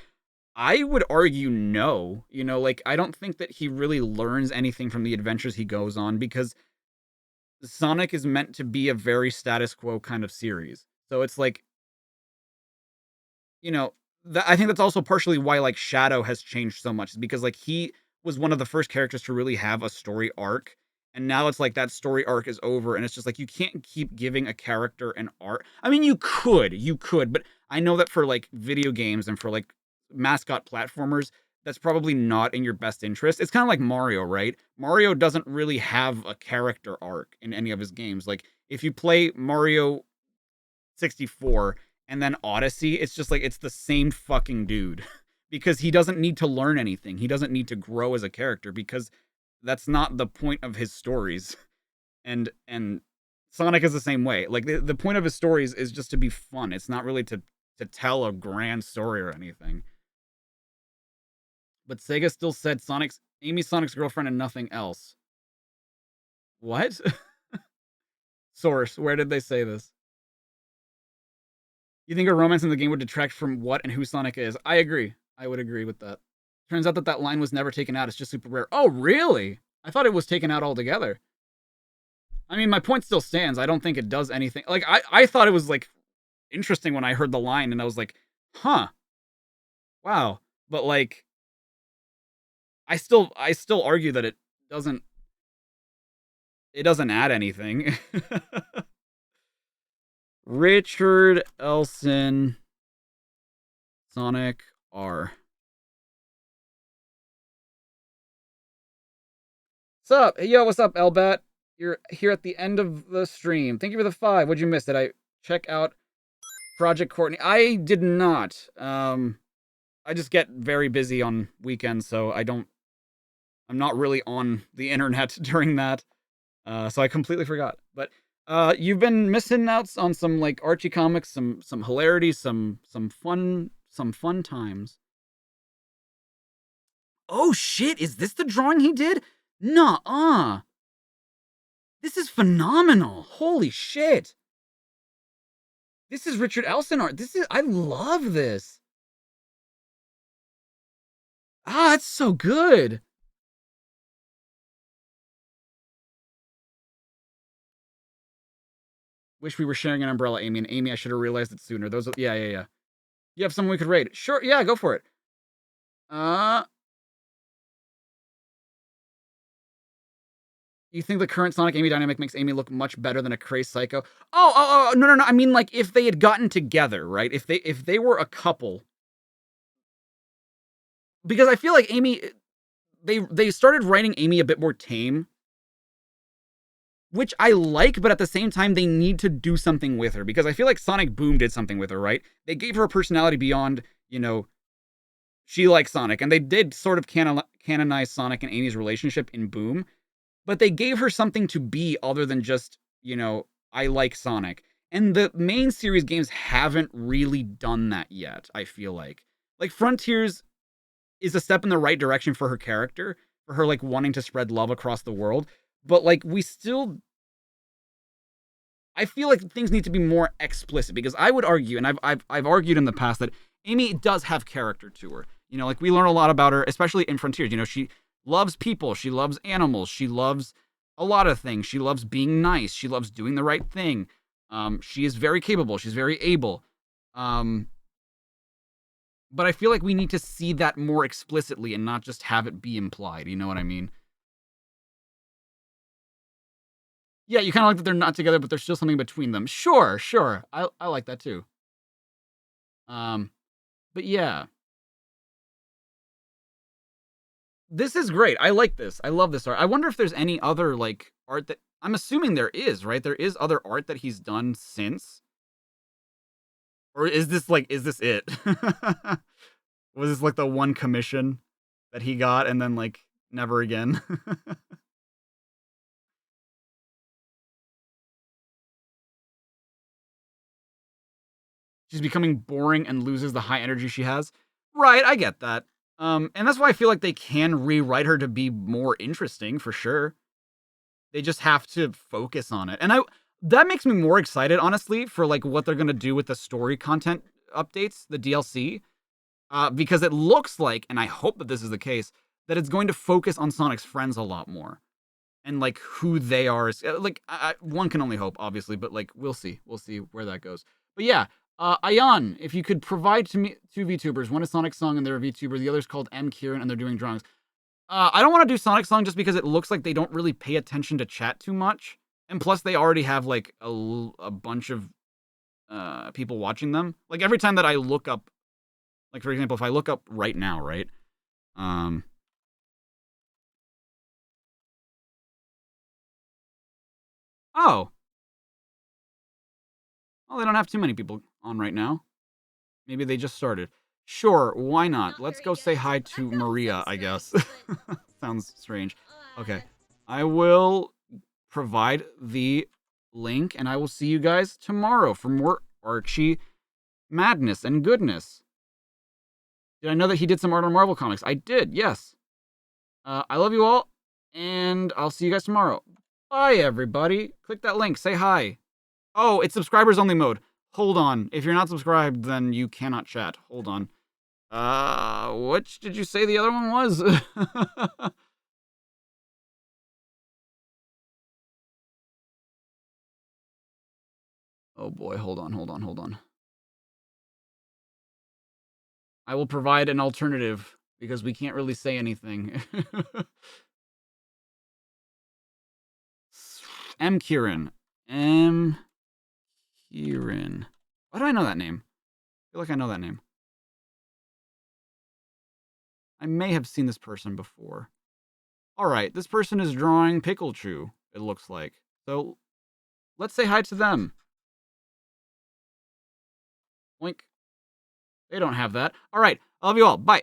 I would argue no. You know, like, I don't think that he really learns anything from the adventures he goes on, because Sonic is meant to be a very status quo kind of series. So it's like, you know, I think that's also partially why, like, Shadow has changed so much, because, like, he was one of the first characters to really have a story arc, and now it's like that story arc is over, and it's just like you can't keep giving a character an arc. I mean, you could, but I know that for, like, video games and for, like, mascot platformers, that's probably not in your best interest. It's kind of like Mario, right? Mario doesn't really have a character arc in any of his games. Like, if you play Mario 64 and then Odyssey, it's just like it's the same fucking dude because he doesn't need to learn anything. He doesn't need to grow as a character because that's not the point of his stories. And Sonic is the same way. Like, the point of his stories is just to be fun. It's not really to tell a grand story or anything. But Sega still said Amy's Sonic's girlfriend and nothing else. What? Source, where did they say this? You think a romance in the game would detract from what and who Sonic is? I agree. I would agree with that. Turns out that line was never taken out. It's just super rare. Oh, really? I thought it was taken out altogether. I mean, my point still stands. I don't think it does anything. Like, I thought it was, like, interesting when I heard the line, and I was like, huh. Wow. But, like, I still argue that it doesn't add anything. Richard Elson, Sonic R. What's up? Hey, yo, what's up, Elbat? You're here at the end of the stream. Thank you for the 5. What'd you miss? Did I check out Project Courtney? I did not. I just get very busy on weekends, so I'm not really on the internet during that. So I completely forgot. But you've been missing out on some, like, Archie comics, some hilarity, some fun times. Oh shit, is this the drawing he did? Nuh-uh. This is phenomenal. Holy shit. This is Richard Elson art. I love this. Ah, it's so good. Wish we were sharing an umbrella, Amy. And Amy, I should have realized it sooner. Yeah. You have someone we could raid? Sure, yeah, go for it. You think the current Sonic Amy dynamic makes Amy look much better than a crazed psycho? Oh, no. I mean, like, if they had gotten together, right? If they were a couple. Because I feel like Amy, they started writing Amy a bit more tame, which I like, but at the same time, they need to do something with her, because I feel like Sonic Boom did something with her, right? They gave her a personality beyond, you know, she likes Sonic, and they did sort of canonize Sonic and Amy's relationship in Boom, but they gave her something to be other than just, you know, I like Sonic. And the main series games haven't really done that yet, I feel like. Like, Frontiers is a step in the right direction for her character, for her, like, wanting to spread love across the world, but, like, I feel like things need to be more explicit, because I would argue, and I've argued in the past, that Amy does have character to her. You know, like, we learn a lot about her, especially in Frontiers. You know, she loves people, she loves animals, she loves a lot of things. She loves being nice, she loves doing the right thing. She is very capable, she's very able. But I feel like we need to see that more explicitly and not just have it be implied. You know what I mean? Yeah, you kind of like that they're not together, but there's still something between them. Sure. I like that too. But yeah. This is great. I like this. I love this art. I wonder if there's any other, like, art that... I'm assuming there is, right? There is other art that he's done since. Or is this it? Was this, like, the one commission that he got and then, like, never again? she's becoming boring and loses the high energy she has. Right, I get that. And that's why I feel like they can rewrite her to be more interesting for sure. They just have to focus on it. And that makes me more excited, honestly, for like what they're gonna do with the story content updates, the DLC. Because it looks like, and I hope that this is the case, that it's going to focus on Sonic's friends a lot more. And like who they are. Like, one can only hope, obviously, but like we'll see. We'll see where that goes. But yeah, Ayan, if you could provide to me 2 VTubers, one is Sonic Song and they're a VTuber, the other's called M. Kieran and they're doing drawings. I don't want to do Sonic Song just because it looks like they don't really pay attention to chat too much. And plus, they already have like a bunch of people watching them. Like every time that I look up, like for example, if I look up right now, right? Oh. Well, they don't have too many people on right now. Maybe they just started. Sure, why not? Let's go say hi to Maria, I guess. Sounds strange. Okay. I will provide the link, and I will see you guys tomorrow for more Archie madness and goodness. Did I know that he did some art on Marvel Comics? I did, yes. I love you all, and I'll see you guys tomorrow. Bye, everybody. Click that link. Say hi. Oh, it's subscribers only mode. Hold on. If you're not subscribed, then you cannot chat. Hold on. Which did you say the other one was? Oh boy, hold on. I will provide an alternative because we can't really say anything. M. Kieran. M. Kieran. Why do I know that name? I feel like I know that name. I may have seen this person before. Alright, this person is drawing Pickle Chew, it looks like. So, let's say hi to them. Oink. They don't have that. Alright, I love you all. Bye.